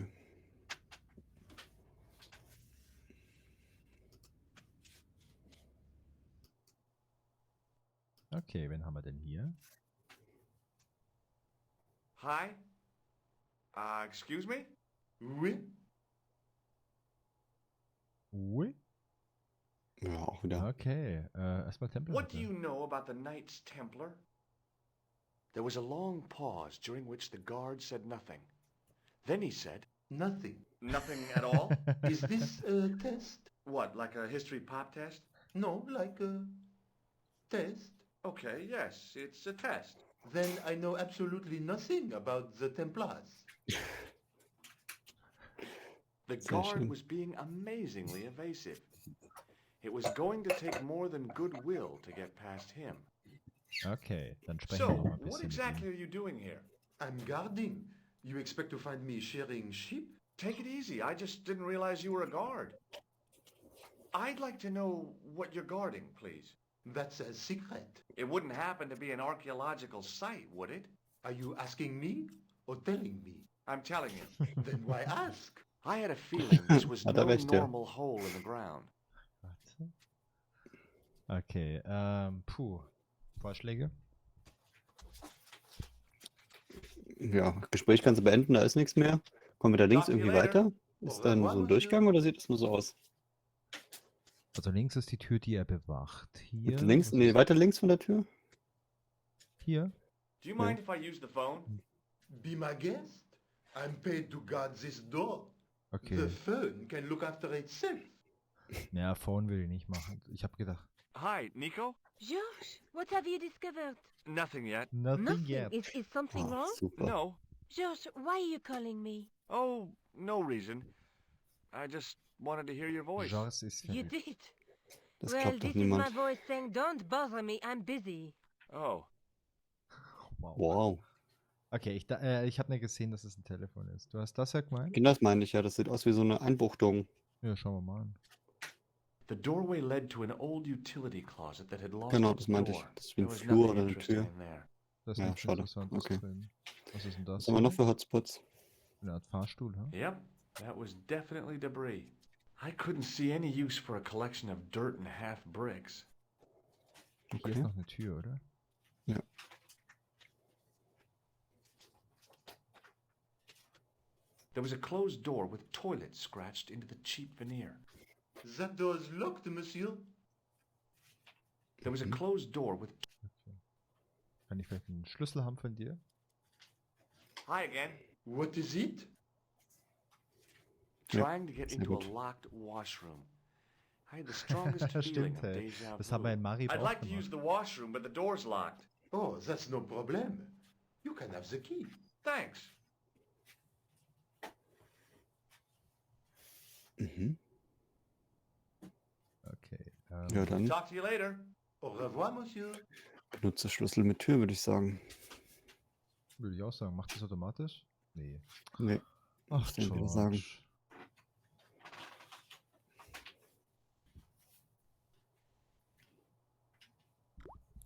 Okay, wen haben wir denn hier? Hi? Excuse me? Oui? Ui. Ja, auch wieder. Okay, erstmal What do you Tempelritter. know about the Knights Templar? There was a long pause during which the guard said nothing. Then he said, Nothing. nothing at all? Is this a test? What, like a history pop test? No, like a test. Okay, yes, it's a test. Then I know absolutely nothing about the Templars. The Sehr guard schön. was being amazingly evasive. It was going to take more than goodwill to get past him. Okay, dann sprechen So, wir noch mal ein what bisschen exactly mit are you doing here? I'm guarding. You expect to find me sharing sheep? Take it easy, I just didn't realize you were a guard. I'd like to know what you're guarding, please. That's a secret. It wouldn't happen to be an archaeological site, would it? Are you asking me or telling me? I'm telling you. Then why ask? I had a feeling this was Hat no er recht, ja. normal hole in the ground. Warte. Okay, Vorschläge? Ja, Gespräch kannst du beenden, da ist nichts mehr. Kommen wir da links irgendwie weiter? Ist dann so ein Durchgang oder sieht das nur so aus? Also links ist die Tür, die er bewacht. Hier. Links? was Nee, ist- weiter links von der Tür? Hier. Do you mind if I use the phone? Be my guest. I'm paid to guard this door. The Okay. phone can look after itself. Naja, Phone will ich nicht machen. Ich habe gedacht, Hi, Nico? George, what have you discovered? Nothing yet. nothing yet. Is something Ah, wrong? super. No. George, why are you calling me? Oh, no reason. I just wanted to hear your voice. Georges ist You verrückt. did. Das Well, klappt doch this is my niemand. voice saying, don't bother me, I'm busy. Oh, Wow. Wow. Okay, ich habe nicht gesehen, dass es ein Telefon ist. Du hast das ja gemeint? Genau, das meine ich ja. Das sieht aus wie so eine Einbuchtung. Ja, schauen wir mal an. The doorway led to an old utility closet that had lost Genau, its das meinte ich. door. Das ist wie There ein was Flur nothing oder eine interesting Tür. in there. Da ist Ja, nichts schade. Interessantes Okay. drin. Was ist denn Was das? haben wir noch hier? für Hotspots? Eine Art Fahrstuhl, ha? Yep, that was definitely debris. I couldn't see any use for a collection of dirt and half bricks. Hier Okay. ist noch eine Tür, oder? Ja. There was a closed door with toilet scratched into the cheap veneer. That door is locked, monsieur. There was a closed door with... Okay. Kann ich vielleicht einen Schlüssel haben von dir? Hi again. What is it? Ja, Trying to get sehr into a gut. locked washroom. I had the strongest feeling Stimmt, of ey. deja Das haben wir vu. in Marib I'd auch like to use gemacht. the washroom, but the door's locked. Oh, that's no problem. You can have the key. Thanks. Mhm. Okay. Ja, dann Talk to you later. Au revoir, monsieur. benutze Schlüssel mit Tür, würde ich sagen. Würde ich auch sagen. Macht das automatisch? Nee. Nee. Ach, Was denn wieder sagen? George.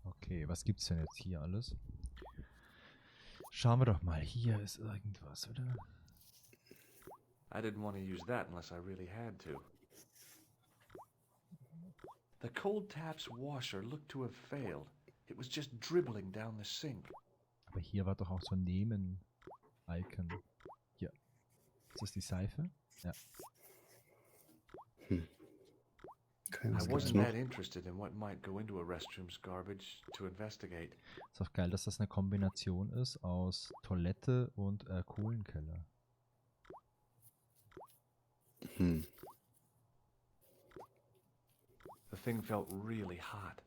Okay, was gibt's denn jetzt hier alles? Schauen wir doch mal. Hier ist irgendwas, oder? I didn't want to use that unless I really had to. The cold tap's washer looked to have failed. It was just dribbling down the sink. Aber hier war doch auch so ein Nehmen-Icon. Hier. Ist das die Seife? Ja. Okay, I was gibt's wasn't noch? that interested in what might go into a restroom's garbage to investigate. Ist auch geil, dass das eine Kombination ist aus Toilette und Kohlenkeller. Hm. The thing felt really hot.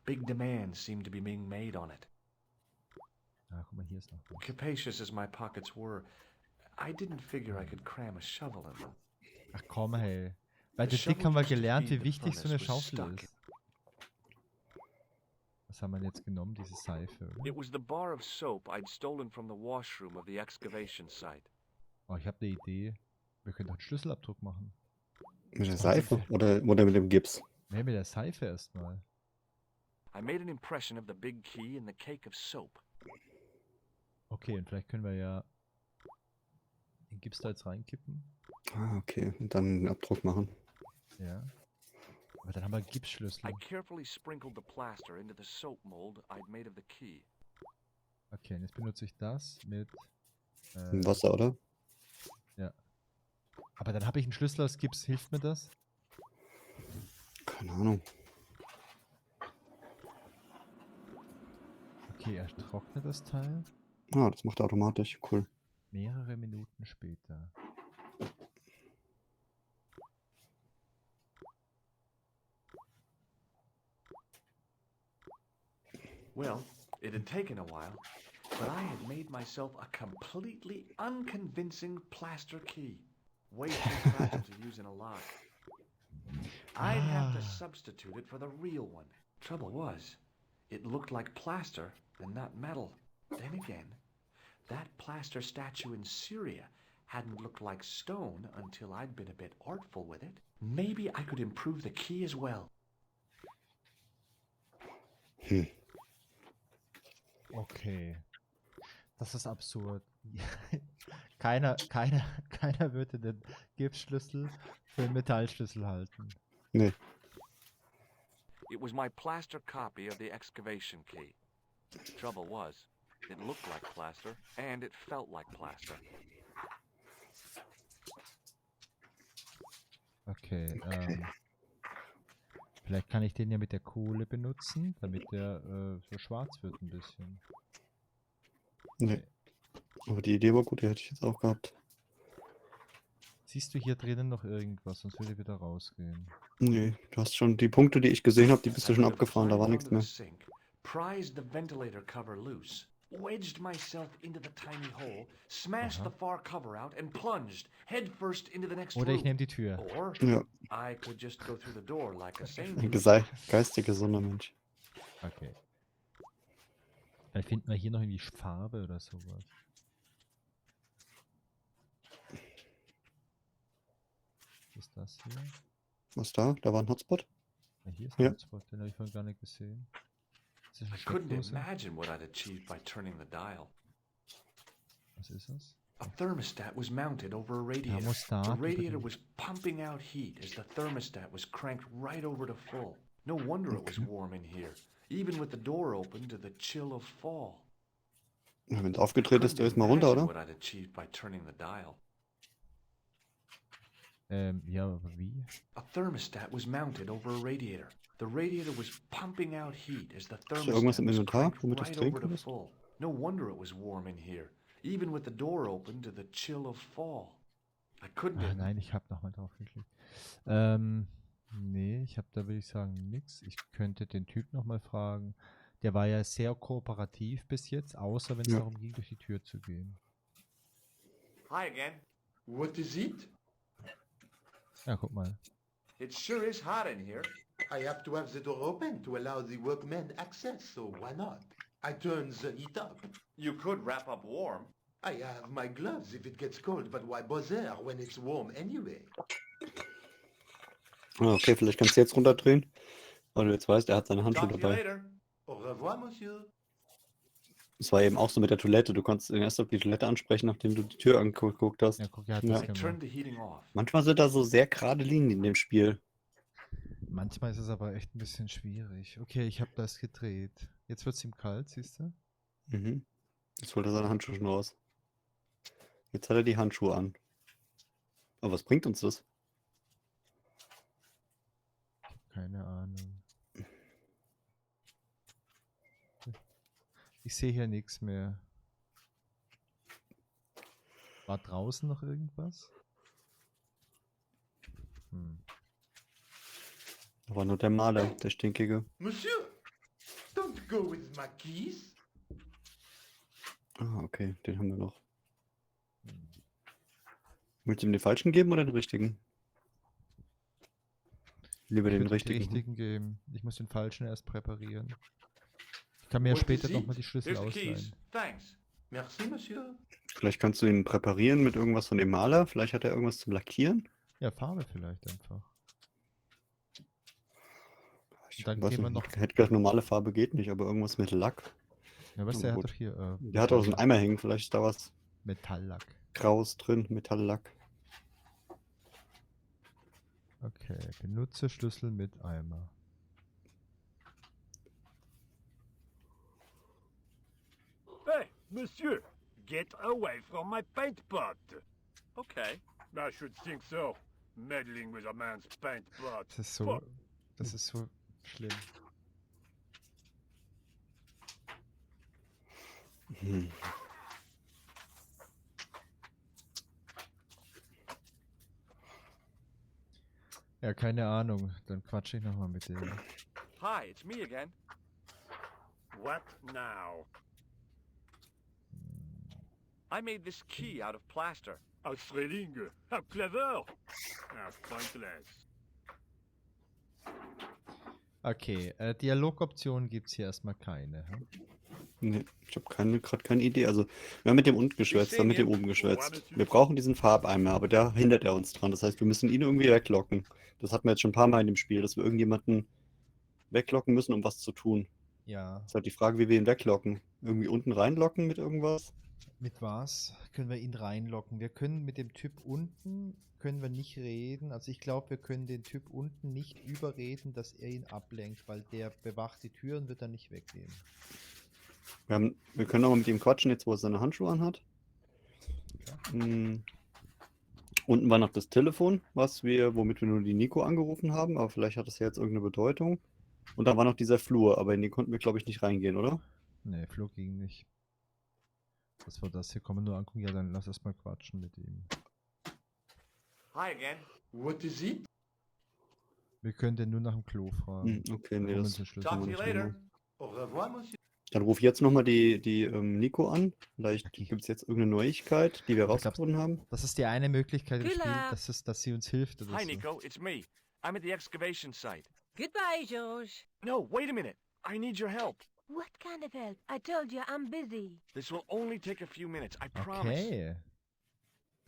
Big demands seemed to be being made on it. Ah, guck mal, hier ist noch was. Capacious as my pockets were, I didn't figure I could cram a shovel in them. Ach komm, hey. Bei The der Dick shovel haben wir used to gelernt, feed wie the wichtig so eine furnace was Schaufel stuck. ist. Was haben wir jetzt genommen? Diese Seife, oder? It was the bar of soap I'd stolen from the washroom of the excavation site. Oh, ich habe eine Idee. Wir können doch einen Schlüsselabdruck machen. Mit der Seife oder mit dem Gips? Nee, mit der Seife erstmal. I made an impression of the big key in the cake of soap. Okay, und vielleicht können wir ja den Gips da jetzt reinkippen. Ah, okay. Und dann einen Abdruck machen. Ja. Aber dann haben wir einen Gipsschlüssel. I carefully sprinkled the plaster into the soap mold I'd made of the key. Okay, und jetzt benutze ich das mit... Im Wasser, oder? Ja. Aber dann habe ich einen Schlüssel aus Gips. Hilft mir das? Keine Ahnung. Okay, er trocknet das Teil. Ah, das macht er automatisch. Cool. Mehrere Minuten später. Well, it had taken a while, but I had made myself a completely unconvincing plaster key. Way too fragile to use in a lock. I'd have to substitute it for the real one. Trouble was, it looked like plaster and not metal. Then again, that plaster statue in Syria hadn't looked like stone until I'd been a bit artful with it. Maybe I could improve the key as well. Hm. Okay. Das ist absurd. keiner würde den Gipsschlüssel für einen Metallschlüssel halten. Nee. It was my plaster copy of the excavation key. Trouble was, it looked like plaster, and it felt like plaster. Okay, vielleicht kann ich den ja mit der Kohle benutzen, damit der so schwarz wird ein bisschen. Nee. Aber die Idee war gut, die hätte ich jetzt auch gehabt. Siehst du hier drinnen noch irgendwas, sonst würde ich wieder rausgehen. Nee, du hast schon die Punkte, die ich gesehen habe, die bist du schon abgefahren, da war nichts mehr. Prized the ventilator cover loose, wedged myself into the tiny hole, smashed the far cover out, and plunged headfirst into the next Oder ich room. nehme die Tür. Or Ja, I could just go through the door like a sane ein person. geistig gesunder Mensch. Okay. Vielleicht finden wir hier noch irgendwie Farbe oder sowas. Was ist das hier? Was da? Da war ein Hotspot? Ja, hier ist ein Ja. Hotspot, den habe ich vorhin gar nicht gesehen. Ist das eine I couldn't Steckdose? imagine what I'd achieved by turning the dial. Was ist das? A thermostat was mounted over a radiator. Thermostat The über radiator den- was pumping out heat as the thermostat was cranked right over to full. No wonder it was warm in here, even with the door open to the chill of fall. Ja, wenn es aufgedreht ist, Couldn't dreh es mal runter, imagine oder? what I'd achieved by turning the dial. Ja, aber wie? A thermostat was mounted over a radiator. The radiator was pumping out heat as the da irgendwas thermostat im was Inventar, cranked womit du es right drehen over to kannst? full. No wonder it was warm in here, even with the door open to the chill of fall. I couldn't. Ah, nein, ich habe nochmal drauf geklickt. Nee, ich habe da, würde ich sagen, nix. Ich könnte den Typ nochmal fragen. Der war ja sehr kooperativ bis jetzt, außer wenn es Ja. darum ging, durch die Tür zu gehen. Hi again. What is it? Ja, guck mal. It sure is hot in here. I have to have the door open to allow the workmen access, so why not? I turn the heat up. You could wrap up warm. I have my gloves if it gets cold, but why bother when it's warm anyway? Ah, okay, vielleicht kannst du jetzt runterdrehen, weil du jetzt weißt, er hat seine Handschuhe Talk to you dabei. later. Au revoir, monsieur. Es war eben auch so mit der Toilette. Du konntest ihn erst auf die Toilette ansprechen, nachdem du die Tür angeguckt hast. Ja, guck, er hat Ja. das I gemacht. turned the heating off. Manchmal sind da so sehr gerade Linien in dem Spiel. Manchmal ist es aber echt ein bisschen schwierig. Okay, ich habe das gedreht. Jetzt wird es ihm kalt, siehst du? Mhm. Jetzt holt er seine Handschuhe schon raus. Jetzt hat er die Handschuhe an. Aber was bringt uns das? Keine Ahnung. Ich sehe hier nichts mehr. War draußen noch irgendwas? Da war nur der Maler, der Stinkige. Monsieur, don't go with my keys. Ah, okay, den haben wir noch. Willst du ihm den falschen geben oder den richtigen? Lieber Ich den würd richtigen. geben. Ich muss den falschen erst präparieren. Ich kann mir ja What später is nochmal it? die Schlüssel Here's the keys. ausleihen. Thanks. Merci, monsieur. Vielleicht kannst du ihn präparieren mit irgendwas von dem Maler. Vielleicht hat er irgendwas zum Lackieren. Ja, Farbe vielleicht einfach. Ich Dann weiß gehen wir nicht, noch. ich hätte gedacht, normale Farbe geht nicht, aber irgendwas mit Lack. Ja, weißt du, Na der hat gut. doch hier Der hat auch so einen Eimer hängen. Vielleicht ist da was Metalllack. Graues drin, Metalllack. Okay, benutze Schlüssel mit Eimer. Hey, monsieur, get away from my paint pot. Okay. I should think so. Meddling with a man's paint pot. Das ist so schlimm. Hm. Ja, keine Ahnung. Dann quatsche ich nochmal mit dem. Hi, it's me again. What now? I made this key out of plaster. Australinger, how clever! Now pointless. Okay, Dialogoptionen gibt es hier erstmal keine. Hm? Nee, ich habe gerade keine Idee. Also, wir haben mit dem unten geschwätzt, wir haben mit dem oben geschwätzt. Wir brauchen diesen Farbeimer, aber da hindert er uns dran. Das heißt, wir müssen ihn irgendwie weglocken. Das hatten wir jetzt schon ein paar Mal in dem Spiel, dass wir irgendjemanden weglocken müssen, um was zu tun. Ja. Das ist halt die Frage, wie wir ihn weglocken. Irgendwie unten reinlocken mit irgendwas? Mit was können wir ihn reinlocken? Wir können mit dem Typ unten, können wir nicht reden. Also ich glaube, wir können den Typ unten nicht überreden, dass er ihn ablenkt, weil der bewacht die Tür und wird dann nicht weggehen. Wir können auch mal mit ihm quatschen, jetzt wo er seine Handschuhe anhat. Unten war noch das Telefon, womit wir nur die Nico angerufen haben, aber vielleicht hat das ja jetzt irgendeine Bedeutung. Und da war noch dieser Flur, aber in den konnten wir, glaube ich, nicht reingehen, oder? Nee, Flug ging nicht. Das war das hier, kann man nur angucken. Ja, dann lass erst mal quatschen mit ihm. Hi again. What is it? Wir können den nur nach dem Klo fragen. Okay, nee, Warum das ist der Schlüssel? Talk kann to man you nicht later. machen. Au revoir, monsieur. Dann ruf jetzt nochmal die Nico an. Vielleicht Okay. gibt es jetzt irgendeine Neuigkeit, die wir glaub, rausgefunden haben. Das ist die eine Möglichkeit im Spiel, Kühler. dass sie uns hilft oder Hi, so. Nico. It's me. I'm at the excavation site. Goodbye, George. No, wait a minute. I need your help. What kind of help? I told you I'm busy. This will only take a few minutes, I promise. Okay.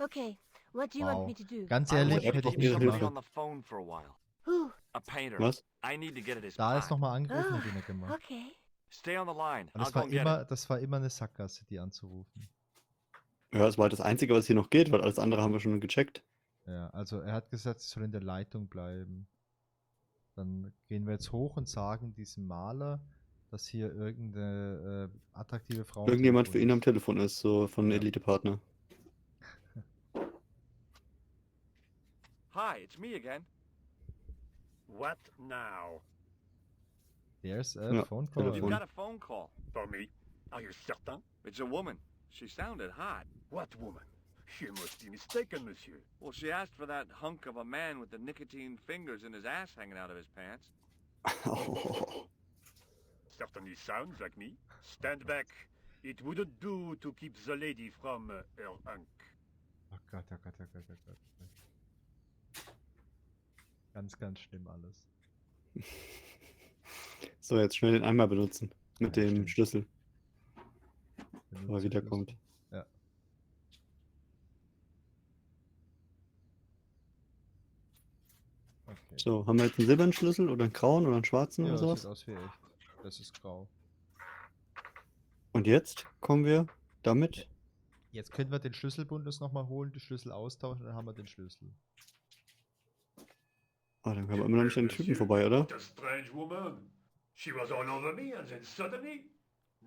Okay, what do you want Wow. me to do? Ganz I want ehrlich, you to hätte ich keep nicht somebody gemacht. on the phone for a while. Who? A painter. Was? I need to get at his Da ist pie. nochmal angerufen, Oh, hätte ich nicht gemacht. okay. Stay on the line. Und I'll go and get it. das war immer eine Sackgasse, die anzurufen. Ja, das war halt das Einzige, was hier noch geht, weil alles andere haben wir schon gecheckt. Ja, also er hat gesagt, sie soll in der Leitung bleiben. Dann gehen wir jetzt hoch und sagen diesem Maler, dass hier irgendeine attraktive Frau am Irgendjemand Telefon für ihn am ist. Telefon ist, so von Ja. Elite-Partner. Hi, it's me again. What now? There's a Ja, phone You've Telefon. call. got a phone call. For me? Are you certain? It's a woman. She sounded hot. What woman? You must be mistaken, monsieur. Well, she asked for that hunk of a man with the nicotine fingers in his ass hanging out of his pants. Oh. Certainly sounds like me. Stand back. It wouldn't do to keep the lady from her unk. Oh Gott, oh Gott, oh Gott, oh Gott. Ganz, ganz schlimm alles. So, jetzt schnell den Eimer benutzen. Mit Ja, dem stimmt. Schlüssel, Benutze wo er Schlüssel. wiederkommt. Ja. Okay. So, haben wir jetzt einen silbernen Schlüssel oder einen grauen oder einen schwarzen Ja, oder das sieht sowas? aus wie echt. Das ist grau. Und jetzt kommen wir damit. Jetzt können wir den Schlüsselbund nochmal holen, die Schlüssel austauschen, dann haben wir den Schlüssel. Ah, dann kommen wir immer noch nicht an den Typen vorbei, oder? What a strange woman. She was all over me and then suddenly,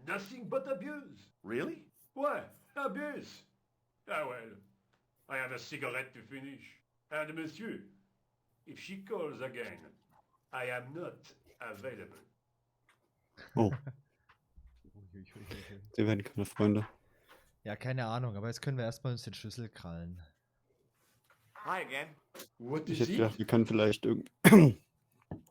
nothing but abuse. Really? What? Abuse? Ah well, I have a cigarette to finish. And monsieur, if she calls again, I am not available. Oh, Uiuiuiui. wir werden keine Freunde. Ja, keine Ahnung, aber jetzt können wir erstmal uns den Schlüssel krallen. Hi again. What Ich is hätte it? gedacht, wir können vielleicht irgendwie.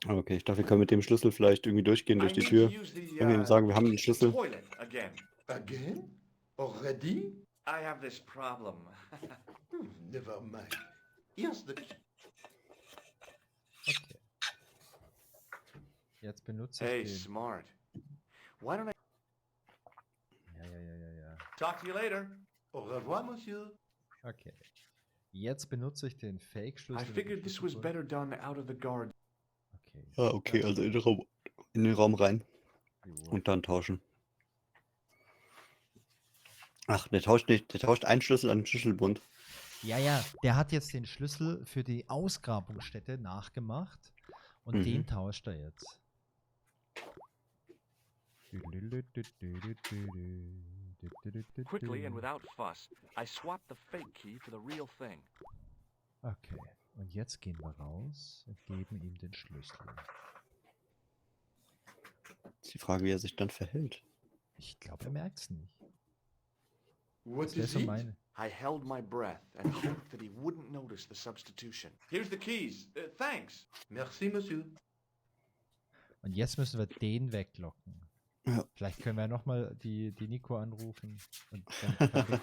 Okay, ich dachte, wir können mit dem Schlüssel vielleicht irgendwie durchgehen durch die need Tür. to use the, Wenn wir sagen, wir haben den Schlüssel. toilet again. Again? Already? I have this problem. Never mind. Here's the key. Okay. Jetzt benutze Hey, ich den. smart. Why don't I Ja. talk to you later? Au revoir, monsieur. Okay. Jetzt benutze ich den I Fake-Schlüssel. mit dem figured this was Schlüsselbund. better done out of the garden. Okay. Ah, okay, also in den Raum rein Jo. und dann tauschen. Ach, der tauscht nicht, der tauscht einen Schlüssel an den Schlüsselbund. Ja, der hat jetzt den Schlüssel für die Ausgrabungsstätte nachgemacht und Mhm. den tauscht er jetzt. Quickly and without fuss, I swapped the fake key for the real thing. Okay, und jetzt gehen wir raus und geben ihm den Schlüssel. Ist die Frage, wie er sich dann verhält. Ich glaube, er merkt es nicht. What Das wäre is so it? meine. I held my breath and hoped that he wouldn't notice the substitution. Here's the keys. Thanks. Merci, monsieur. Und jetzt müssen wir den weglocken. Ja. Vielleicht können wir nochmal die Nico anrufen. Und dann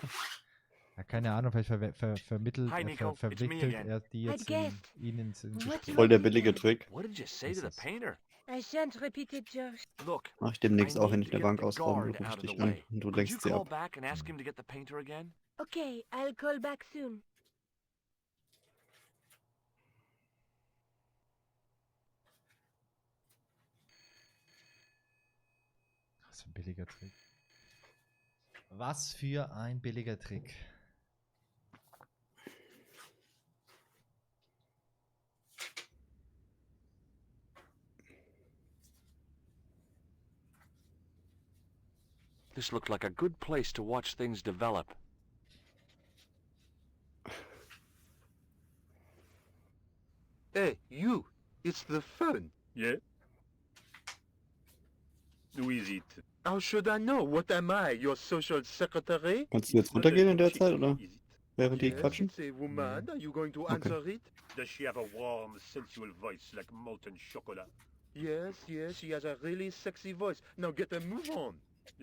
ja, keine Ahnung, vielleicht vermittelt, Hi, Nico. It's me verwickelt again. er die jetzt ihn ins What Gespräch. Voll der billige Trick. What did you say to the Das ist- painter? I shan't repeat it, George. Look, Mach ich demnächst I auch, wenn need ich to eine get Bank the ausrauben, guard rufe ich out of dich the an way. und du Could lenkst you sie call ab. back and ask him to get the painter again? Okay, I'll call back soon. Was für ein billiger Trick. Was für ein billiger Trick. This looked like a good place to watch things develop. Hey, you! It's the phone. Yeah? Who is it? How should I know? What am I, your social secretary? Kannst du jetzt runtergehen in der Zeit, oder? Is it? Während die Yes, quatschen? it's a woman. Are you going to Okay. answer it? Does she have a warm, sensual voice like molten chocolate? Yes, she has a really sexy voice. Now get a move on.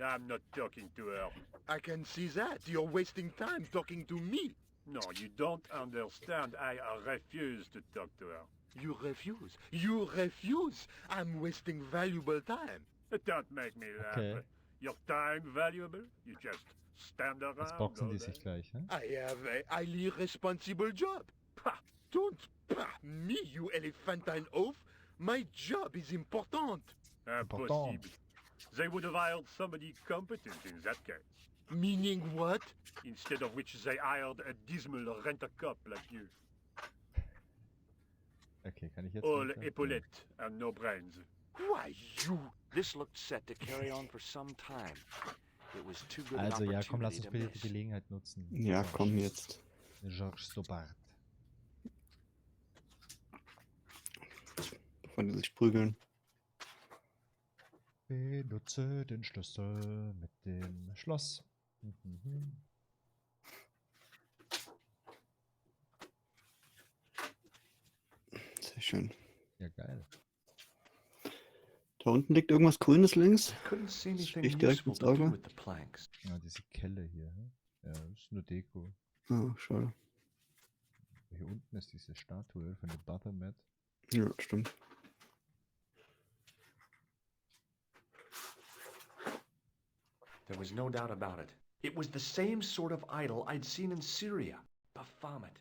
I'm not talking to her. I can see that. You're wasting time talking to me. No, you don't understand. I refuse to talk to her. You refuse. You refuse. I'm wasting valuable time. Don't make me laugh. Okay. Your time valuable? You just stand Jetzt around boxen all die day. sich gleich, ne? I have a highly responsible job. Pah, don't pah me, you elephantine oaf. My job is important. Impossible. They would have hired somebody competent in that case. Meaning what? Instead of which they hired a dismal rent-a-cop like you. Okay, kann ich jetzt All weiter? epaulettes and no brains. Why, you... This looked set to carry on for some time. It was too good an Also ja, komm, lass opportunity uns to bitte die miss. Gelegenheit nutzen. Ja, komm jetzt. Georges Stobart. Bevor die sich prügeln. Benutze den Schlüssel mit dem Schloss. Mhm. Sehr schön. Ja, geil. Da unten liegt irgendwas Grünes links. Couldn't see anything Sticht direkt useful ins to do Auge. with the planks. Ja, diese Kelle hier. Hm? Ja, das ist nur Deko. Ah, schade. Hier unten ist diese Statue von dem Baphomet. Ja, stimmt. There was no doubt about it. It was the same sort of idol I'd seen in Syria, Baphomet.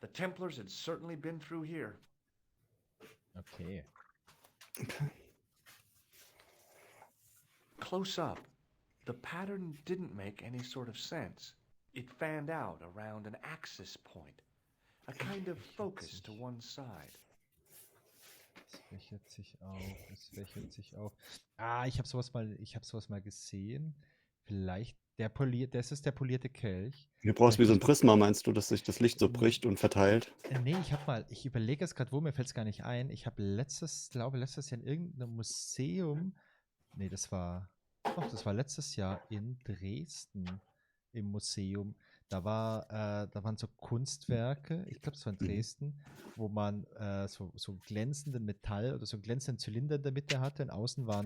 The Templars had certainly been through here. Okay. Close up, the pattern didn't make any sort of sense. It fanned out around an axis point, a kind of focus to one side. Es fächert sich auf, es fächert sich auf. Ah, ich habe sowas mal gesehen. Vielleicht das ist der polierte Kelch. Du brauchst wie so ein Prisma, meinst du, dass sich das Licht so bricht und verteilt? Nee, ich überlege jetzt gerade, wo, mir fällt es gar nicht ein. Ich habe letztes Jahr in irgendeinem Museum, das war letztes Jahr in Dresden im Museum. Da waren so Kunstwerke, ich glaube, es war in Dresden, wo man so glänzenden Metall oder so einen glänzenden Zylinder in der Mitte hatte und außen war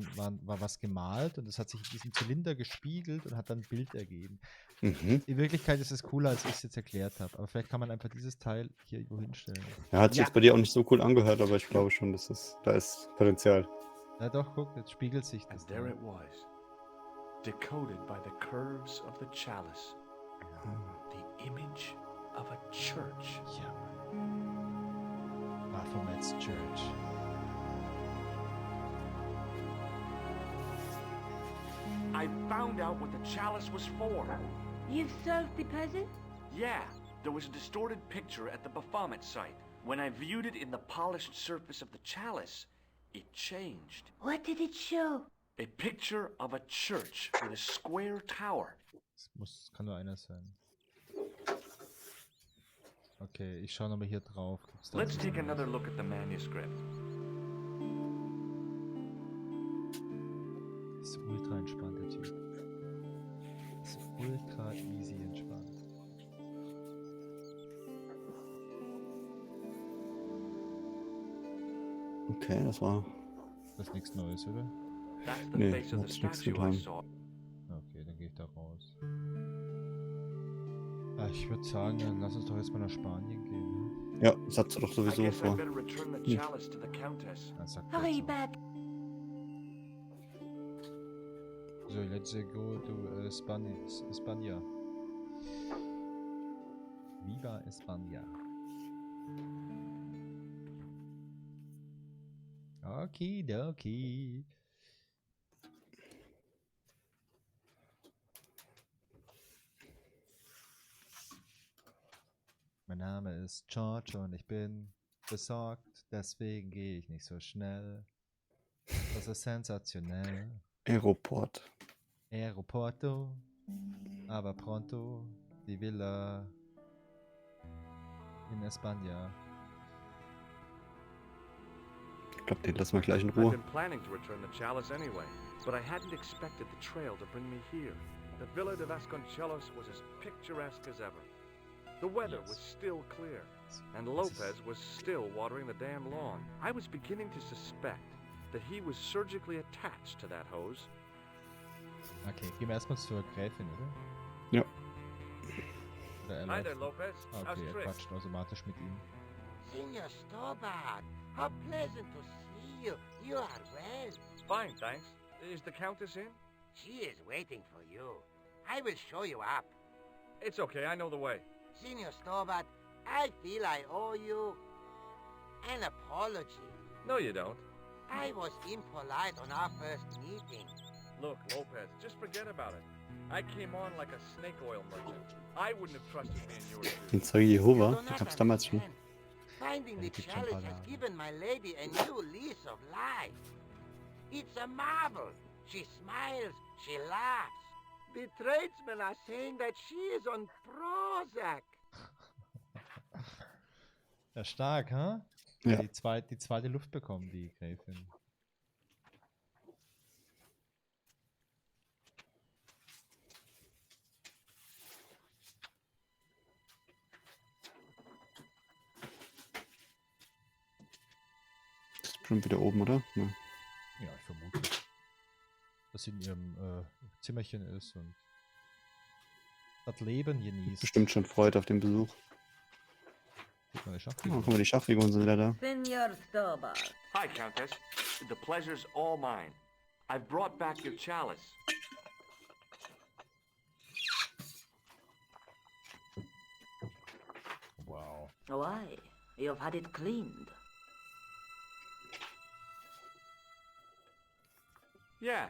was gemalt und das hat sich in diesem Zylinder gespiegelt und hat dann ein Bild ergeben. Mhm. In Wirklichkeit ist es cooler, als ich es jetzt erklärt habe, aber vielleicht kann man einfach dieses Teil hier irgendwo hinstellen. Ja, hat sich jetzt bei dir auch nicht so cool angehört, aber ich glaube schon, da ist Potenzial. Ja doch, guck, jetzt spiegelt sich das. And there it was, decoded by the curves of the chalice. The image of a church. Ja, Mann. Baphomets Church. I found out what the chalice was for. You've solved the puzzle? Yeah, there was a distorted picture at the Baphomet site. When I viewed it in the polished surface of the chalice, it changed. What did it show? A picture of a church with a square tower. Es kann nur einer sein. Okay, ich schaue nochmal hier drauf. Gibt's da Let's was? take another look at the manuscript. Das ist ultra entspannt, der Typ. Das ist ultra easy entspannt. Okay, das war... Das ist nichts Neues, oder? That's the Nee, face of the hat's nichts statue I getan. saw. Okay, dann gehe ich da raus. Ich würde sagen, dann lass uns doch jetzt mal nach Spanien gehen. Ne? Ja, das hat sie doch I sowieso guess I vor. better return the Hm. chalice to the Countess. Dann sagt Hurry so. back. So, let's go to España. Viva España. Okidoki. Mein Name ist George und ich bin besorgt, deswegen gehe ich nicht so schnell. Das ist sensationell. Aeroport. Aeroporto, aber pronto die Villa in España. Ich glaube, den lassen wir gleich in I'd Ruhe. been planning to return the chalice anyway, but I hadn't expected the trail to bring me here. The Villa de Vasconcelos was as picturesque as ever. The weather was still clear, and Lopez was still watering the damn lawn. I was beginning to suspect that he was surgically attached to that hose. Okay, gehen wir erstmal zur Gräfin, oder? Ja. Oder er Hi there, läuft- Lopez. How's Okay, er Trish? quatscht automatisch mit ihm. Signor Stobart, how pleasant to see you. You are well. Fine, thanks. Is the Countess in? She is waiting for you. I will show you up. It's okay, I know the way. Senior Stobart, I feel I owe you an apology. No, you don't. I was impolite on our first meeting. Look, Lopez, just forget about it. I came on like a snake oil merchant. I wouldn't have trusted me in your shoes. Den Zeuge Jehova, You do den not gab's damals schon. understand. Finding the Ja, die gibt's schon ein chalice paar has Jahre. given my lady a new lease of life. It's a marvel. She smiles, she laughs. The tradesmen are saying that she is on Prozac. Ja, stark, hä? Ja. Die zweite Luft bekommen, die Gräfin. Ist schon wieder oben, oder? Ja. Ja, ich vermute. Dass sie in ihrem Zimmerchen ist und das Leben genießt. Bestimmt schon Freude auf den Besuch. Guck mal, der Oh, Schachfigur. guck mal, die Schachfiguren sind wieder da. Senor Stobart. Hi, Countess. The pleasure's all mine. I've brought back your chalice. Wow. Why? You've had it cleaned. Yeah,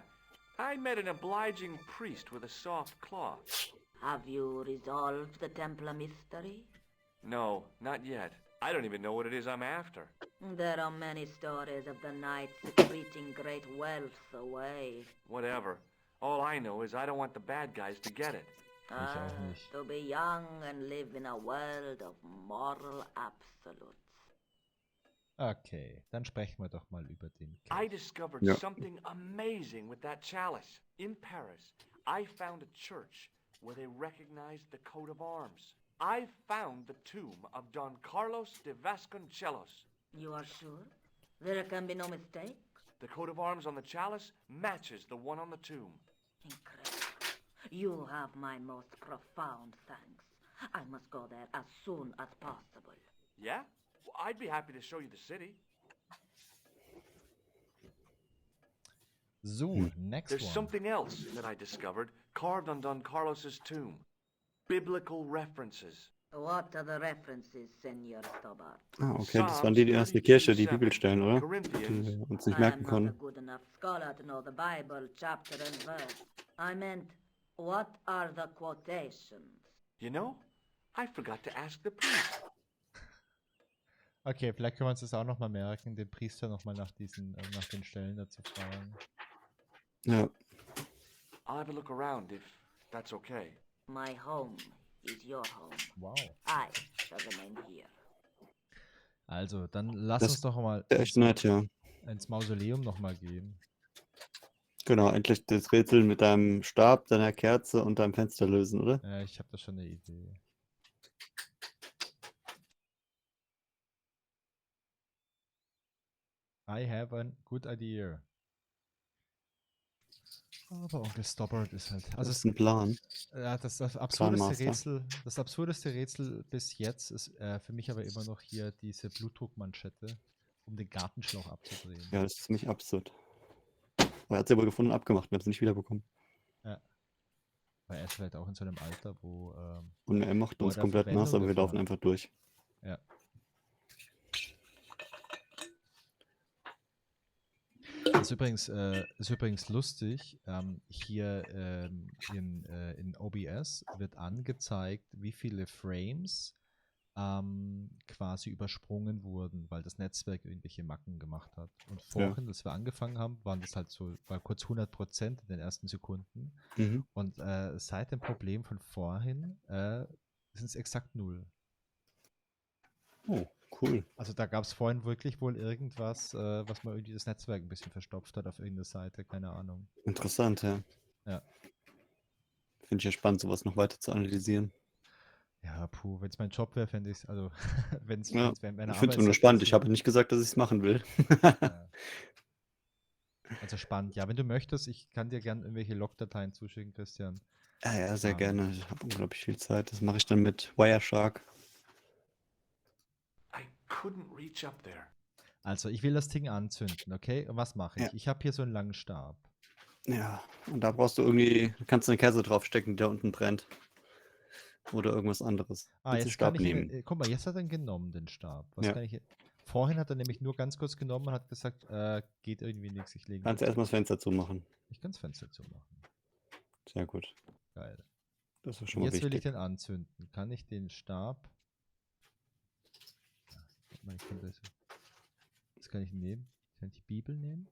I met an obliging priest with a soft cloth. Have you resolved the Templar mystery? No, not yet. I don't even know what it is I'm after. There are many stories of the knights secreting great wealth away. Whatever. All I know is I don't want the bad guys to get it. auch nicht. To be young and live in a world of moral absolutes. Okay, dann sprechen wir doch mal über den I Kelch. discovered Yeah. something amazing with that chalice. In Paris, I found a church where they recognized the coat of arms. I found the tomb of Don Carlos de Vasconcelos. You are sure? There can be no mistake? The coat of arms on the chalice matches the one on the tomb. Incredible. You have my most profound thanks. I must go there as soon as possible. Yeah? Well, I'd be happy to show you the city. So, next There's one. something else that I discovered carved on Don Carlos's tomb. Biblical references. What are the references, Senor Stobart? Ah, okay, das waren die erste Kirche, die Bibelstellen, oder? Die Corinthians. wir uns nicht I am merken not a konnten. good enough scholar to know the Bible chapter and verse. I meant, what are the quotations? You know, I forgot to ask the priest. Okay, vielleicht können wir uns das auch nochmal merken, den Priester nochmal nach nach den Stellen dazu fragen. Ja, I'll have a look around if that's okay. My home is your home. Wow. I shall remain here. Also, dann lass Das uns doch mal ist echt nett, ja. ins Mausoleum nochmal gehen. Genau, endlich das Rätsel mit deinem Stab, deiner Kerze und deinem Fenster lösen, oder? Ja, ich habe da schon eine Idee. I have a good idea. Aber Onkel Stobbart ist halt. Das Also ist ein Plan. das Planmaster. absurdeste Rätsel bis jetzt ist für mich aber immer noch hier diese Blutdruckmanschette, um den Gartenschlauch abzudrehen. Ja, das ist ziemlich absurd. Aber er hat sie aber gefunden und abgemacht, wir haben sie nicht wiederbekommen. Weil er ist vielleicht auch in so einem Alter, wo Und er macht Wo uns er komplett Verwendung nass, aber wir dafür laufen hat. einfach durch. ja. Das ist übrigens lustig. Hier in OBS wird angezeigt, wie viele Frames quasi übersprungen wurden, weil das Netzwerk irgendwelche Macken gemacht hat. Und vorhin, als wir angefangen haben, war kurz 100% in den ersten Sekunden. Mhm. Und seit dem Problem von vorhin sind es exakt 0. Oh, cool. Also da gab es vorhin wirklich wohl irgendwas, was mal irgendwie das Netzwerk ein bisschen verstopft hat auf irgendeiner Seite, keine Ahnung. Interessant, ja. Ja. Finde ich ja spannend, sowas noch weiter zu analysieren. Ja, puh, wenn es mein Job wäre, fände ich es, also wenn es Ja, meine ich finde es Arbeit nur spannend. Ich wäre. habe nicht gesagt, dass ich es machen will. Ja. Also spannend. Ja, wenn du möchtest, ich kann dir gerne irgendwelche Logdateien zuschicken, Christian. Ja, sehr gerne. Ich habe unglaublich viel Zeit. Das mache ich dann mit Wireshark. I couldn't reach up there. Also, ich will das Ding anzünden, okay? Und was mache ich? Ja. Ich habe hier so einen langen Stab. Ja, und da brauchst du irgendwie, kannst du eine Kerze draufstecken, die da unten brennt. Oder irgendwas anderes. Ah, Kannst den jetzt kann Stab ich ihn, nehmen. guck mal, jetzt hat er ihn genommen, den Stab. Was Ja. kann ich, vorhin hat er nämlich nur ganz kurz genommen und hat gesagt, geht irgendwie nichts, ich lege ihn Kannst du kurz erstmal das weg. Fenster zumachen. Ich kann das Fenster zumachen. Sehr gut. Geil. Das ist Und schon mal jetzt will ich wichtig. den anzünden. Kann ich den Stab... Ja, guck mal, ich kann das... Was kann ich nehmen? Kann ich die Bibel nehmen?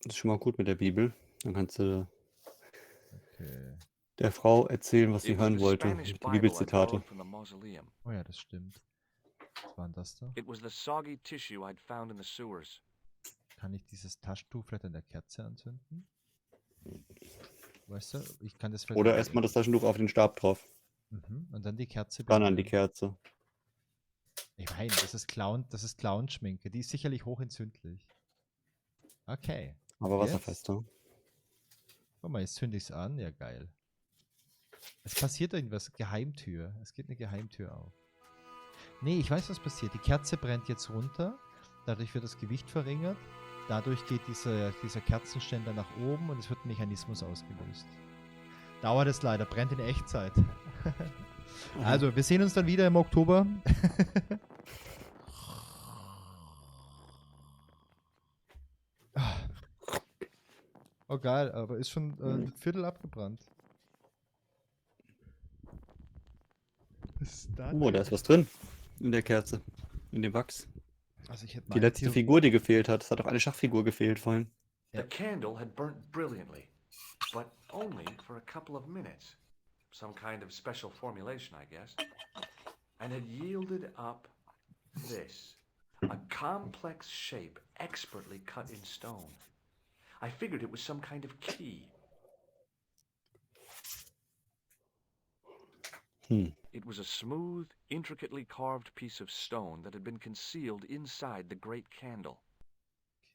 Das ist schon mal gut mit der Bibel. Dann kannst du Okay. der Frau erzählen, was sie It was hören the wollte. Spanish Die Bible I Bibelzitate. borrowed from the mausoleum. Oh ja, das stimmt. Was war denn das da? It was the soggy tissue I'd found in the sewers. Kann ich dieses Taschentuch vielleicht an der Kerze anzünden? Weißt du, ich kann das vielleicht... Oder erstmal das Taschentuch auf den Stab drauf. Mhm. Und dann die Kerze Dann an die berühren. Kerze. Ich meine, das ist Clown-Schminke. Die ist sicherlich hochentzündlich. Okay. Aber Jetzt? wasserfester. Guck mal, jetzt zünde ich es an. Ja, geil. Es passiert irgendwas. Geheimtür. Es geht eine Geheimtür auf. Nee, ich weiß, was passiert. Die Kerze brennt jetzt runter. Dadurch wird das Gewicht verringert. Dadurch geht dieser Kerzenständer nach oben und es wird ein Mechanismus ausgelöst. Dauert es leider. Brennt in Echtzeit. Also, wir sehen uns dann wieder im Oktober. Oh geil, aber ist schon ein Viertel abgebrannt. Was ist da Oh, da ist was drin. In der Kerze. In dem Wachs. Also ich hätte Die letzte Figur, die gefehlt hat. Es hat auch eine Schachfigur gefehlt vorhin. The candle had burnt brilliantly, but only for a couple of minutes. Some kind of special formulation, I guess. And had yielded up this. A complex shape expertly cut in stone. I figured it was some kind of key. It was a smooth, intricately carved piece of stone that had been concealed inside the great candle.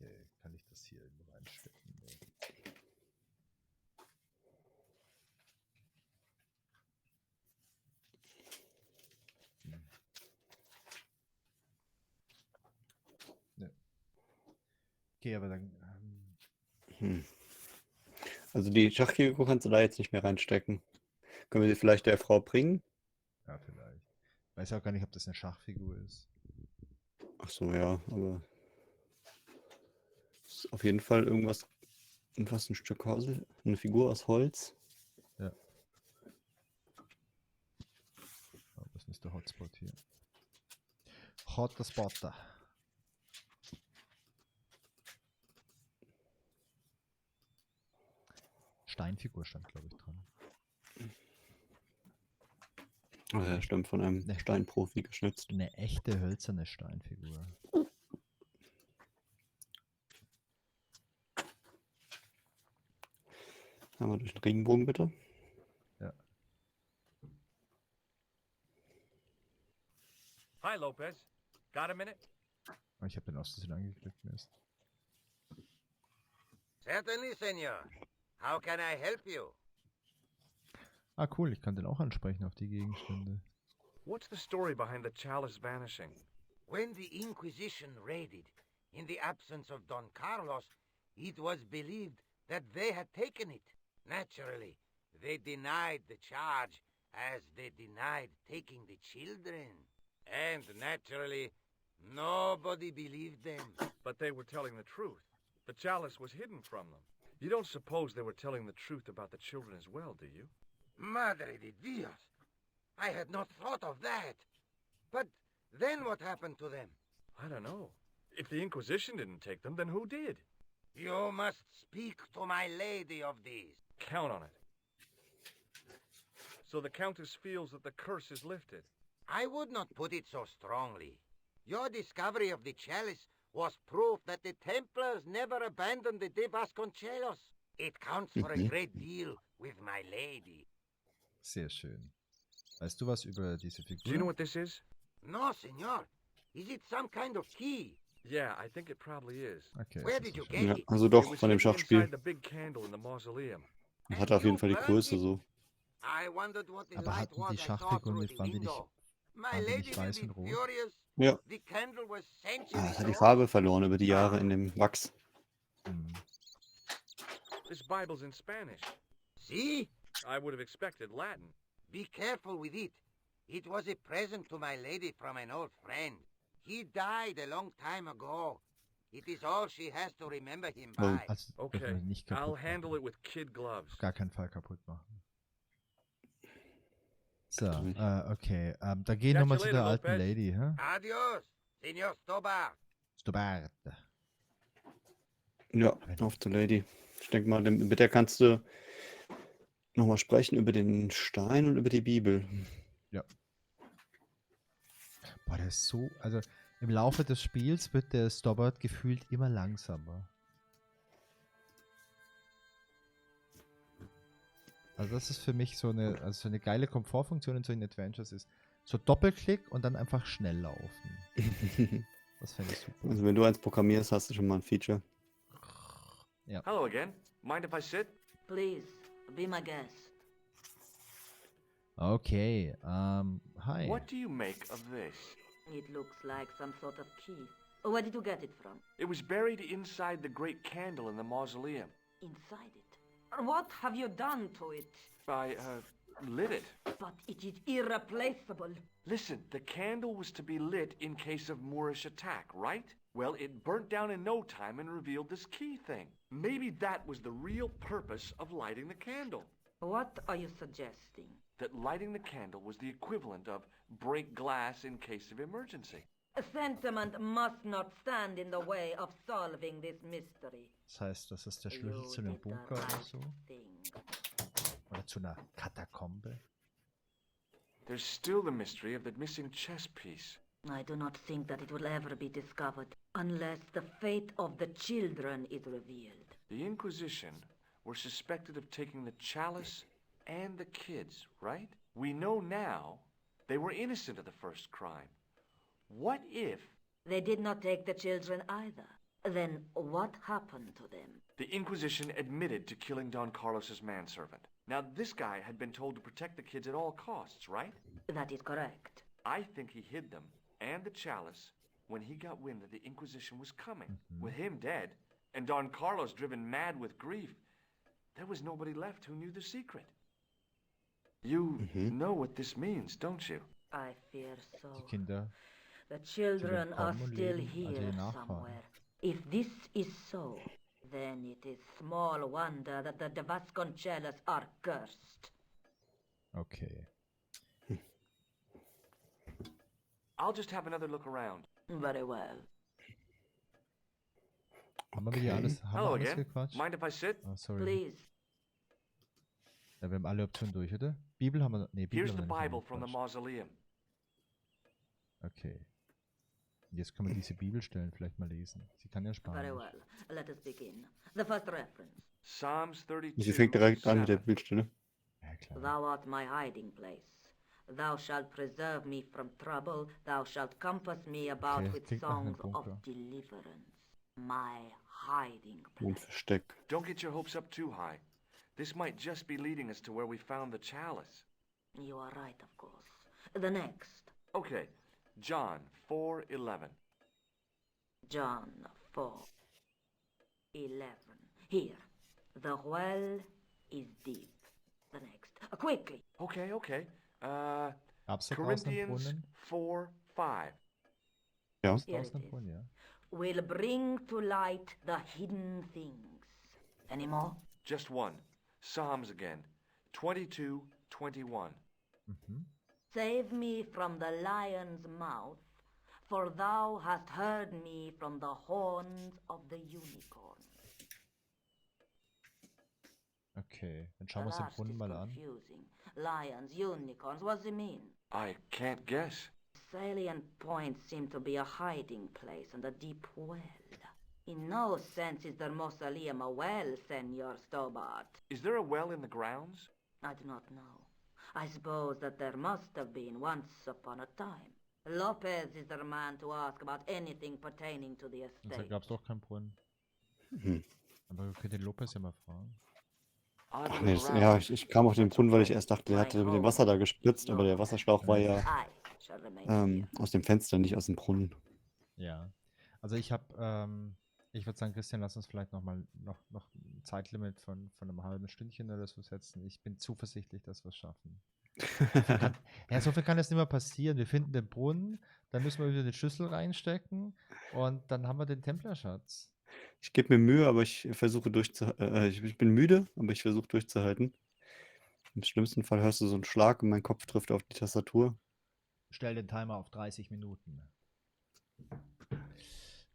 Okay, kann ich das hier irgendwo reinstecken? Nee. Nee. Okay, aber dann... Also die Schachfigur kannst du da jetzt nicht mehr reinstecken. Können wir sie vielleicht der Frau bringen? Ja, vielleicht. Ich weiß auch gar nicht, ob das eine Schachfigur ist. Ach so, ja, aber ist auf jeden Fall irgendwas ein Stück Holz, eine Figur aus Holz. Ja. Oh, das ist der Hotspot hier. Hotspotter. Steinfigur stand, glaube ich, dran. Oh ja, stimmt, von einem Ne. Steinprofi geschnitzt. Eine echte hölzerne Steinfigur. Haben wir durch den Regenbogen bitte. Ja. Hi, Lopez. Got a minute? Oh, ich habe den aus Versehen angeklickt. Mist. Certainly, senor. How can I help you? Ah, cool. Ich kann den auch ansprechen auf die Gegenstände. What's the story behind the chalice vanishing? When the Inquisition raided, in the absence of Don Carlos, it was believed that they had taken it. Naturally, they denied the charge, as they denied taking the children. And naturally, nobody believed them. But they were telling the truth. The chalice was hidden from them. You don't suppose they were telling the truth about the children as well, do you? Madre de Dios! I had not thought of that. But then what happened to them? I don't know. If the Inquisition didn't take them, then who did? You must speak to my lady of these. Count on it. So the Countess feels that the curse is lifted. I would not put it so strongly. Your discovery of the chalice was proof that the Templars never abandoned the De Vasconcelos. It counts for a great deal with my lady. Sehr schön. Weißt du was über diese Figur? Do you know what this is? No, senor. Is it some kind of key? Yeah, I think it probably is. Okay, Where das did ist you wahrscheinlich- get Ja, it? also It doch, was von dem hidden Schachspiel. inside the big candle in the mausoleum. Das hat auf jeden Fall die Größe so. I wondered what the Aber light hatten was die I saw Schachfiguren through mit, the waren die nicht window. My waren die lady nicht will weiß be und rot? furious. Ja. The candle was Ah, centuries es hat die old. Farbe verloren über die Jahre in dem Wachs. Hm. This Bible's in Spanish. See? I would have expected Latin. Be careful with it. It was a present to my lady from an old friend. He died a long time ago. It is all she has to remember him Oh. by. Also, dürfen Okay, wir nicht I'll kaputt handle machen. it with kid gloves. Auf gar keinen Fall kaputt machen. So, Natürlich. okay. Da gehen wir mal zu der alten Lopez. Lady, hä? Adios, Senor Stobart. Stobart. Ja, auf zur Lady. Ich denke mal, mit der kannst du nochmal sprechen über den Stein und über die Bibel. Ja. Boah, der ist so. Also im Laufe des Spiels wird der Stobart gefühlt immer langsamer. Also das ist für mich so eine geile Komfortfunktion in solchen Adventures ist. So Doppelklick und dann einfach schnell laufen. Das fände ich super. Also wenn du eins programmierst, hast du schon mal ein Feature. Ja. Hello again. Mind if I sit? Please, be my guest. Okay, hi. What do you make of this? It looks like some sort of key. Where did you get it from? It was buried inside the great candle in the mausoleum. Inside it. What have you done to it? I, lit it. But it is irreplaceable. Listen, the candle was to be lit in case of Moorish attack, right? Well, it burnt down in no time and revealed this key thing. Maybe that was the real purpose of lighting the candle. What are you suggesting? That lighting the candle was the equivalent of break glass in case of emergency. Sentiment must not stand in the way of solving this mystery. Das heißt, das ist der Schlüssel You zu einem did the Bunker oder right so? thing. Oder zu einer Katakombe? There's still the mystery of the missing chess piece. I do not think that it will ever be discovered unless the fate of the children is revealed. The Inquisition were suspected of taking the chalice and the kids, right? We know now they were innocent of the first crime. What if They did not take the children either. Then what happened to them? the Inquisition admitted to killing Don Carlos's manservant? Now, this guy had been told to protect the kids at all costs, right? That is correct. I think he hid them and the chalice when he got wind that the Inquisition was coming. With him dead and Don Carlos driven mad with grief, there was nobody left who knew the secret. You know what this means, don't you? I fear so. Die Kinder. The children are kommen und still leben, also here die Nachfahren. somewhere. If this is so, then it is small wonder that the de Vasconcelos are cursed. Okay. I'll just have another look around. Very well. Haben wir hier alles, haben wir Hello alles again. gequatscht? Mind if I sit? Oh, sorry. Please. Ja, wir haben alle Optionen durch, oder? Bibel haben wir. Nee, Bibel Here's haben the wir nicht Bible from the gequatscht. mausoleum. Okay. Jetzt können wir diese Bibelstellen vielleicht mal lesen. Sie kann ja Very Spanisch. well. Let us begin. The first reference. Psalms 32. Sie fängt direkt an mit der 7. Bildstelle. Ja, klar. Thou art my hiding place. Thou shalt preserve me from trouble. Thou shalt compass me about Okay, with klingt nach einem songs of Bunker. deliverance. My hiding Ein place. Versteck. Don't get your hopes up too high. This might just be leading us to where we found the chalice. You are right, of course. The next. Okay, John 4:11. John 4:11. Here. The well is deep. The next. Quickly. Okay. Gab's da draußen einen Corinthians Brunnen? 4:5. Ja. Gab's Here draußen it einen is. Brunnen, ja. Will bring to light the hidden things. Any more? Just one. Psalms again. 22:21. Mhm. Save me from the lion's mouth, for thou hast heard me from the horns of the unicorn. Okay, dann schauen wir uns The den last Brunnen is mal an. confusing. Lions, unicorns, what does it mean? I can't guess. Salient points seem to be a hiding place and a deep well. In no sense is the mausoleum a well, Senor Stobart. Is there a well in the grounds? I do not know. I suppose that there must have been once upon a time. Lopez is the man to ask about anything pertaining to the Und da estate. gab's doch keinen Brunnen. Mhm. Aber wir können den Lopez ja mal fragen. I'll Ach look nee, around. ja, ich kam auf den Brunnen, weil ich erst dachte, der hatte mit dem Wasser da gespritzt, aber der Wasserschlauch war ja I shall remain here. Aus dem Fenster, nicht aus dem Brunnen. Ja. Also ich würde sagen, Christian, lass uns vielleicht noch ein Zeitlimit von einem halben Stündchen oder so setzen. Ich bin zuversichtlich, dass wir es schaffen. So viel kann jetzt nicht mehr passieren. Wir finden den Brunnen, dann müssen wir wieder den Schlüssel reinstecken und dann haben wir den Templerschatz. Ich gebe mir Mühe, aber ich versuche ich bin müde, aber ich versuche durchzuhalten. Im schlimmsten Fall hörst du so einen Schlag und mein Kopf trifft auf die Tastatur. Stell den Timer auf 30 Minuten.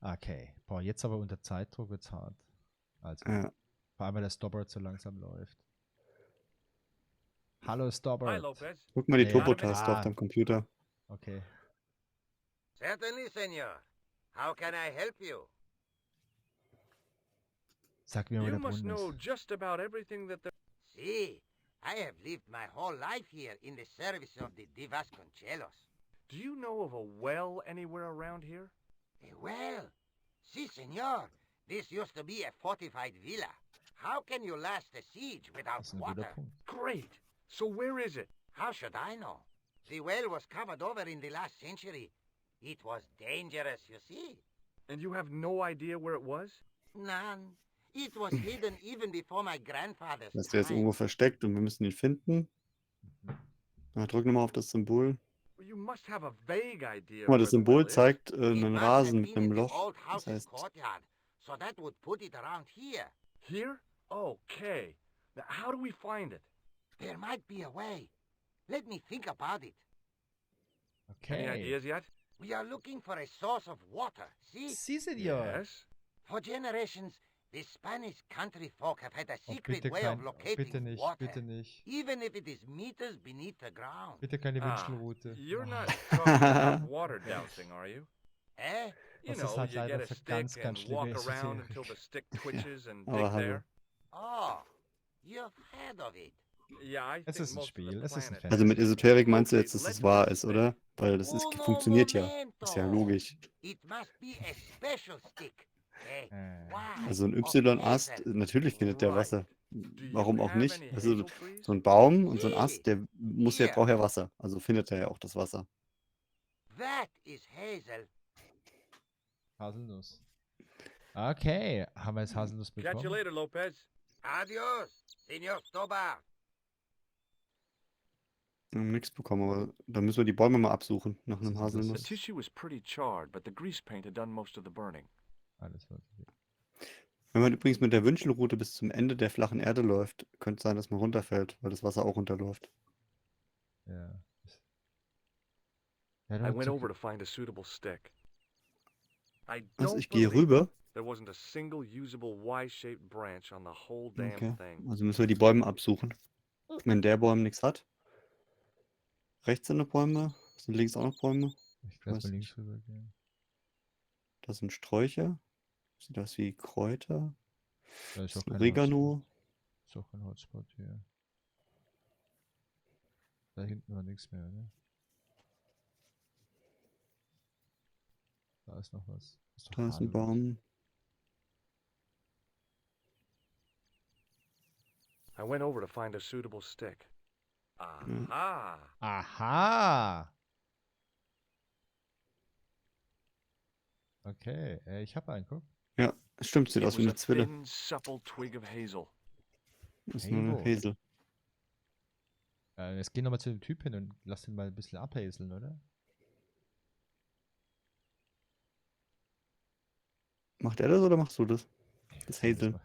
Okay. Boah, jetzt aber unter Zeitdruck wird's hart. Also, vor allem, weil der Stopper so langsam läuft. Hallo, Stopper. Hi, Lopez. Guck mal die Nee. Turbo-Taste auf deinem Computer. Okay. Certainly, senor. How can I help you? Sag mir, wo You der must Brunnen know ist. just about everything that there... See, I have lived my whole life here in the service of the De Vasconcelos. Do you know of a well anywhere around here? A well? Si, senor. This used to be a fortified villa. How can you last a siege without Das ist ein guter water? Punkt. Great. So where is it? How should I know? The well was covered over in the last century. It was dangerous, you see. And you have no idea where it was? None. It was hidden even before my grandfather's Das ist jetzt time. irgendwo versteckt und wir müssen ihn finden. Drück nochmal auf das Symbol. Well, you must have a vague idea Guck mal, where das the Symbol well is. zeigt It einen must Rasen have mit been einem in the Loch. old Das house's heißt, courtyard, so that would put it around here. Here? Okay. Now, how do we find it? There might be a way. Let me think about it. Any Okay. ideas yet? We are looking for a source of water, see? Sie, Senor. Yes. For generations, the Spanish country folk have had a Oh, secret bitte, way of locating bitte nicht, water, bitte nicht. even if it is meters beneath the ground. Bitte keine Ah, Wünschelroute. you're not Ah. talking about water dousing, are you? Eh? You Das ist know, halt you get leider a für stick ganz, and ganz schlimme walk around until Esoterik. the stick twitches and aber dig hallo. there. Oh, you've heard of it. Yeah, I Es think ist ein most of Spiel, the es ist ein planet Also mit has. Esoterik meinst du Okay, jetzt, dass let's es wahr get ist, the oder? stick. Weil das ist, Uno funktioniert ja. momento. Ist ja logisch. It must be a special stick. Wow. Also ein Of Y-Ast, hazel. natürlich findet der Right. Wasser. Do you Warum auch have nicht? any Also hazel trees? so ein Baum und so ein See, Ast, der here. braucht ja Wasser. Also findet er ja auch das Wasser. That is hazel. Haselnuss. Okay, haben wir jetzt Haselnuss Catch you bekommen? later, Lopez. Adios, Senor Stobar. Wir haben nichts bekommen, aber da müssen wir die Bäume mal absuchen nach einem Das ist The Haselnuss. tissue was pretty charred, but the grease paint had done most of the burning. Alles was. Wenn man übrigens mit der Wünschelroute bis zum Ende der flachen Erde läuft, könnte es sein, dass man runterfällt, weil das Wasser auch runterläuft. Ja. I went over to find a suitable stick. I Also don't ich gehe believe rüber. there wasn't a single usable Y-shaped branch on the whole damn Okay. thing. Also müssen wir die Bäume absuchen. Wenn der Baum nichts hat. Rechts sind noch Bäume. Sind links auch noch Bäume. Ich kann Weiß mal nicht. links rüber gehen. Das sind Sträucher. Sieht aus wie Kräuter. Da ist Das auch ist kein Oregano. Hotspot. Ist auch kein Hotspot hier. Da hinten war nichts mehr, oder? Da ist noch was. Ist doch Da ist ein Haselnuss. Baum. I went over to find a suitable stick. Aha! Aha! Okay, ich habe einen, guck. Ja, stimmt. Sieht It aus wie was eine a Zwille. thin, supple twig of hazel. Das ist nur eine Hazel. Hazel. Jetzt geh nochmal zu dem Typ hin und lass ihn mal ein bisschen abhäseln, oder? Macht er das oder machst du das? Das Hazeln.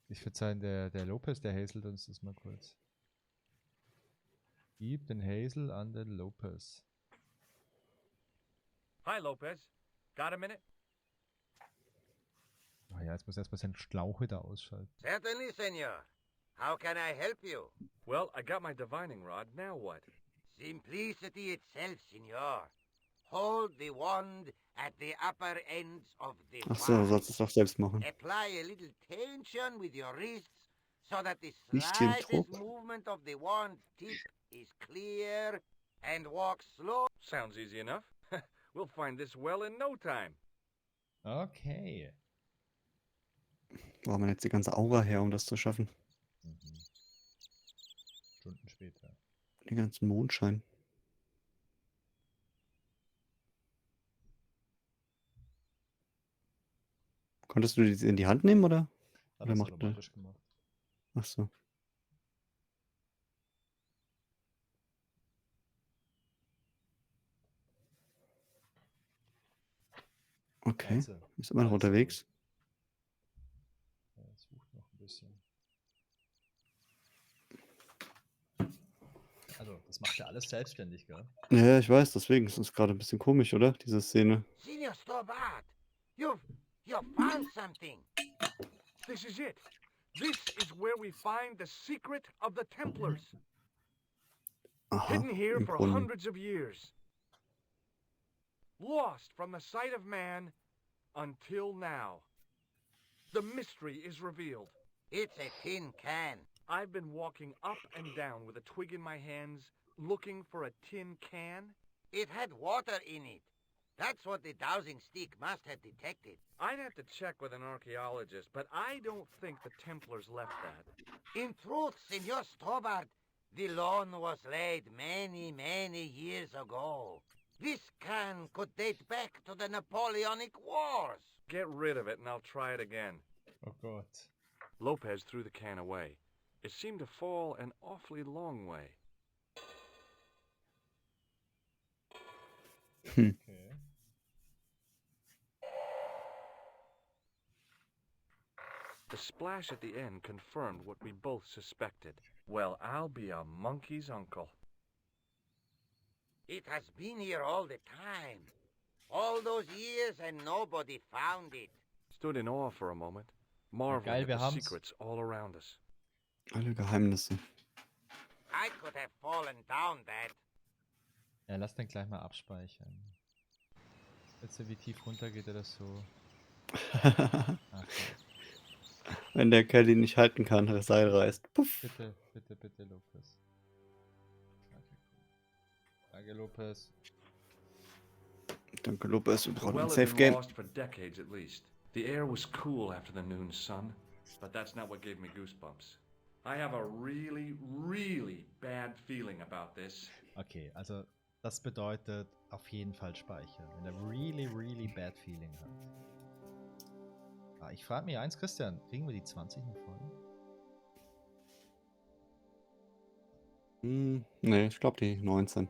Ich würde sagen, der Lopez, der häselt uns das mal kurz. Gib den Hazel an den Lopez. Hi, Lopez. Got a minute? Ah ja, jetzt muss erstmal seinen Schlauch wieder ausschalten. Certainly, senor. How can I help you? Well, I got my divining rod. Now what? Simplicity itself, senor. Hold the wand at the upper ends of the Ach so, du wand. sollst es doch selbst machen. Apply a little tension with your wrists so that the Nicht den slightest Druck. movement of the wand tip is clear, and walk slow. Sounds easy enough. We'll find this well in no time. Okay. Wo haben wir jetzt die ganze Aura her, um das zu schaffen? Stunden später. Den ganzen Mondschein. Konntest du die in die Hand nehmen, oder? Hat Oder das macht der? automatisch gemacht. Ach so. Okay. Also, Ist immer noch also. unterwegs. Ja, sucht noch ein bisschen. Also, das macht ja alles selbstständig, gell? Ja, ich weiß, deswegen ist es gerade ein bisschen komisch, oder? Diese Szene. Senior Stobart, you've found something. This is it. This is where we find the secret of the Templars. Aha, Hidden here im for Brunnen. hundreds of years. Lost from the sight of man until now. The mystery is revealed. It's a tin can. I've been walking up and down with a twig in my hands, looking for a tin can. It had water in it. That's what the dowsing stick must have detected. I'd have to check with an archaeologist, but I don't think the Templars left that. In truth, Senor Stobart, the loan was laid many, many years ago. This can could date back to the Napoleonic Wars. Get rid of it and I'll try it again. Oh Gott. Lopez threw the can away. It seemed to fall an awfully long way. Okay. The splash at the end confirmed what we both suspected. Well, I'll be a monkey's uncle. It has been here all the time. All those years and nobody found it. Stood in awe for a moment, marveling geil, at wir the haben's. secrets all around us. Alle Geheimnisse. I could have fallen down that. Ja, lass den gleich mal abspeichern. Jetzt, wie tief runter geht er das so? Ach, Wenn der Kerl ihn nicht halten kann, das Seil reißt. Puff. bitte, bitte, bitte, Lopez. Okay, cool. Danke, Lopez. Danke, Lopez. Wir The brauchen well ein had Safe been Game. lost for decades at least. The air was cool after the noon sun, but that's not what gave me goosebumps. I have a really, really bad feeling about this. Okay, also das bedeutet auf jeden Fall speichern, wenn er really, really bad feeling hat. Ah, ich frage mich eins, Christian, kriegen wir die 20 noch voll? Nee, ich glaube die 19.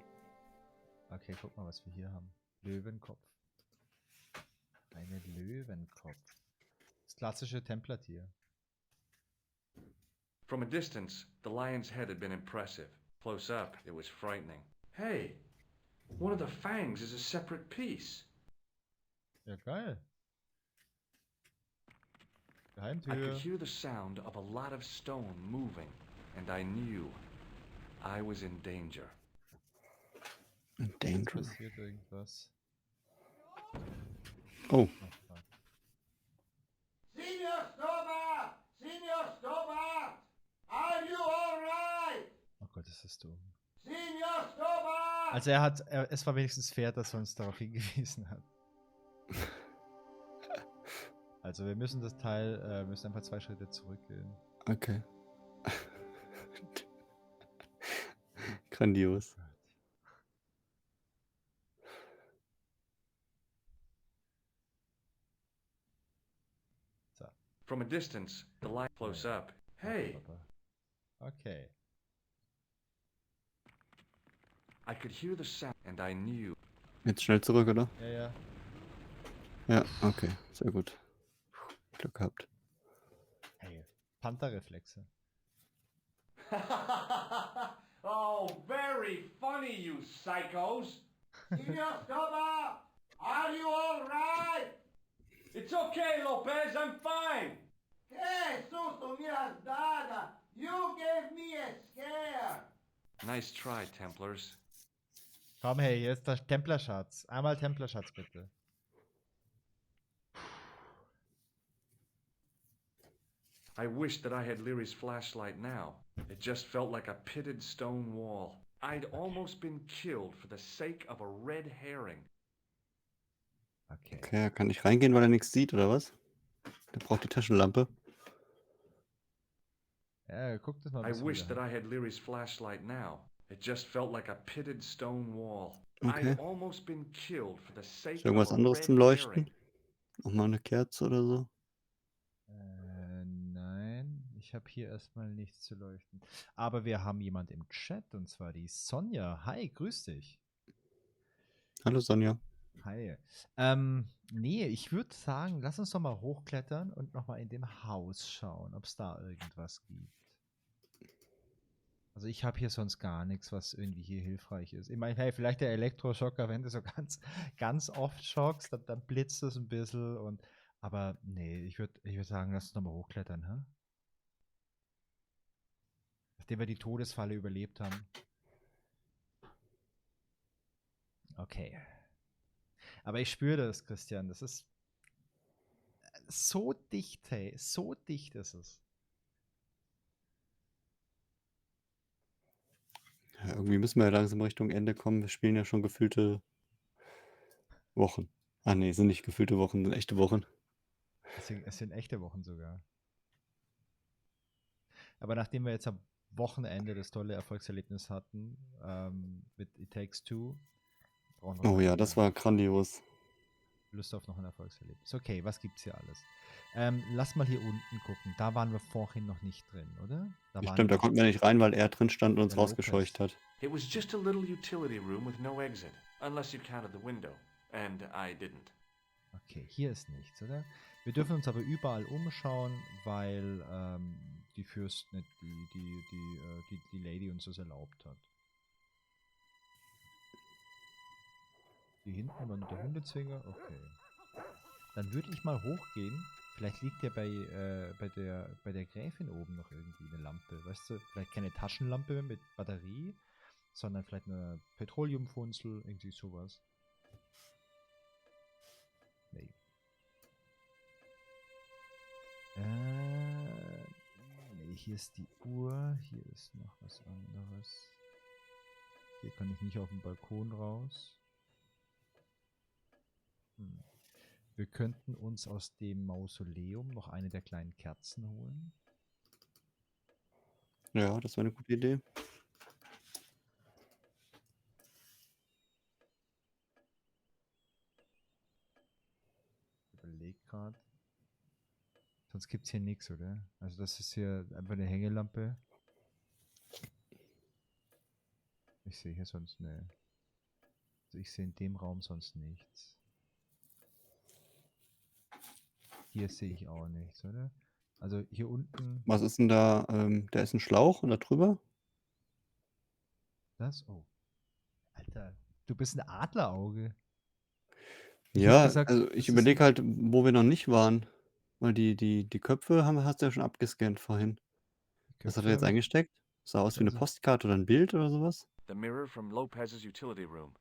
Okay, guck mal, was wir hier haben. Löwenkopf. Eine Löwenkopf. Das klassische Templertier. From a distance, the lion's head had been impressive. Close up, it was frightening. Hey, one of the fangs is a separate piece. Ja, geil. I Geheimtür. could hear the sound of a lot of stone moving, and I knew I was in danger. Dangerous. Passiert irgendwas. Oh, Oh, fuck. Senior Stobart! Senior Stobart! Are you alright? Oh Gott, ist das dumm. Senior Stobart! Also es war wenigstens fair, dass er uns darauf hingewiesen hat. Also wir müssen das Teil, müssen einfach 2 Schritte zurückgehen. okay. Grandios. So. From a distance, the lion close up. Hey, Okay. I could hear the sound, and I knew. Jetzt schnell zurück, oder? Ja, ja. Ja, okay. Sehr gut. Glück gehabt. Hey, Pantherreflexe. Oh, very funny, you psychos. Senior Stobart! Are you alright? It's okay, Lopez, I'm fine. Hey, susto me has dado! You gave me a scare! Nice try, Templars. Komm, hey, hier ist der Templerschatz. Einmal Templerschatz, bitte. I wish that I had Leary's flashlight now. It just felt like a pitted stone wall. I'd almost been killed for the sake of a red herring. Okay. Okay, er kann nicht reingehen, weil er nichts sieht, oder was? Der braucht die Taschenlampe. Ja, guck das mal I bis wish wieder. that I had Leary's flashlight now. It just felt like a pitted stone wall. Okay. I'd almost been killed for the sake Ist irgendwas of a anderes red zum Leuchten? herring. Nochmal eine Kerze oder so? Ich habe hier erstmal nichts zu leuchten. Aber wir haben jemand im Chat, und zwar die Sonja. Hi, grüß dich. Hallo Sonja. Hi. Nee, ich würde sagen, lass uns doch mal hochklettern und nochmal in dem Haus schauen, ob es da irgendwas gibt. Also ich habe hier sonst gar nichts, was irgendwie hier hilfreich ist. Ich meine, hey, vielleicht der Elektroschocker, wenn du so ganz oft schockst, dann blitzt es ein bisschen aber nee, ich würd sagen, lass uns nochmal hochklettern, hä? Nachdem wir die Todesfalle überlebt haben. Okay. Aber ich spüre das, Christian. Das ist so dicht, hey. So dicht ist es. Ja, irgendwie müssen wir ja langsam Richtung Ende kommen. Wir spielen ja schon gefühlte Wochen. Ah nee, sind nicht gefühlte Wochen, sind echte Wochen. Es sind echte Wochen sogar. Aber nachdem wir jetzt am Wochenende das tolle Erfolgserlebnis hatten, mit It Takes Two, brauchen wir Oh ja, mal das war grandios. Lust auf noch ein Erfolgserlebnis. Okay, was gibt's hier alles? Lass mal hier unten gucken. Da waren wir vorhin noch nicht drin, oder? Da waren Stimmt, da konnten wir nicht rein, weil er drin stand und uns Der rausgescheucht hat. It was just a little utility room with no exit, unless you counted the window. And I didn't. Okay, hier ist nichts, oder? Wir dürfen uns aber überall umschauen, weil die Fürstin, die Lady uns das erlaubt hat. Hier hinten aber nur der Hundezwinger, okay. Dann würde ich mal hochgehen. Vielleicht liegt ja bei der Gräfin oben noch irgendwie eine Lampe. Weißt du, vielleicht keine Taschenlampe mit Batterie, sondern vielleicht eine Petroleumfunzel, irgendwie sowas. Nee. Nee, hier ist die Uhr. Hier ist noch was anderes. Hier kann ich nicht auf den Balkon raus. Wir könnten uns aus dem Mausoleum noch eine der kleinen Kerzen holen. Ja, das wäre eine gute Idee. Ich überlege gerade. Sonst gibt es hier nichts, oder? Also das ist hier einfach eine Hängelampe. Ich sehe hier sonst ne. Also ich sehe in dem Raum sonst nichts. Hier sehe ich auch nichts, oder? Also hier unten. Was ist denn da? Da ist ein Schlauch und da drüber? Das? Oh. Alter, du bist ein Adlerauge. Ich Ja, hab gesagt, also ich überlege halt, wo wir noch nicht waren. Weil die Köpfe hast du ja schon abgescannt vorhin. Was hat er jetzt eingesteckt? Sah aus wie eine Postkarte oder ein Bild oder sowas? The mirror from Lopez's utility room.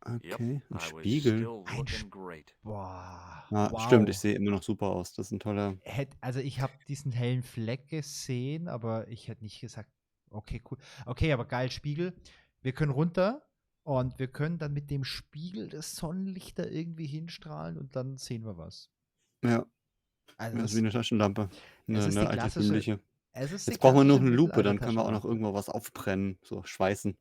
Okay, ein I was Spiegel. still looking great. Boah. Ah, wow. stimmt, ich sehe immer noch super aus. Das ist ein toller. Also ich habe diesen hellen Fleck gesehen, aber ich hätte nicht gesagt, okay, cool. Okay, aber geil, Spiegel. Wir können runter und wir können dann mit dem Spiegel das Sonnenlicht da irgendwie hinstrahlen und dann sehen wir was. Ja, Also das ist wie eine Taschenlampe. es ist die klassische, altertümliche. es ist die Jetzt brauchen wir nur klassische eine Lupe, dann können wir auch noch Mittelalter-Taschenlampe. irgendwo was aufbrennen. So schweißen.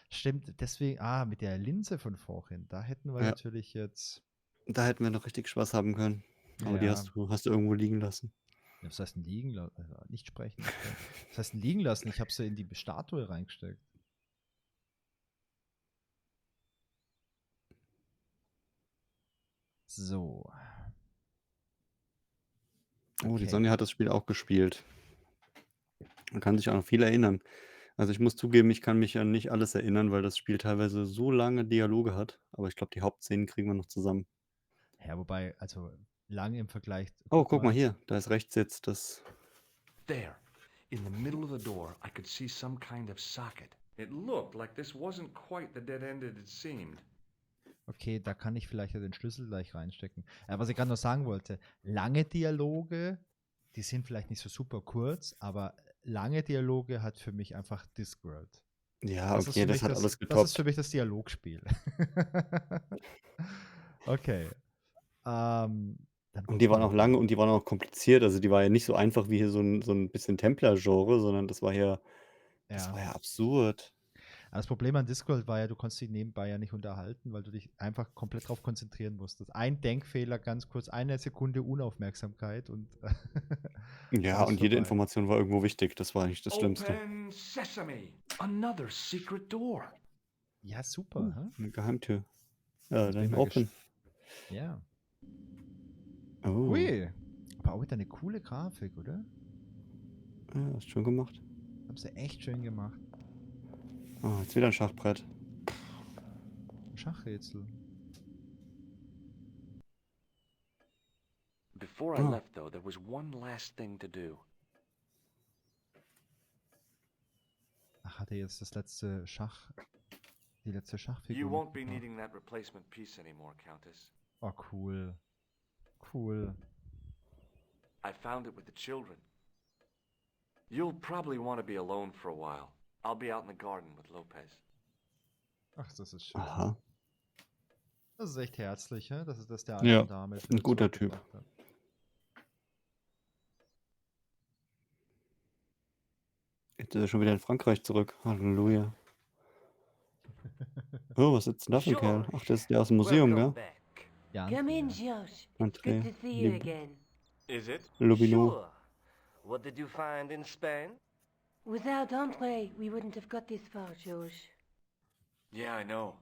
Stimmt, deswegen, mit der Linse von vorhin, da hätten wir Ja. natürlich jetzt. Da hätten wir noch richtig Spaß haben können. Aber die Ja. hast du irgendwo liegen lassen. Was heißt denn liegen lassen? Nicht sprechen. Was heißt denn liegen lassen? Ich habe sie in die Statue reingesteckt. So. Oh, die Okay. Sonja hat das Spiel auch gespielt. Man kann sich auch noch viel erinnern. Also ich muss zugeben, ich kann mich an nicht alles erinnern, weil das Spiel teilweise so lange Dialoge hat. Aber ich glaube, die Hauptszenen kriegen wir noch zusammen. Ja, wobei, also lang im Vergleich. Oh, guck mal hier. Da ist rechts jetzt das. There, in the middle of the door, I could see some kind of socket. It looked like this wasn't quite the dead end it seemed. Okay, da kann ich vielleicht ja den Schlüssel gleich reinstecken. Was ich gerade noch sagen wollte, lange Dialoge, die sind vielleicht nicht so super kurz, aber lange Dialoge hat für mich einfach Discworld. Ja, Das ist okay, für das mich hat alles Das ist getoppt. für mich das Dialogspiel. Okay. Dann Und die gucken waren wir auch doch lange mal. und die waren auch kompliziert. Also die war ja nicht so einfach wie hier so ein bisschen Templer-Genre, sondern das war ja absurd. Aber das Problem an Discworld war ja, du konntest dich nebenbei ja nicht unterhalten, weil du dich einfach komplett drauf konzentrieren musstest. Ein Denkfehler, ganz kurz, eine Sekunde Unaufmerksamkeit und Ja, alles und jede vorbei. Information war irgendwo wichtig. Das war nicht das Schlimmste. Open sesame. Another secret door. Ja, super. Hä? Eine Geheimtür. Jetzt bin Dann ich mal open. Ja. Oh. Hui. Aber auch wieder eine coole Grafik, oder? Ja, ist schön gemacht. Haben sie echt schön gemacht. Oh, jetzt wieder ein Schachbrett. Schachrätsel. Before I Oh. left, though, there was one last thing to do. Ach, hat er jetzt die letzte Schachfigur? You won't be mitgebracht? needing that replacement piece anymore, Countess. Oh, cool. Cool. I found it with the children. You'll probably want to be alone for a while. I'll be out in the garden with Lopez. Ach, das ist schön. Aha. Das ist echt herzlich, hä? Das ist das der Ja, alten Dame. ein guter Typ. zurückgebracht hat. Jetzt ist er schon wieder in Frankreich zurück. Halleluja. Oh, was ist denn da für ein Kerl? Ach, das ist der aus dem Museum, Welcome gell? back. Ja, Come in, Josh. André. Good to see you again. Is it? Lobino. Sure. What did you find in Spain? Without Andre, we wouldn't have got this far, Josh. Yeah, I know.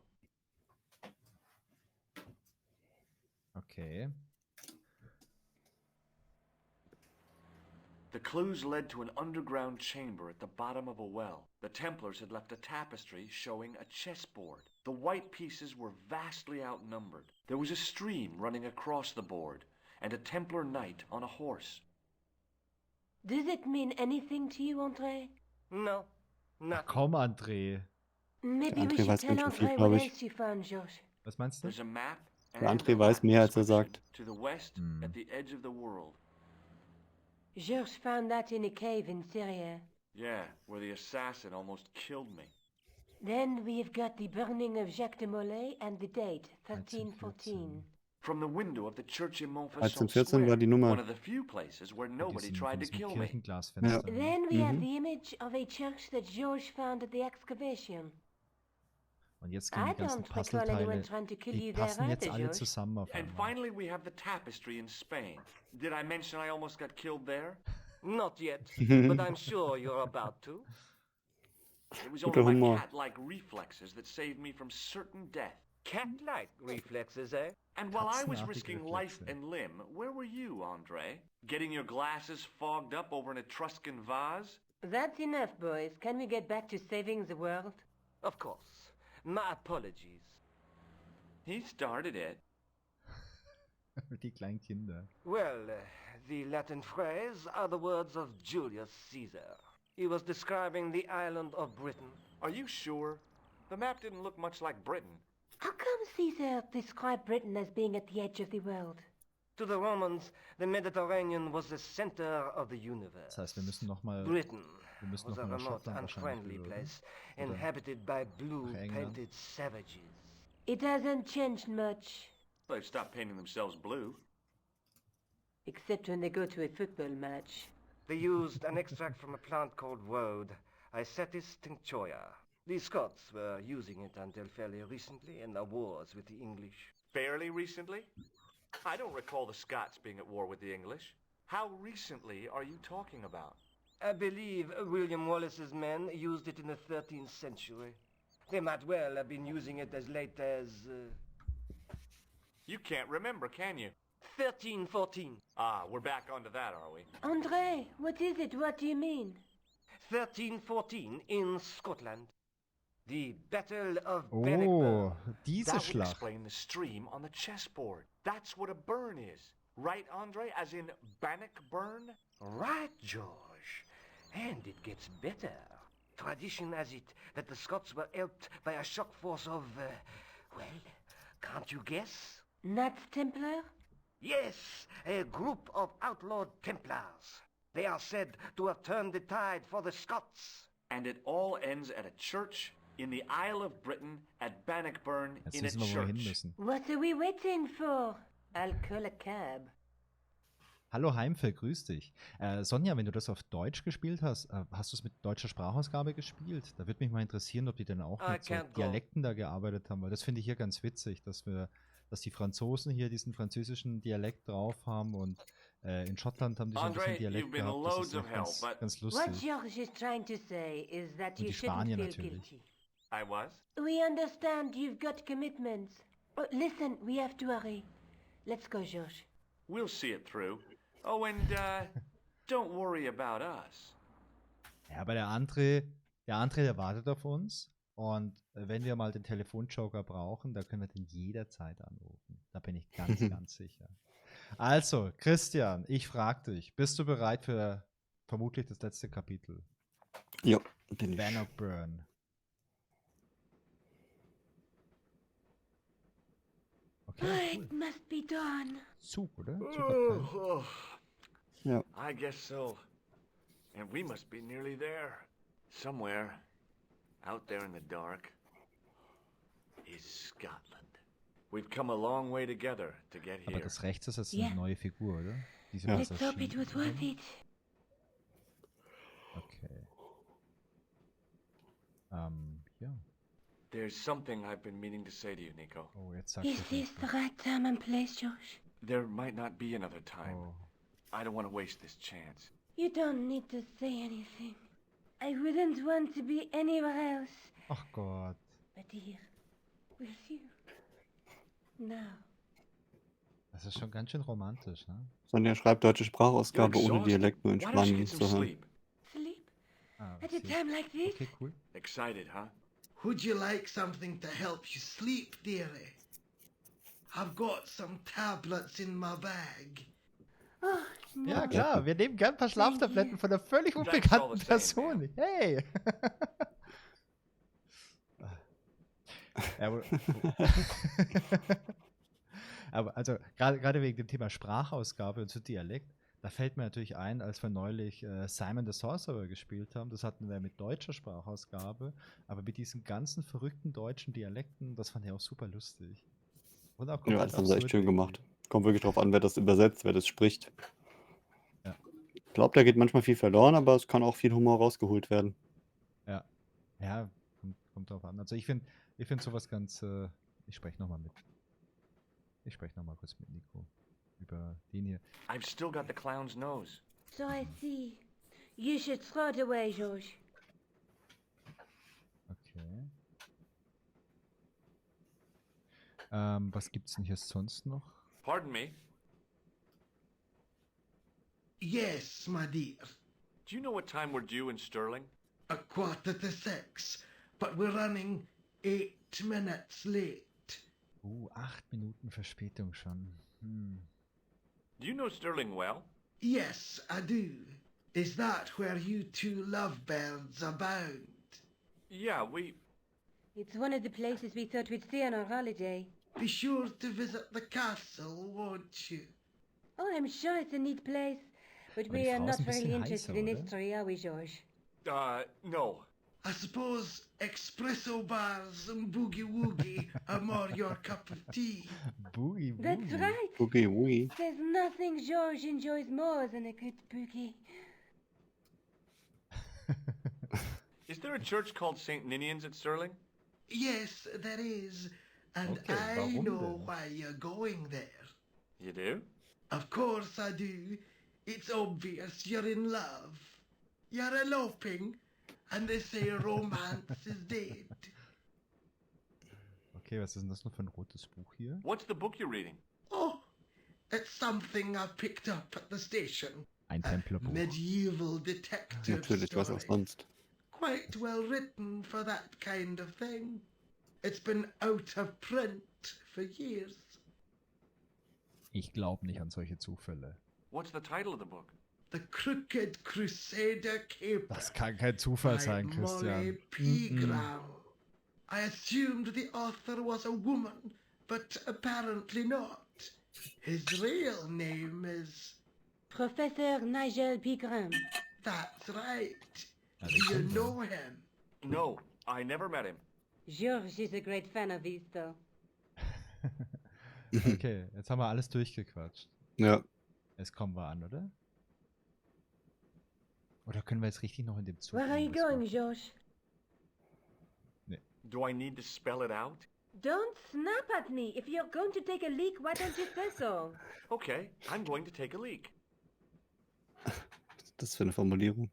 Okay. The clues led to an underground chamber at the bottom of a well. The Templars had left a tapestry showing a chessboard. The white pieces were vastly outnumbered. There was a stream running across the board, and a Templar knight on a horse. Does it mean anything to you, Andre? No, nothing. Komm, André. Maybe André we should weiß tell ganz schön viel, Andre glaub what ich. else you found, Josh. Was meinst du? There's a map Der and André a weiß map mehr, als er description sagt. to the west Hm. at the edge of the world. Josh found that in a cave in Syria. Yeah, where the assassin almost killed me. Then we've got the burning of Jacques de Molay and the date, 1314. From the window of the church in Montfaucon 1314 war die Square, Nummer. one of the few places where nobody tried to kill me. Kirchenglasfenster. Then we have the image of a church that George found at the excavation. Und jetzt gehen I die ganzen don't recall anyone Puzzleteile, trying to kill die you there passen jetzt either, alle George. zusammen auf And einmal. finally we have the tapestry in Spain. Did I mention I almost got killed there? Not yet, but I'm sure you're about to. It was Guter only my Humor. cat-like reflexes that saved me from certain death. Cat-like reflexes, eh? And while I was Katzenartige risking life Reflexe. and limb, where were you, Andre? Getting your glasses fogged up over an Etruscan vase? That's enough, boys. Can we get back to saving the world? Of course. My apologies. He started it. Die kleinen Kinder. Well, the Latin phrase are the words of Julius Caesar. He was describing the island of Britain. Are you sure? The map didn't look much like Britain. How come Caesar described Britain as being at the edge of the world? To the Romans, the Mediterranean was the center of the universe. Das heißt, wir müssen nochmal Britain wir müssen was noch a mal nach remote, Schottland wahrscheinlich unfriendly rüber, oder? place, Oder inhabited by nach England. blue-painted savages. It hasn't changed much, They've stopped painting themselves blue. except when they go to a football match. They used an extract from a plant called woad, Icetis tinctoria. The Scots were using it until fairly recently in their wars with the English. Fairly recently? I don't recall the Scots being at war with the English. How recently are you talking about? I believe William Wallace's men used it in the 13th century. They might well have been using it as late as You can't remember, can you? 1314. Ah, we're back onto that, are we? Andre, what is it? What do you mean? 1314 in Scotland. The Battle of Oh, Bannockburn. diese That would Schlacht. explain the stream on the chessboard. That's what a burn is. Right, Andre? As in Bannockburn? Right, George. And it gets better. Tradition has it that the Scots were helped by a shock force of, well, can't you guess? Knights Templar? Yes, a group of outlawed Templars. They are said to have turned the tide for the Scots. And it all ends at a church in the Isle of Britain at Bannockburn Jetzt in a wissen wir, wo wir hin church. müssen. What are we waiting for? I'll call a cab. Hallo Heimfeld, grüß dich. Sonja, wenn du das auf Deutsch gespielt hast, hast du es mit deutscher Sprachausgabe gespielt? Da würde mich mal interessieren, ob die dann auch I mit so can't go. Dialekten da gearbeitet haben, weil das finde ich hier ganz witzig, dass die Franzosen hier diesen französischen Dialekt drauf haben und In Schottland haben die so ein bisschen Andre, Dialekt you've been gehabt. Das loads ist of auch help, ganz, but- ganz What lustig. George is trying to say is that Und you die shouldn't Spanier feel natürlich. guilty. I was? We understand you've got commitments. Oh, listen, we have to hurry. Let's go, George. We'll see it through. Oh, and, don't worry about us. Ja, aber der André, der wartet auf uns. Und wenn wir mal den Telefonjoker brauchen, da können wir den jederzeit anrufen. Da bin ich ganz, ganz sicher. Also, Christian, ich frage dich, bist du bereit für vermutlich das letzte Kapitel? Ja, bin ich. Banner Burn. Okay, It cool. must be done. Zug, oder? Zugabteil. Oh, Ja. I guess so. And we must be nearly there. Somewhere, out there in the dark, is Scotland. We've come a long way together to get Aber here. das rechts ist jetzt Ja. eine neue Figur, oder? Diese Ja. was Let's hope it erschien. was worth it. Okay. Ja. There's something I've been meaning to say to you, Nico. Oh, jetzt sagt Is er this the was. right time and place, George? There might not be another time. Oh. I don't want to waste this chance. You don't need to say anything. I wouldn't want to be anywhere else Ach Gott. but here, with you. Now. Das ist schon ganz schön romantisch, ne? Sonja schreibt Deutsche Sprachausgabe You're ohne exhausted. Dialekt, nur Why don't you entspannen get zu some hören. sleep? Sleep? Ah, At a sie- time like this? Okay, cool. Excited, huh? Would you like something to help you sleep, dearie? I've got some tablets in my bag. Oh, no. Ja, klar, wir nehmen gern ein paar Schlaftabletten von einer völlig That's unbekannten all the Person. same, Hey! aber, aber also, gerade wegen dem Thema Sprachausgabe und so Dialekt, da fällt mir natürlich ein, als wir neulich Simon the Sorcerer gespielt haben, das hatten wir mit deutscher Sprachausgabe, aber mit diesen ganzen verrückten deutschen Dialekten, das fand ich auch super lustig. Und auch Ja, komplett das haben sie echt absurd schön irgendwie. gemacht. Kommt wirklich drauf an, wer das übersetzt, wer das spricht. Ja. Ich glaube, da geht manchmal viel verloren, aber es kann auch viel Humor rausgeholt werden. Ja, ja, kommt drauf an. Also ich find sowas ganz, ich spreche nochmal mit. Ich spreche nochmal kurz mit Nico über den hier. I've still got the clown's nose. So I see. You should throw it away, George. Okay. Was gibt's denn hier sonst noch? Pardon me. Yes, my dear. Do you know what time we're due in Stirling? 6:15, but we're running 8 minutes late. 8 Minuten Verspätung schon. Do you know Stirling well? Yes, I do. Is that where you two lovebirds abound? Yeah, we... It's one of the places we thought we'd see on our holiday. Be sure to visit the castle, won't you? Oh, I'm sure it's a neat place. But Aber die we are Frau not ist ein really bisschen interested heißer, in oder? history, are we, George? No. I suppose espresso bars and boogie-woogie are more your cup of tea. Boogie That's Woogie. right. Boogie Woogie. There's nothing George enjoys more than a good boogie. Is there a church called St. Ninian's at Stirling? Yes, there is. And Okay, I warum know denn? why you're going there. You do? Of course I do. It's obvious you're in love. You're eloping, and they say romance is dead. Okay, was ist denn das noch für ein rotes Buch hier? What's the book you're reading? Oh, it's something I picked up at the station. Ein Templerbuch. Medieval detective Natürlich, was auch story. sonst. Quite well written for that kind of thing. It's been out of print for years. Ich glaube nicht an solche Zufälle. What's the title of the book? The Crooked Crusader Caper. Das kann kein Zufall by sein, Molly Christian. Pegram. I assumed the author was a woman, but apparently not. His real name is... Professor Nigel Pegram. That's right. Ja, Do den you kennen wir. know him? No, I never met him. George is a great fan of these, though. Okay, jetzt haben wir alles durchgequatscht. Ja. Jetzt kommen wir an, oder? Oder können wir jetzt richtig noch in dem Zug Where are you irgendwas going, machen? George? Do I need to spell it out? Don't snap at me. If you're going to take a leak, why don't you say so? Okay, I'm going to take a leak. das für eine Formulierung?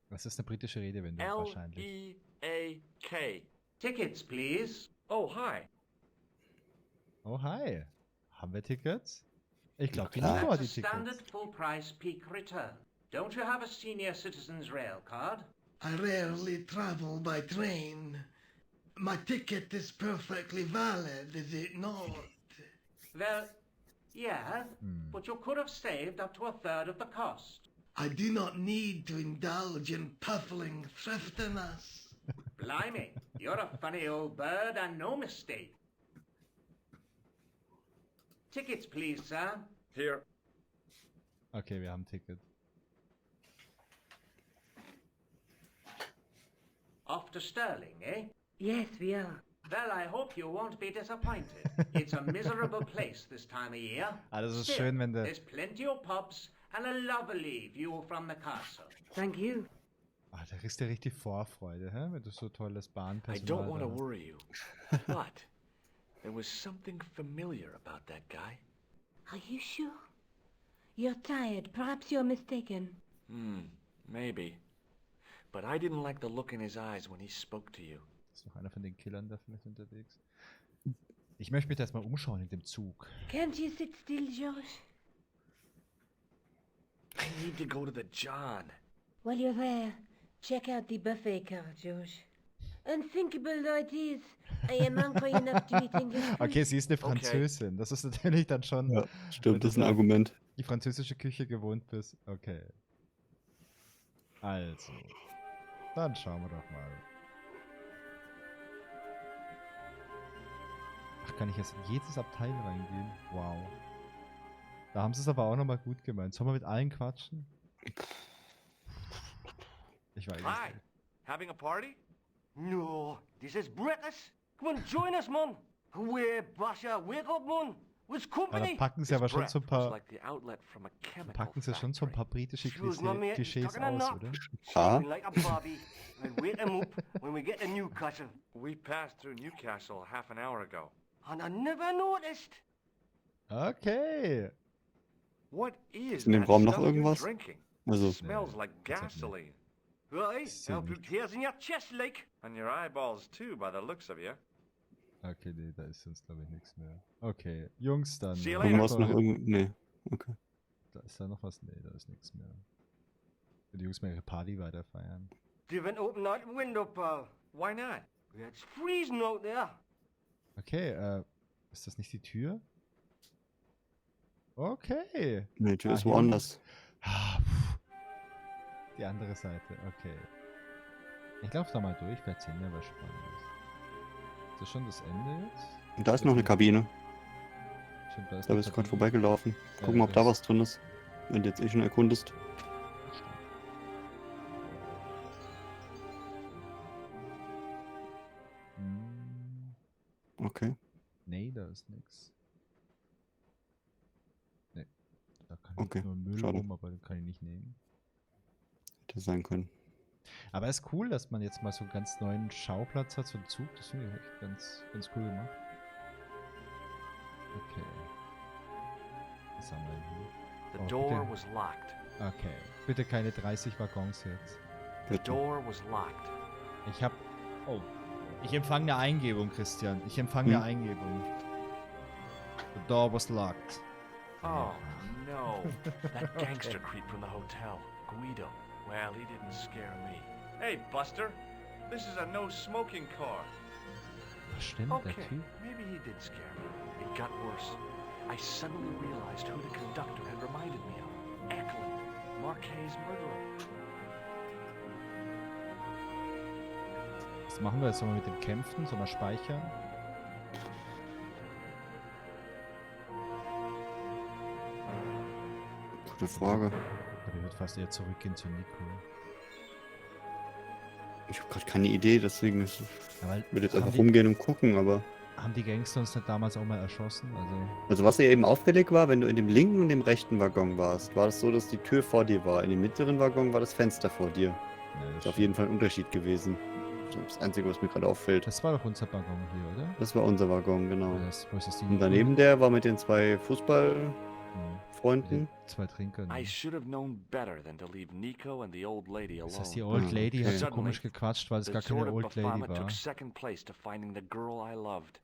Das ist eine britische Redewendung wahrscheinlich. L-E-A-K. Tickets, please. Oh, hi. Oh, hi. Haben wir Tickets? Ich glaube, die klar. Nico hat That's die a standard Tickets. full-price peak return. Don't you have a senior citizen's rail card? I rarely travel by train. My ticket is perfectly valid, is it not? Well, yeah, but you could have saved up to a third of the cost. I do not need to indulge in puffling thriftiness. Blimey, you're a funny old bird and no mistake. Tickets, please, sir. Here. Okay, wir haben ein Ticket. Off to Stirling, eh? Yes, we are. Well, I hope you won't be disappointed. It's a miserable place this time of year. Ah, das ist Still, schön, wenn der... there's plenty of pubs and a lovely view from the castle. Thank you. Ah, da kriegst du ja richtig Vorfreude, hä? Wenn du so tolles I Bahnpersonal don't want to da hast. worry you, but there was something familiar about that guy. Are you sure? You're tired. Perhaps you're mistaken. Maybe. But I didn't like the look in his eyes when he spoke to you. Ist noch einer von den Killern da vielleicht unterwegs? Ich möchte mich da jetzt mal umschauen in dem Zug. Can't you sit still, George? I need to go to the John. While you're there, check out the buffet car, George. Unthinkable though it is, I am hungry enough to eat English food. Okay, sie ist eine Französin. Das ist natürlich dann schon... Ja, wenn stimmt, du das ist ein da Argument. die französische Küche gewohnt bist. Okay. Also. Dann schauen wir doch mal. Ach, kann ich jetzt in jedes Abteil reingehen? Wow. Da haben sie es aber auch nochmal gut gemeint. Sollen wir mit allen quatschen? Ich weiß es Hi. nicht. Having a party? No, this is British. Come on, join us, man. Away, Basha, wake up, man. With Aber da company. packen sie aber schon so ein Was paar... like the outlet from a chemical Packen sie schon so ein paar factory. britische Excuse me, mate, he's Klischees taking a aus, nap. oder? Ah. Sleeping like a bobby. We'll wake him up when we get to Newcastle. We passed through Newcastle half an hour ago. And I never noticed. Okay. What is in dem that Raum noch stuff you're irgendwas? drinking? Also, Smells like that's it, man. gasoline. Right, See I'll me. put tears in your chest, like. And your eyeballs too, by the looks of you. Okay, nee, da ist jetzt glaube ich nichts mehr. Okay, Jungs, dann... See you machen wir later. irgendwas noch doch- irgend... Nee, okay. Da ist da noch was? Nee, da ist nichts mehr. Wenn die Jungs mal ihre Party weiter feiern. Divin open that window, pal. Why not? It's freezing out there. Okay, ist das nicht die Tür? Okay. Nee, die Tür Ah, ist hier woanders. Ah, pff. Die andere Seite, okay. Ich laufe da mal durch, vielleicht sehen wir was Spannendes. Ist das schon das Ende jetzt? Und da ist noch eine Kabine. Stimmt, da ist Da eine bist du gerade Kabine. vorbeigelaufen. Ja, Gucken, ob da das- was drin ist. Wenn du jetzt eh schon erkundest. Stimmt. Hm, Okay. nee, da ist nichts. Nee, da kann Okay, jetzt nur Müll schade. rum, aber den kann ich nicht nehmen. Hätte sein können. Aber es ist cool, dass man jetzt mal so einen ganz neuen Schauplatz hat, so einen Zug. Das finde ich echt ganz cool gemacht. Okay. Was haben wir denn hier? The Oh, door bitte. was locked. Okay. Bitte keine 30 Waggons jetzt. The Bitte. door was locked. Ich hab... Oh. Ich empfange eine Eingebung, Christian. Ich empfange eine Eingebung. The door was locked. Oh, no. That gangster creep from the hotel, Guido. Well, he didn't scare me. Hey, Buster. This is a no-smoking car. Was stimmt, der Okay, Typ? maybe he did scare me. It got worse. I suddenly realized who the conductor had reminded me of. Eklund, Marquet's murderer. Was machen wir jetzt? Sollen wir mit dem kämpfen? Sollen wir speichern? Gute Frage. Aber ich würde fast eher zurückgehen zu Nico. Ich habe gerade keine Idee, deswegen ist, Ja, weil ich würde jetzt haben einfach die- rumgehen und gucken, aber... Haben die Gangster uns nicht damals auch mal erschossen? Also was ja eben auffällig war, wenn du in dem linken und dem rechten Waggon warst, war es so, dass die Tür vor dir war. In dem mittleren Waggon war das Fenster vor dir. Ja, Das ist auf jeden Fall ein Unterschied gewesen. Das ist das Einzige, was mir gerade auffällt. Das war doch unser Waggon hier, oder? Das war unser Waggon, genau. Oder wo ist das die Und daneben der war mit den zwei Fußballfreunden Freunden. 2 Trinker. I Ne? should have known better than to leave Nico and the old lady Das alone. heißt, die Old Lady hat so Suddenly, komisch gequatscht, weil es the gar keine sword of Old Lady Baphomet war. took second place to finding the girl I loved.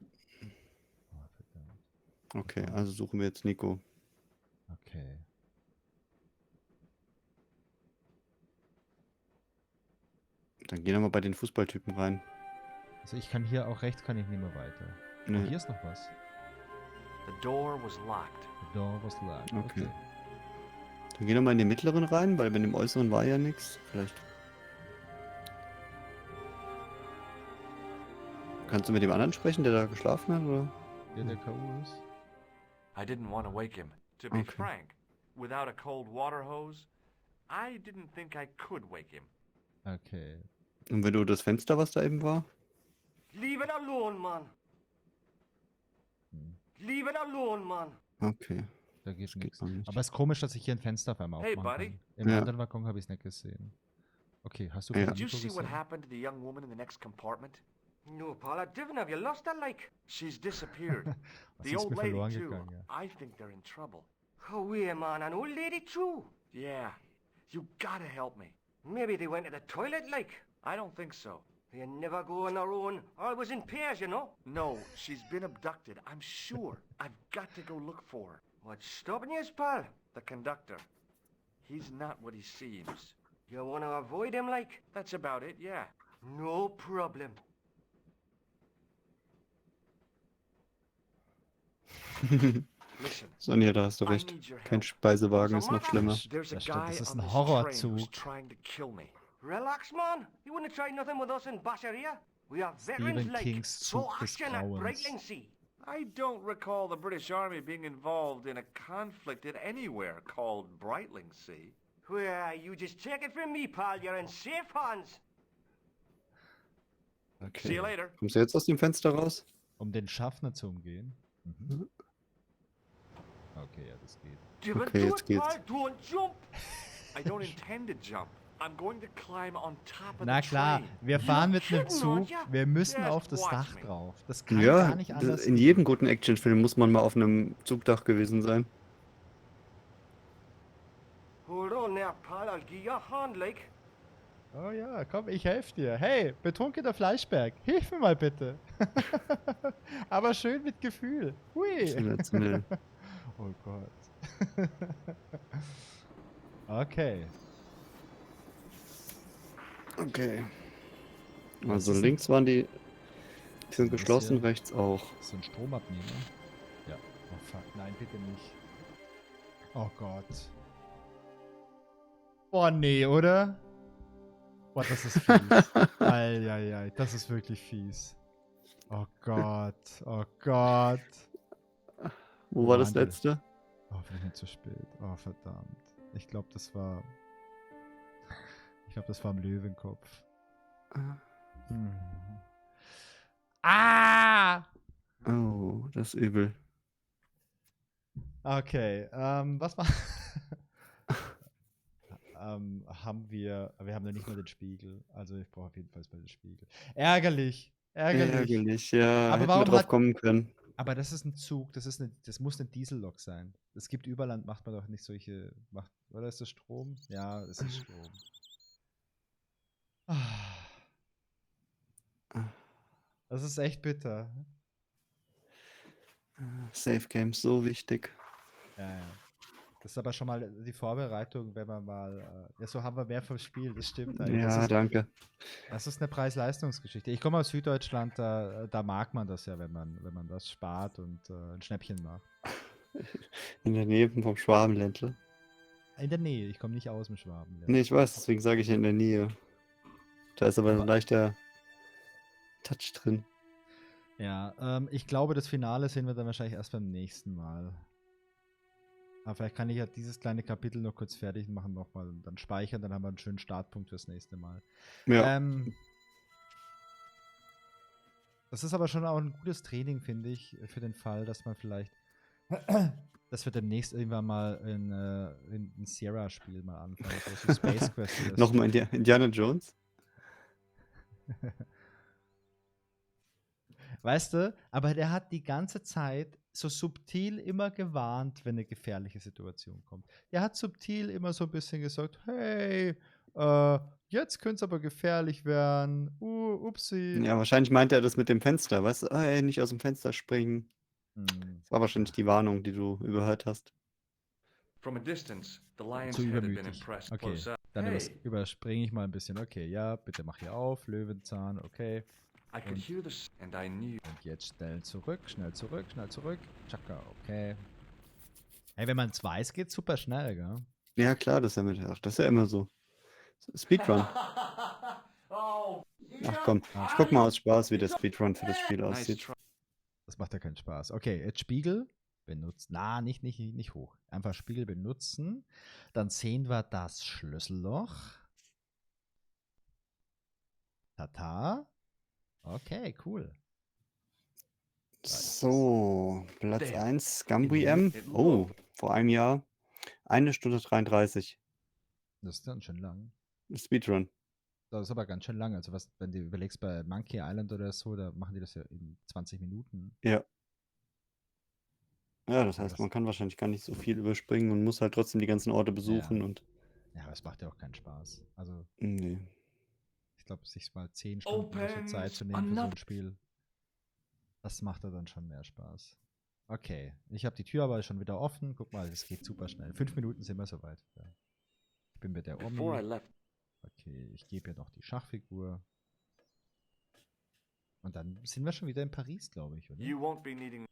Oh, verdammt. Okay, also suchen wir jetzt Nico. Okay. Dann gehen wir mal bei den Fußballtypen rein. Also ich kann hier auch rechts, kann ich nicht mehr weiter. Oh, Nee. hier ist noch was. The door was locked. The door was locked. Okay. Okay. Dann gehen wir mal in den mittleren rein, weil bei dem äußeren war ja nichts. Vielleicht. Kannst du mit dem anderen sprechen, der da geschlafen hat, oder? Der K.O. ist. I didn't want to wake him. To be Okay. frank, without a cold water hose, I didn't think I could wake him. Okay. Und wenn du das Fenster, was da eben war? Leave it alone, man. Hm. Leave it alone, man. Okay. Da geht Das geht nichts. noch nicht. Aber es ist komisch, dass ich hier ein Fenster auf einmal Hey, aufmachen buddy. kann. Im Ja. anderen Waggon habe ich es nicht gesehen. Okay, hast du Ja. von Did you Nico see what gesehen? happened to the young woman in the next compartment? No, Paul, I didn't. Have you lost her, like? She's disappeared. Was The ist old mir lady, verloren too. gegangen, ja. I think they're in trouble. Oh, wait, man. An old lady, too. Yeah. You gotta help me. Maybe they went to the toilet, like. I don't think so. They never go on their own. Always in pairs, you know. No, she's been abducted. I'm sure. I've got to go look for her. What's stopping you, pal? The conductor. He's not what he seems. You want to avoid him, like? That's about it, yeah. No problem. Listen. Sonja, da hast du I recht. need your Kein help. Speisewagen ist noch schlimmer. There's a Das stimmt, guy das ist on ein this train who's Horrorzug. trying to kill me. Relax, man. You wouldn't try nothing with us in Basharia. We are veterans, Stephen like. Kings So Zug des action at Grauens. Breitlingsea. I don't recall the British Army being involved in a conflict at anywhere called Breitlingsea. Well, you just take it from me, pal. You're in safe hands. See you Okay. later. Kommst du jetzt aus dem Fenster raus? Um den Schaffner zu umgehen. Mhm. Okay, ja, das geht. Don't Okay, do jetzt it, geht's. pal. Don't jump. I don't intend to jump. I'm going to climb on top of Na the klar, train. wir fahren mit einem kidding, Zug, aren't ya? wir müssen Just auf das watch Dach me. drauf. Das kann Ja, gar nicht anders in gehen. jedem guten Actionfilm muss man mal auf einem Zugdach gewesen sein. Hold on there, pal. I'll give you a hand, like. Oh ja, komm, ich helfe dir. Hey, betrunkener Fleischberg, hilf mir mal bitte. Aber schön mit Gefühl. Hui. Sensationell. Oh Gott. Okay. Okay. Was Also ist denn- links waren die sind das geschlossen, hier? rechts auch. So ein Stromabnehmer. Ja. Oh fuck, nein, bitte nicht. Oh Gott. Boah, nee, oder? Boah, das ist fies. Eieiei, das ist wirklich fies. Oh Gott, oh Gott. Wo war das Wahnsinn. letzte? Oh, bin ich zu spät. Oh, verdammt. Ich glaube, das war am Löwenkopf. Hm. Ah! Oh, das ist übel. Okay, was war... haben wir haben ja nicht nur den Spiegel, also ich brauche auf jeden Fall mal den Spiegel. Ärgerlich, ärgerlich. Ärgerlich, ja. Aber Hätten wir warum drauf hat- kommen können. Aber das ist ein Zug, das muss eine Diesellok sein. Es gibt Überland, macht man doch nicht solche, oder ist das Strom? Ja, es ist Strom. Das ist echt bitter. Safe Games, so wichtig. Ja, ja. Das ist aber schon mal die Vorbereitung, wenn man mal. Ja, so haben wir mehr vom Spiel, das stimmt eigentlich. Ja, danke. Das ist eine Preis-Leistungsgeschichte. Ich komme aus Süddeutschland, da mag man das ja, wenn man das spart und ein Schnäppchen macht. In der Nähe vom Schwabenländle. In der Nähe, ich komme nicht aus dem Schwaben. Nee, ich weiß, deswegen sage ich in der Nähe. Da ist aber ein leichter Touch drin. Ja, ich glaube, das Finale sehen wir dann wahrscheinlich erst beim nächsten Mal. Aber vielleicht kann ich ja dieses kleine Kapitel noch kurz fertig machen nochmal und dann speichern, dann haben wir einen schönen Startpunkt fürs nächste Mal. Ja. Das ist aber schon auch ein gutes Training, finde ich, für den Fall, dass man vielleicht, dass wir demnächst irgendwann mal ein Sierra-Spiel mal anfangen. So Space Quest oder so. Nochmal Indiana Jones? Weißt du, aber der hat die ganze Zeit so subtil immer gewarnt, wenn eine gefährliche Situation kommt. Der hat subtil immer so ein bisschen gesagt, hey, jetzt könnte es aber gefährlich werden. Upsi. Ja, wahrscheinlich meinte er das mit dem Fenster, weißt du? Ey, nicht aus dem Fenster springen. Das war wahrscheinlich die Warnung, die du überhört hast. From a distance, the lion's Zu head had been übermütig. impressed Okay, close up. dann Hey, überspringe ich mal ein bisschen. Okay, ja, bitte mach hier auf. Löwenzahn, okay. I could hear this, and I knew. Und jetzt schnell zurück, schnell zurück, schnell zurück. Tschakka, okay. Hey, wenn man es weiß, geht super schnell, gell? Ja, klar, das ist ja das ist ja immer so. Speedrun. Oh, Ach komm, ich guck mal aus Spaß, wie der Speedrun für das Spiel nice aussieht. try. Das macht ja keinen Spaß. Okay, jetzt Spiegel benutzen. Na, nicht hoch. Einfach Spiegel benutzen. Dann sehen wir das Schlüsselloch. Tata. Okay, cool. So, Platz Damn. 1, Gambri M. Oh, vor einem Jahr. 1 Stunde 33. Das ist dann schon lang. Speedrun. Das ist aber ganz schön lang. Also was, wenn du überlegst bei Monkey Island oder so, da machen die das ja in 20 Minuten. Ja. Ja, das heißt, man kann wahrscheinlich gar nicht so viel überspringen und muss halt trotzdem die ganzen Orte besuchen und. Ja, aber es macht ja auch keinen Spaß. Also, Nee. ich glaube, sich mal 10 Stunden oder so Zeit zu nehmen für so ein Spiel, das macht ja dann schon mehr Spaß. Okay, ich habe die Tür aber schon wieder offen. Guck mal, das geht super schnell. 5 Minuten sind wir soweit. Ja. Ich bin mit der Before I Omi. left, Okay, ich gebe ihr noch die Schachfigur. Und dann sind wir schon wieder in Paris, glaube ich, oder? you won't be needing.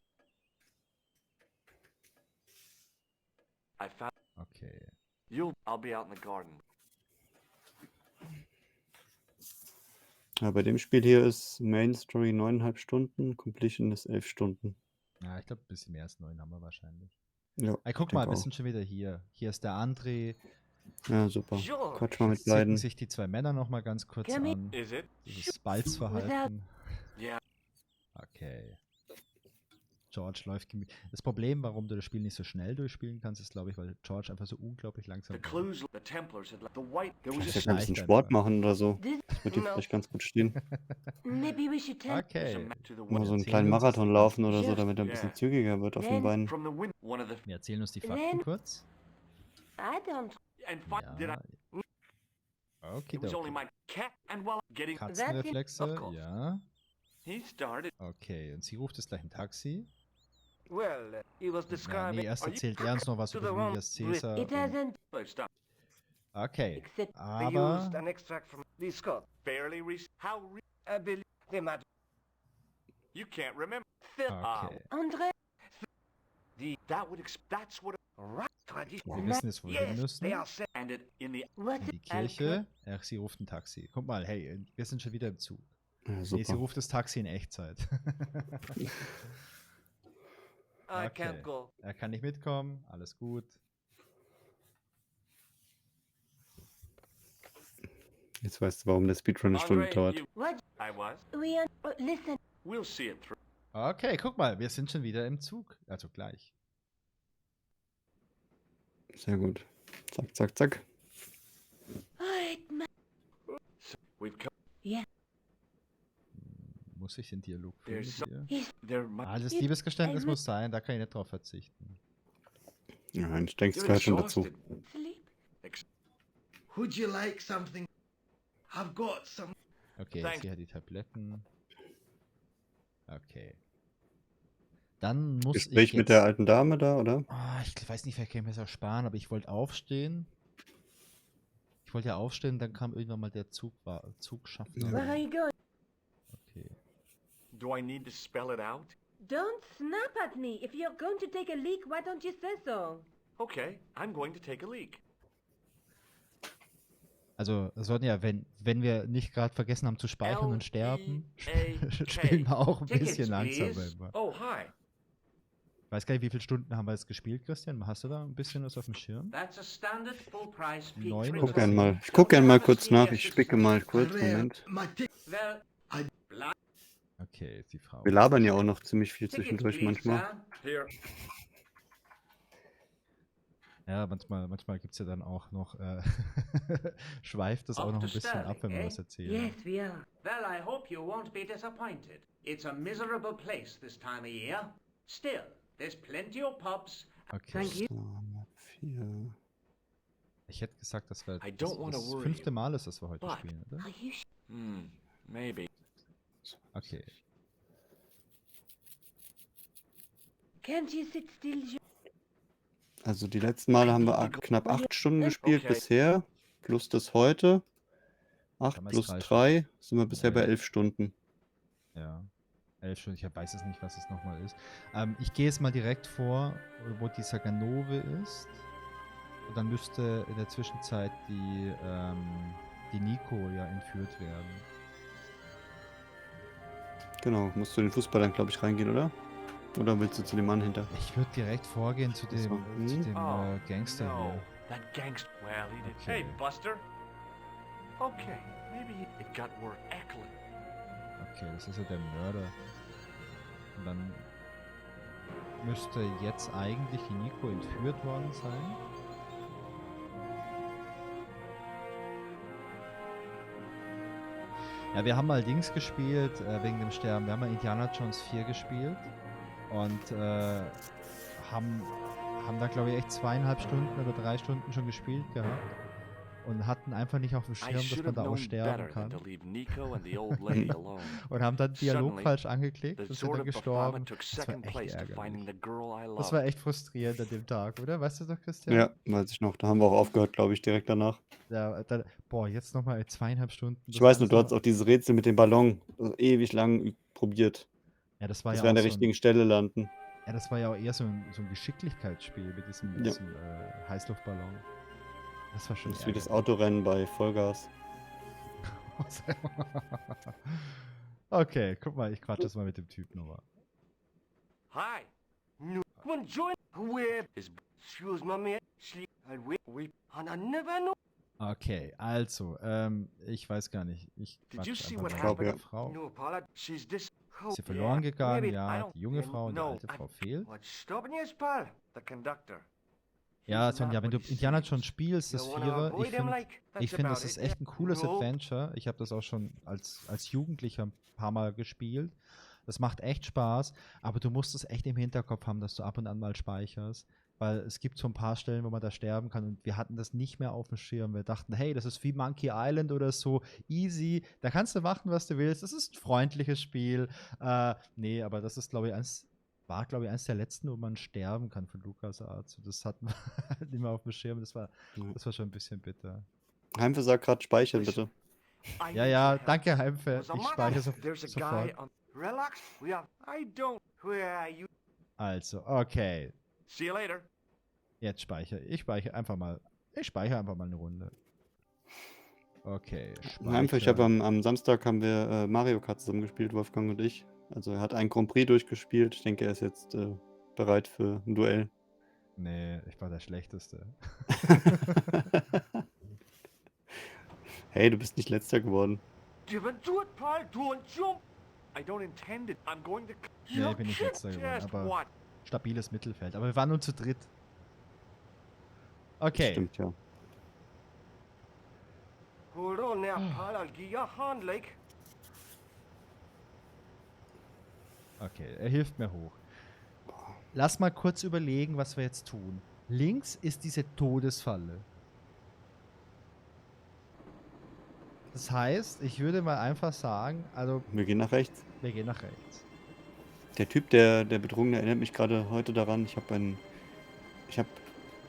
I found. Okay. I'll be out in the garden. Ja, bei dem Spiel hier ist Main Story 9,5 Stunden, Completion ist 11 Stunden. Ja, ich glaube, ein bisschen mehr als 9 haben wir wahrscheinlich. Ja, Ey, guck ich mal, denke wir auch. sind schon wieder hier. Hier ist der André. Ja, super. Quatsch mal mit Zicken beiden. sich die 2 Männer noch mal ganz kurz Come an. Is it? Dieses Balzverhalten. Yeah. Okay. George läuft gemütlich. Das Problem, warum du das Spiel nicht so schnell durchspielen kannst, ist, glaube ich, weil George einfach so unglaublich langsam The ist. clues, the Templars had left. The white. There was Vielleicht a kann ein bisschen Schleicht Sport einfach. machen oder so. This, Das wird dir no. vielleicht ganz gut stehen. Maybe we should tell. there's a Okay. map to the Mal west. so einen erzählen kleinen uns Marathon das- laufen oder so, Just- damit er ein bisschen Yeah. zügiger wird auf den Then- Beinen. From the wind, one of the. Wir erzählen uns die Fakten Then- kurz. I don't. And did Ja. I? Okay, It was only my cat, and while getting. Katzenreflexe, Of course. ja. He started. Okay, und sie ruft jetzt gleich ein Taxi. Well, he was Ja, describing. nee, erst Are you- erzählt er uns noch was to über the wrong Julius Caesar. It und- hasn't. Oh, stop. Okay, Except They used aber an extract from the Scott. Barely recent. How? I believe they might. You can't remember. okay. André. That would. That's what. Right tradition. Wir wissen jetzt, wo wir hin Yes, müssen. they are set. And it in the. What's In die it? Kirche. Ach, sie ruft ein Taxi. Guck mal, hey, wir sind schon wieder im Zug. Ja, Nee, sie super. ruft das Taxi in Echtzeit. I Okay. can't go. Er kann nicht mitkommen, alles gut. Jetzt weißt du, warum der Speedrun eine Stunde Andre, dauert. you- What? I was. We are. Listen. We'll see it through. Okay, guck mal, wir sind schon wieder im Zug. Also gleich. Sehr gut. Zack, zack, zack. Wait, man. We've come. Muss ich den Dialog führen There's mit ihr? There might. Ah, das Liebesgeständnis muss sein, da kann ich nicht drauf verzichten. Ja, ich denke, es You're gehört schon dazu. exhausted. Sleep. Would you like something? I've got some. Okay, Thank- jetzt hier die Tabletten. Okay. Dann muss Gespräch ich mit jetzt... der alten Dame da, oder? Ah, ich weiß nicht, vielleicht kann ich mir das ersparen, aber ich wollte aufstehen. Ich wollte ja aufstehen, dann kam irgendwann mal der Zugschaffner. Where are you going? Okay. Do I need to spell it out? Don't snap at me. If you're going to take a leak, why don't you say so? Okay, I'm going to take a leak. Also, wir sollten ja, wenn wir nicht gerade vergessen haben zu speichern und sterben, L-E-A-K. spielen wir auch ein Tickets, bisschen langsamer. please. immer. Oh, hi. Weiß gar nicht, wie viele Stunden haben wir jetzt gespielt, Christian? Hast du da ein bisschen was auf dem Schirm? That's a standard full price Neun Ich oder guck gern mal kurz nach. Ich spicke mal kurz. Rare, Moment. my ticket. Well, Okay, ist die Frau. Wir labern ja auch noch ziemlich viel tickets, zwischendurch please, manchmal. sir. Here. Ja, manchmal gibt es ja dann auch noch, schweift das auch noch ein bisschen ab, wenn wir was erzählen. Yes, we are. Well, I hope you won't be disappointed. It's a miserable place this time of year. Still, there's plenty of pubs. Okay. Thank you. 4. Ich hätte gesagt, das wäre I don't wanna das worry 5. you, Mal ist, dass wir heute but- spielen, oder? Are you Maybe. Okay. Can't you sit still, George? Also die letzten Male haben wir knapp 8 Stunden gespielt Okay. bisher, plus das heute. 8 Damals plus 3 3 sind wir bisher bei Ja. 11 Stunden. Ja. 11 Stunden, ich weiß es nicht, was es nochmal ist. Ich gehe jetzt mal direkt vor, wo dieser Ganove ist. Und dann müsste in der Zwischenzeit die Nico ja entführt werden. Genau, musst du den Fußballern, glaube ich, reingehen, oder? Oder willst du zu dem Mann hinter? Ich würde direkt vorgehen zu Das dem, war- zu dem Oh, Gangster no. hier. That gangster. Well, he did. Okay. Hey, Buster. Okay, maybe it got work. Eckland. Okay, das ist ja der Mörder. Und dann müsste jetzt eigentlich die Nico entführt worden sein. Ja, wir haben mal Dings gespielt, wegen dem Sterben. Wir haben mal Indiana Jones 4 gespielt und haben da, glaube ich, echt 2,5 Stunden oder 3 Stunden schon gespielt gehabt und hatten einfach nicht auf dem I Schirm, dass should man have da auch known sterben better than kann. to leave Nico and the old lady alone. Und haben dann Dialog Suddenly, falsch angeklickt The und sind sword dann of gestorben. Baphomet took Das war second echt place to finding ärgerlich. the girl I Das love. war echt frustrierend an dem Tag, oder? Weißt du doch, Christian? Ja, weiß ich noch. Da haben wir auch aufgehört, glaube ich, direkt danach. Ja, boah, jetzt nochmal 2,5 Stunden. Ich das weiß nur, Ganze du hast noch- auch dieses Rätsel mit dem Ballon ewig lang probiert. Ja, das war Dass ja wir an auch der so richtigen Stelle landen. ja, das war ja auch eher so ein Geschicklichkeitsspiel mit diesem, Ja. diesem Heißluftballon. Das war schon Das ist wie das ärgerlich. Autorennen bei Vollgas. Okay, guck mal, ich quatsch jetzt mal mit dem Typ nochmal. Hi. No one join. Where is excuse my man? Sleep. I we and I never know. Okay, also, ich weiß gar nicht. Ich Did you quatsch see einfach what mal glaub, mit ja. der Frau. No, Paula. She's this. Ist sie verloren gegangen? maybe I Ja, don't- die junge Frau und die no, alte Frau fehlt. What's stopping you, pal? The conductor. Ja, He's Sonja, not wenn du what he Indiana seems. Jones spielst, das You wanna Vierer, avoid him like? That's ich finde, about das ist it. echt ein cooles No. Adventure. Ich habe das auch schon als Jugendlicher ein paar Mal gespielt. Das macht echt Spaß, aber du musst es echt im Hinterkopf haben, dass du ab und an mal speicherst, weil es gibt so ein paar Stellen, wo man da sterben kann und wir hatten das nicht mehr auf dem Schirm. Wir dachten, hey, das ist wie Monkey Island oder so, easy, da kannst du machen, was du willst, das ist ein freundliches Spiel. Nee, aber das ist, glaube ich, eins der letzten, wo man sterben kann von LucasArts. Das hatten wir halt nicht mehr auf dem Schirm, das war schon ein bisschen bitter. Heimfe sagt gerade speichern, bitte. I Ja, need ja, your help. danke, Heimfe, Was am ich Matter? speichere There's a sofort. guy on. Relax. We are. I don't. Where are you? Also, okay. See you later. Jetzt speichere. Ich speichere einfach mal eine Runde. Okay. Heimfe, ich habe am Samstag haben wir Mario Kart zusammen gespielt, Wolfgang und ich. Also er hat einen Grand Prix durchgespielt. Ich denke, er ist jetzt bereit für ein Duell. Nee, ich war der Schlechteste. Hey, du bist nicht letzter geworden. Do it, pal. Don't jump. I don't intend it. I'm going to. Nee, bin ich letzter geworden, Just aber what? stabiles Mittelfeld. Aber wir waren nur zu dritt. Okay. Stimmt, ja. Hold on now, pal. I'll give you a hand, like. Okay, er hilft mir hoch. Lass mal kurz überlegen, was wir jetzt tun. Links ist diese Todesfalle. Das heißt, ich würde mal einfach sagen, also Wir gehen nach rechts. wir gehen nach rechts. Der Typ, der Betrunkene, erinnert mich gerade heute daran,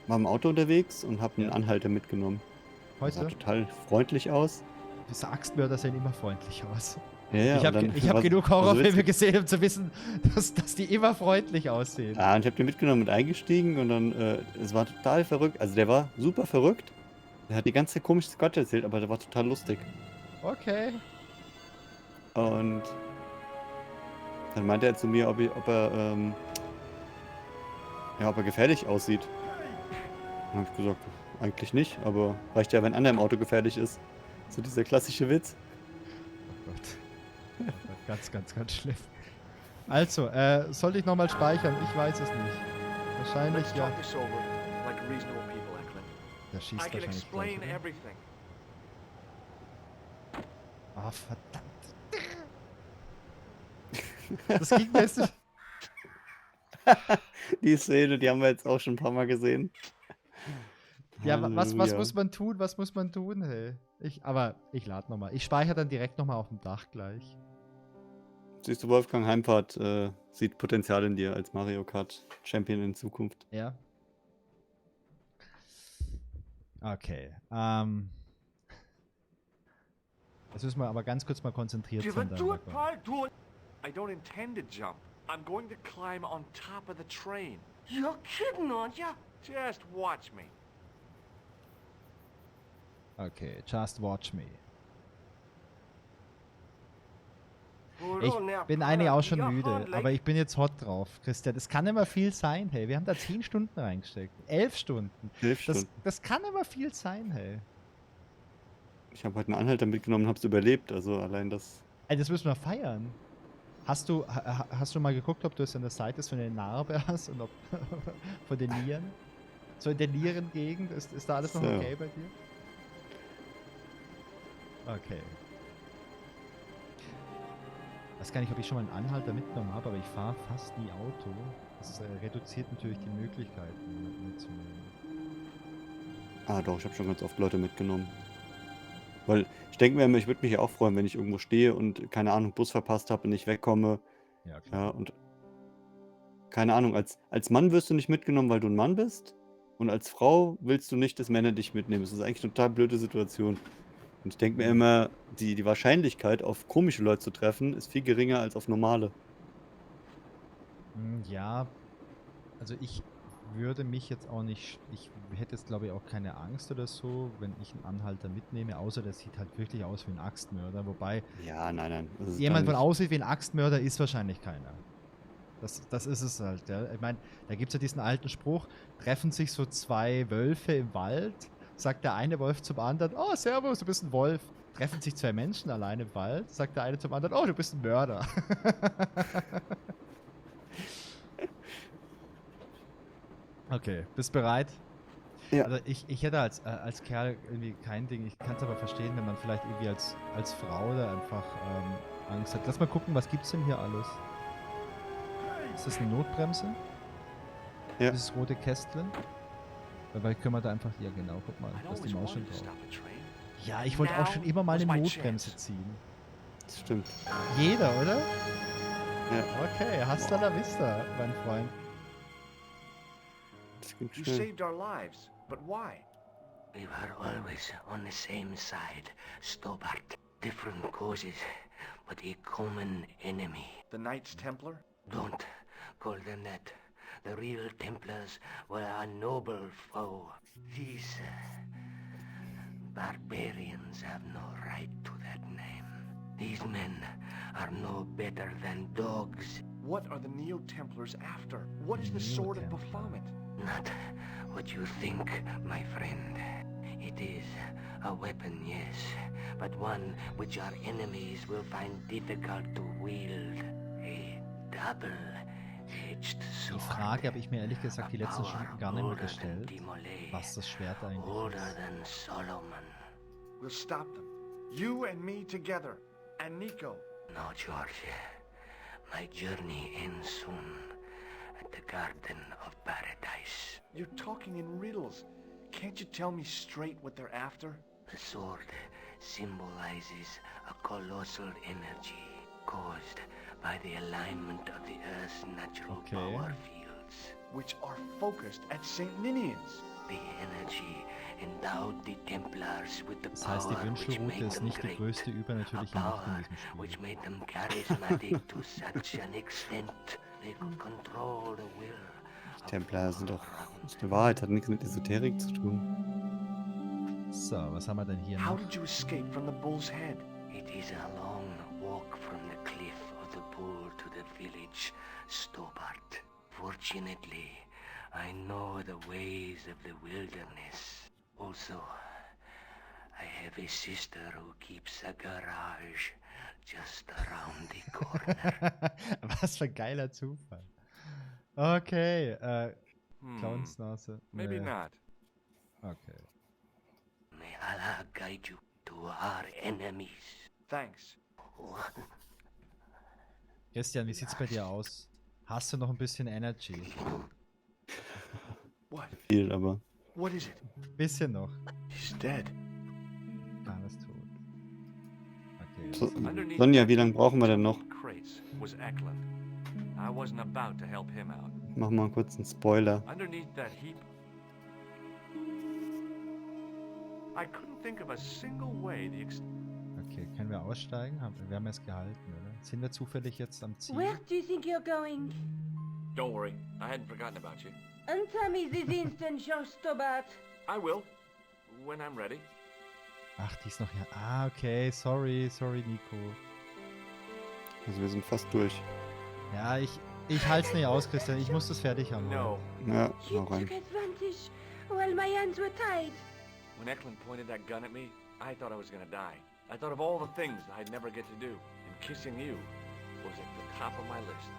war im Auto unterwegs und habe einen Anhalter mitgenommen. Der sah Heute? total freundlich aus. Diese Axtmörder sehen immer freundlich aus. Ja, ja, ich habe und dann hab war- genug war so Horrorfilme witzig. gesehen, um zu wissen, dass die immer freundlich aussehen. Ja, und ich habe den mitgenommen und eingestiegen und dann, es war total verrückt. Also der war super verrückt. Der hat die ganze komische Quatsch erzählt, aber der war total lustig. Okay. Und dann meinte er zu mir, ob er gefährlich aussieht. Dann habe ich gesagt, eigentlich nicht, aber reicht ja, wenn einer im Auto gefährlich ist. So dieser klassische Witz. Oh Gott. Ganz, ganz, ganz schlimm. Also, sollte ich nochmal speichern? Ich weiß es nicht. Wahrscheinlich Let's ja. talk this over like reasonable people. der schießt I can wahrscheinlich explain gleich, oder? everything. Oh, verdammt. Das ging mir jetzt nicht. Die Szene, die haben wir jetzt auch schon ein paar Mal gesehen. Ja, was Halleluja. muss man tun? Was muss man tun, hey? Aber ich lade nochmal. Ich speichere dann direkt nochmal auf dem Dach gleich. Siehst du, Wolfgang Heimpart sieht Potenzial in dir als Mario Kart Champion in Zukunft. Ja. Okay. Jetzt müssen wir aber ganz kurz mal konzentriert sein. I don't intend to jump. I'm going to climb on top of the train. You're kidding, aren't you? Just watch me. Okay, just watch me. Hold Ich on now, bin pal. eigentlich auch schon You're müde, hardly- aber ich bin jetzt hot drauf, Christian. Das kann immer viel sein, hey. Wir haben da 10 Stunden reingesteckt. 11 Stunden. 11 Stunden. Das kann immer viel sein, hey. Ich habe heute einen Anhalter mitgenommen und habe es überlebt. Also allein das. Ey, das müssen wir feiern. Hast du mal geguckt, ob du es an der Seite so eine Narbe hast und ob von den Nieren? So in der Nierengegend? Ist da alles noch So. okay bei dir? Okay. Ich weiß gar nicht, ob ich schon mal einen Anhalter mitgenommen habe, aber ich fahre fast nie Auto. Das reduziert natürlich die Möglichkeiten mitzunehmen. Ah doch, ich habe schon ganz oft Leute mitgenommen. Weil ich denke mir immer, ich würde mich ja auch freuen, wenn ich irgendwo stehe und, keine Ahnung, Bus verpasst habe und nicht wegkomme. Ja, klar. Ja, und keine Ahnung, als Mann wirst du nicht mitgenommen, weil du ein Mann bist. Und als Frau willst du nicht, dass Männer dich mitnehmen. Das ist eigentlich eine total blöde Situation. Und ich denke mir immer, die Wahrscheinlichkeit, auf komische Leute zu treffen, ist viel geringer als auf normale. Ja, also ich würde mich jetzt auch nicht, ich hätte jetzt glaube ich auch keine Angst oder so, wenn ich einen Anhalter mitnehme, außer der sieht halt wirklich aus wie ein Axtmörder, wobei Ja, nein. Das ist jemand dann von nicht. aussieht wie ein Axtmörder ist wahrscheinlich keiner. Das ist es halt, ja. Ich meine, da gibt es ja diesen alten Spruch, treffen sich so 2 Wölfe im Wald, sagt der eine Wolf zum anderen, oh servus, du bist ein Wolf. Treffen sich 2 Menschen alleine im Wald, sagt der eine zum anderen, oh du bist ein Mörder. Okay, bist bereit? Ja. Also ich hätte als Kerl irgendwie kein Ding. Ich kann es aber verstehen, wenn man vielleicht irgendwie als Frau da einfach Angst hat. Lass mal gucken, was gibt's denn hier alles? Ist das eine Notbremse? Ja. Dieses rote Kästchen? Weil können wir da einfach, ja genau, guck mal, I'd da ist die always Maus schon wanted to drauf. stop a train. Ja, ich wollte auch schon immer mal eine Now was my Notbremse chance. ziehen. Das stimmt. Jeder, oder? Ja, Okay, hasta la vista, mein Freund. das ging You schnell. saved our lives, but why? We were always on the same side, Stobart. Different causes, but a common enemy. The Knights Templar? Don't call them that. The real Templars were a noble foe. These barbarians have no right to that name. These men are no better than dogs. What are the Neo-Templars after? What is the Sword of Baphomet? Not what you think, my friend. It is a weapon, yes, but one which our enemies will find difficult to wield. A double-edged Die sword. Frage habe ich mir ehrlich gesagt die letzten Stunden gar nicht mehr older than gestellt, Timolé, was das Schwert eigentlich older ist. than Solomon. We'll stop them. You and me together. And Nico. No, George. My journey ends soon at the Garden of Paradise. You're talking in riddles. Can't you tell me straight what they're after? The sword symbolizes a colossal energy caused by the alignment of the Earth's natural Okay. power fields. Which are focused at St. Ninians. The energy endowed the Templars with the Das heißt, die power which Wünschelroute made ist them nicht die great. größte A übernatürliche Macht in power diesem Spiel. which made them charismatic to such an extent they could control the will of Templer sind doch. around Das ist eine Wahrheit, hat nichts mit Esoterik zu tun. So, was haben wir denn hier How noch? did you escape from the bull's head? It is a long walk from the cliff of the bull to the village, Stobart. Fortunately, I know the ways of the wilderness. Also, I have a sister who keeps a garage just around the corner. Was für ein geiler Zufall. Okay, Clownsnase. Maybe Nee. not. Okay. Allah guide you to our enemies. Thanks. Christian, wie sieht's bei dir aus? Hast du noch ein bisschen Energy? What? Viel, aber. What is it? Bisschen noch. He's dead. Kahn ist tot. Okay. So, Sonja, wie lange brauchen wir denn noch? Crates was Eklund. I wasn't about to help him out. Machen wir mal kurz einen Spoiler. Underneath that heap, I couldn't think of a single way the Okay, können wir aussteigen? Wir haben es gehalten, oder? Sind wir zufällig jetzt am Ziel? Where do you think you're going? Don't worry, I hadn't forgotten about you. Answer me this instant, George Stobart. I will, when I'm ready. Ach, die ist noch hier. Ah, okay. Sorry, Nico. Also wir sind fast durch. Ja, ich halte es nicht aus, Christian. Ich muss das fertig haben. No. Ja, You hau rein. took advantage while my hands were tied. When Eklund pointed that gun at me, I thought I was gonna die. I thought of all the things I'd never get to do, and kissing you was at the top of my list.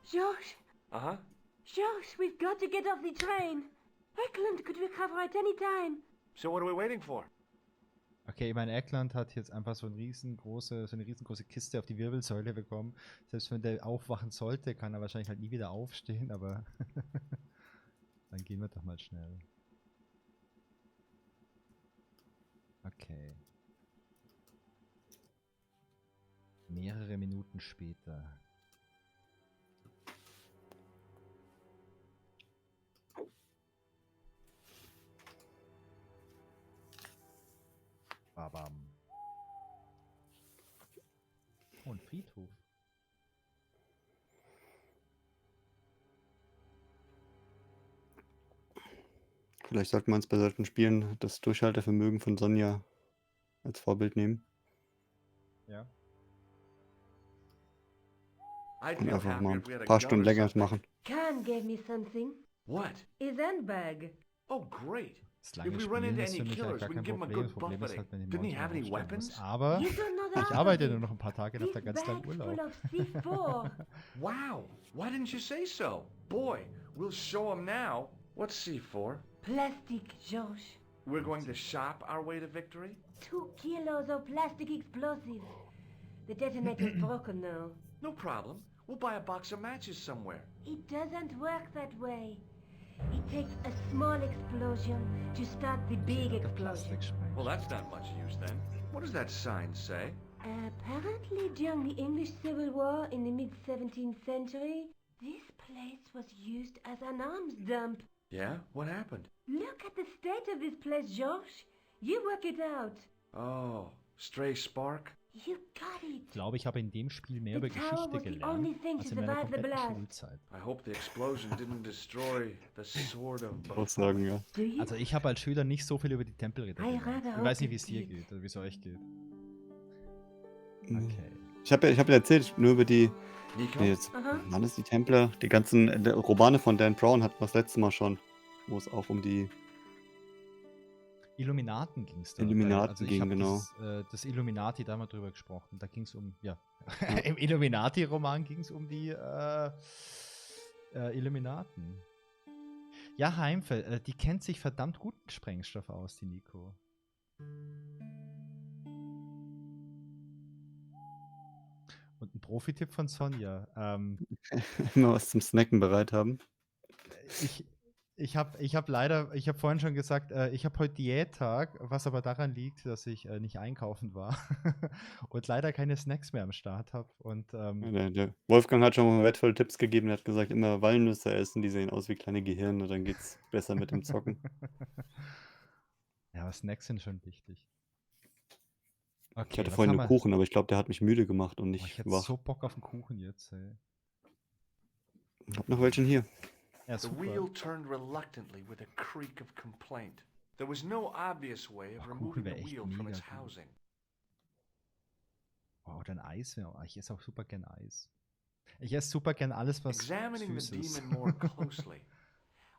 George, Uh-huh. George, we've got to get off the train. Eklund could recover at any time. So what are we waiting for? Okay, ich meine, Eckland hat jetzt einfach so eine riesengroße Kiste auf die Wirbelsäule bekommen. Selbst wenn der aufwachen sollte, kann er wahrscheinlich halt nie wieder aufstehen, aber dann gehen wir doch mal schnell. Okay. Mehrere Minuten später. Babam. Oh, ein Friedhof. Vielleicht sollte man uns bei solchen Spielen das Durchhaltevermögen von Sonja als Vorbild nehmen. Ja. I'd Und feel einfach happier mal if we had ein a paar gun Stunden or länger something. machen. Khan gave me something. What? His handbag. Oh, great. Das lange If we run Spielen into ist für any mich halt killers, gar we kein can give him a Problem. Das good Problem ist buffeting. halt, wenn die Didn't he Monster have any aufstellen muss. weapons? Aber You don't know the ich half arbeite of nur it. noch ein paar Tage nach der This ganz langen bag's Urlaub. full of C4. Wow. Why didn't you say so? Boy, we'll show him now. What's C4? Plastic, George. We're going to shop our way to victory? 2 kilos of plastic explosives. The detonator's broken now. No problem. We'll buy a box of matches somewhere. It doesn't work that way. It takes a small explosion to start the big Der explosion. Plastik sprengt. Well, that's not much use then. What does that sign say? Apparently during the English Civil War in the mid-17th century, this place was used as an arms dump. Yeah? What happened? Look at the state of this place, George. You work it out. Oh, stray spark? You got it. Ich glaube, ich habe in dem Spiel mehr The über tower Geschichte was the only gelernt, thing to als in meiner survive the kompletten blast. Schulzeit. I hope the explosion didn't destroy the sword of Aussagen, ja. Do you? Also ich habe als Schüler nicht so viel über die Tempelritter I gelernt. rather Ich weiß hope nicht, wie es it dir did. geht oder wie es euch geht. Mhm. Okay. Ich hab ja erzählt, nur über die. Nico? Nee, jetzt, Aha. wann ist die Templer? Die ganzen Romane von Dan Brown hatten wir das letzte Mal schon. Wo es auch um die. Illuminaten ging es da. Illuminaten ich ging, hab genau. Das Illuminati, da haben wir drüber gesprochen. Da ging es um, ja. Im Illuminati-Roman ging es um die Illuminaten. Ja, Heimfeld, die kennt sich verdammt gut mit Sprengstoff aus, die Nico. Und ein Profi-Tipp von Sonja. Immer was zum Snacken bereit haben. Ich habe vorhin schon gesagt, ich habe heute Diättag, was aber daran liegt, dass ich nicht einkaufen war und leider keine Snacks mehr am Start habe. Und Der Wolfgang hat schon mal wertvolle Tipps gegeben. Er hat gesagt, immer Walnüsse essen, die sehen aus wie kleine Gehirne, dann geht's besser mit dem Zocken. ja, aber Snacks sind schon wichtig. Okay, Ich hatte was vorhin haben einen wir? Kuchen, aber ich glaube, der hat mich müde gemacht und Oh, ich nicht hätte wach. so Bock auf einen Kuchen jetzt. Ey. Ich hab noch welchen hier. Ja, The super. wheel turned reluctantly with a creak of complaint. There was no obvious way of Ach, removing Kuchen the wär echt wheel from mega its gut. housing. Oh, oder ein Eis. Ich esse auch super gern Eis. Ich esse super gern alles, was Examining süß the ist. demon more closely,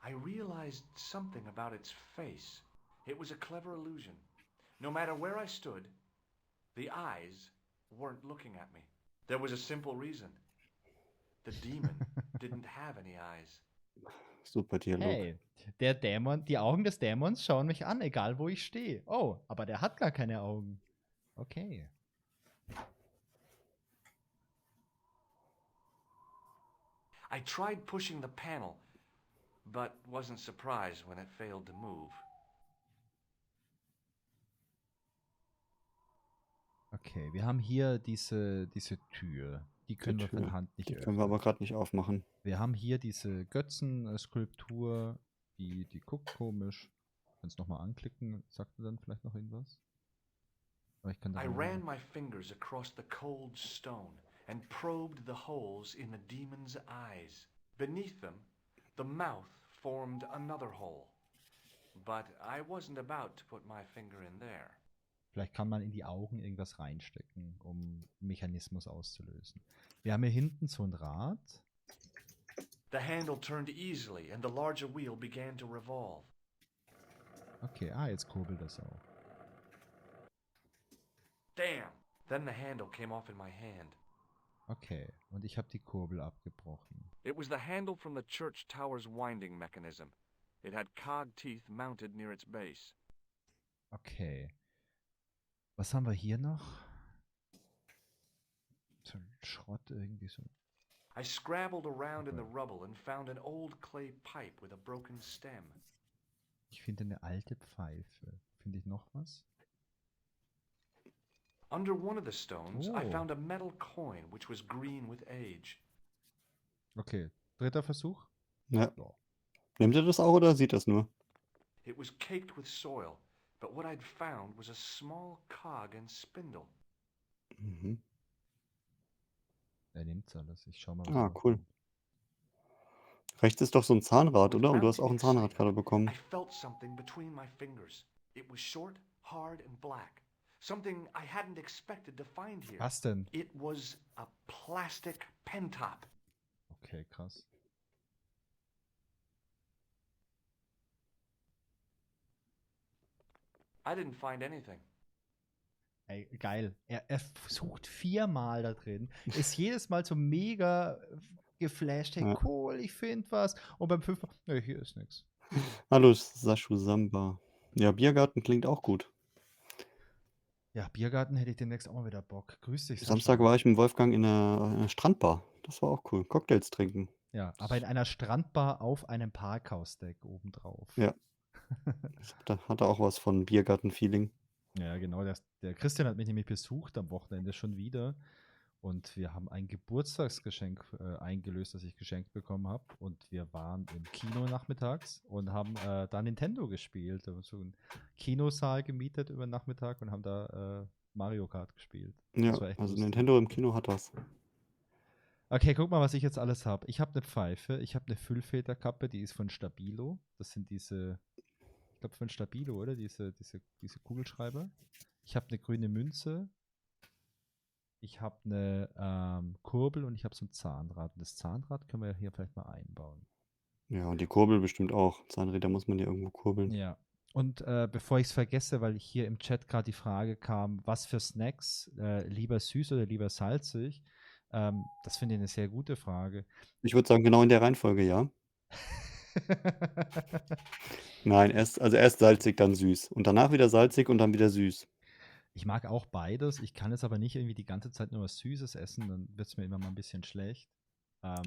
I realized something about its face. It was a clever illusion. No matter where I stood, the eyes weren't looking at me. There was a simple reason. The demon didn't have any eyes. Super Dialog. Hey, der Dämon, die Augen des Dämons schauen mich an, egal wo ich stehe. Oh, aber der hat gar keine Augen. Okay. I tried pushing the panel, but wasn't surprised when it failed to move. Okay, wir haben hier diese Tür. Die können wir von Hand nicht Die öffnen. können wir aber gerade nicht aufmachen. Wir haben hier diese Götzenskulptur, die guckt komisch. Kannst nochmal anklicken, sagt er dann vielleicht noch irgendwas? Aber ich kann da I nicht ran rein. my fingers across the cold stone and probed the holes in the demon's eyes. Beneath them, the mouth formed another hole. But I wasn't about to put my finger in there. Vielleicht kann man in die Augen irgendwas reinstecken, um einen Mechanismus auszulösen. Wir haben hier hinten so ein Rad. The handle turned easily and the larger wheel began to revolve. Okay, jetzt kurbelt das auch. Damn! Then the handle came off in my hand. Okay, und ich habe die Kurbel abgebrochen. It was the handle from the church tower's winding mechanism. It had cog teeth mounted near its base. Okay. Was haben wir hier noch? So ein Schrott irgendwie so. I scrabbled around in the rubble and found an old clay pipe with a broken stem. Ich finde eine alte Pfeife. Finde ich noch was? Under one of the stones, I Oh. found a metal coin which was green with age. Okay, dritter Versuch. Ja. Ja. Nimmt er das auch oder sieht das nur? It was caked with soil, but what I'd found was a small cog and spindle. Mhm. Er nimmt alles. Ich schau mal. Ah, noch cool. kommt. Rechts ist doch so ein Zahnrad, With oder? Und du hast mounting auch ein Zahnrad excitement, gerade bekommen. I felt something between my fingers. It was short, hard, and black. Something I hadn't expected to find here. Was denn? It was a plastic pen top. Okay, krass. I didn't find anything. Ey, geil. Er sucht 4-mal da drin. Ist jedes Mal so mega geflasht. Hey, Ja. cool, ich finde was. Und beim 5. Mal, nee, hier ist nichts. Hallo, Saschu Samba. Ja, Biergarten klingt auch gut. Ja, Biergarten hätte ich demnächst auch mal wieder Bock. Grüß dich, Sascha. Samstag war ich mit Wolfgang in einer Strandbar. Das war auch cool. Cocktails trinken. Ja, aber in einer Strandbar auf einem Parkhausdeck obendrauf. Ja. Da hatte auch was von Biergarten-Feeling. Ja, genau. Der Christian hat mich nämlich besucht am Wochenende schon wieder. Und wir haben ein Geburtstagsgeschenk eingelöst, das ich geschenkt bekommen habe. Und wir waren im Kino nachmittags und haben da Nintendo gespielt. Wir haben so einen Kinosaal gemietet über den Nachmittag und haben da Mario Kart gespielt. Ja, Das war echt also lustig. Nintendo im Kino hat was. Okay, guck mal, was ich jetzt alles habe. Ich habe eine Pfeife, ich habe eine Füllfederkappe, die ist von Stabilo. Das sind diese, ich glaube von Stabilo, oder? Diese Kugelschreiber. Ich habe eine grüne Münze. Ich habe eine Kurbel und ich habe so ein Zahnrad. Und das Zahnrad können wir ja hier vielleicht mal einbauen. Ja, und die Kurbel bestimmt auch. Zahnräder muss man ja irgendwo kurbeln. Ja. Und bevor ich es vergesse, weil hier im Chat gerade die Frage kam, was für Snacks, lieber süß oder lieber salzig? Das finde ich eine sehr gute Frage. Ich würde sagen, genau in der Reihenfolge, ja. Nein, erst salzig, dann süß. Und danach wieder salzig und dann wieder süß. Ich mag auch beides. Ich kann jetzt aber nicht irgendwie die ganze Zeit nur was Süßes essen, dann wird es mir immer mal ein bisschen schlecht.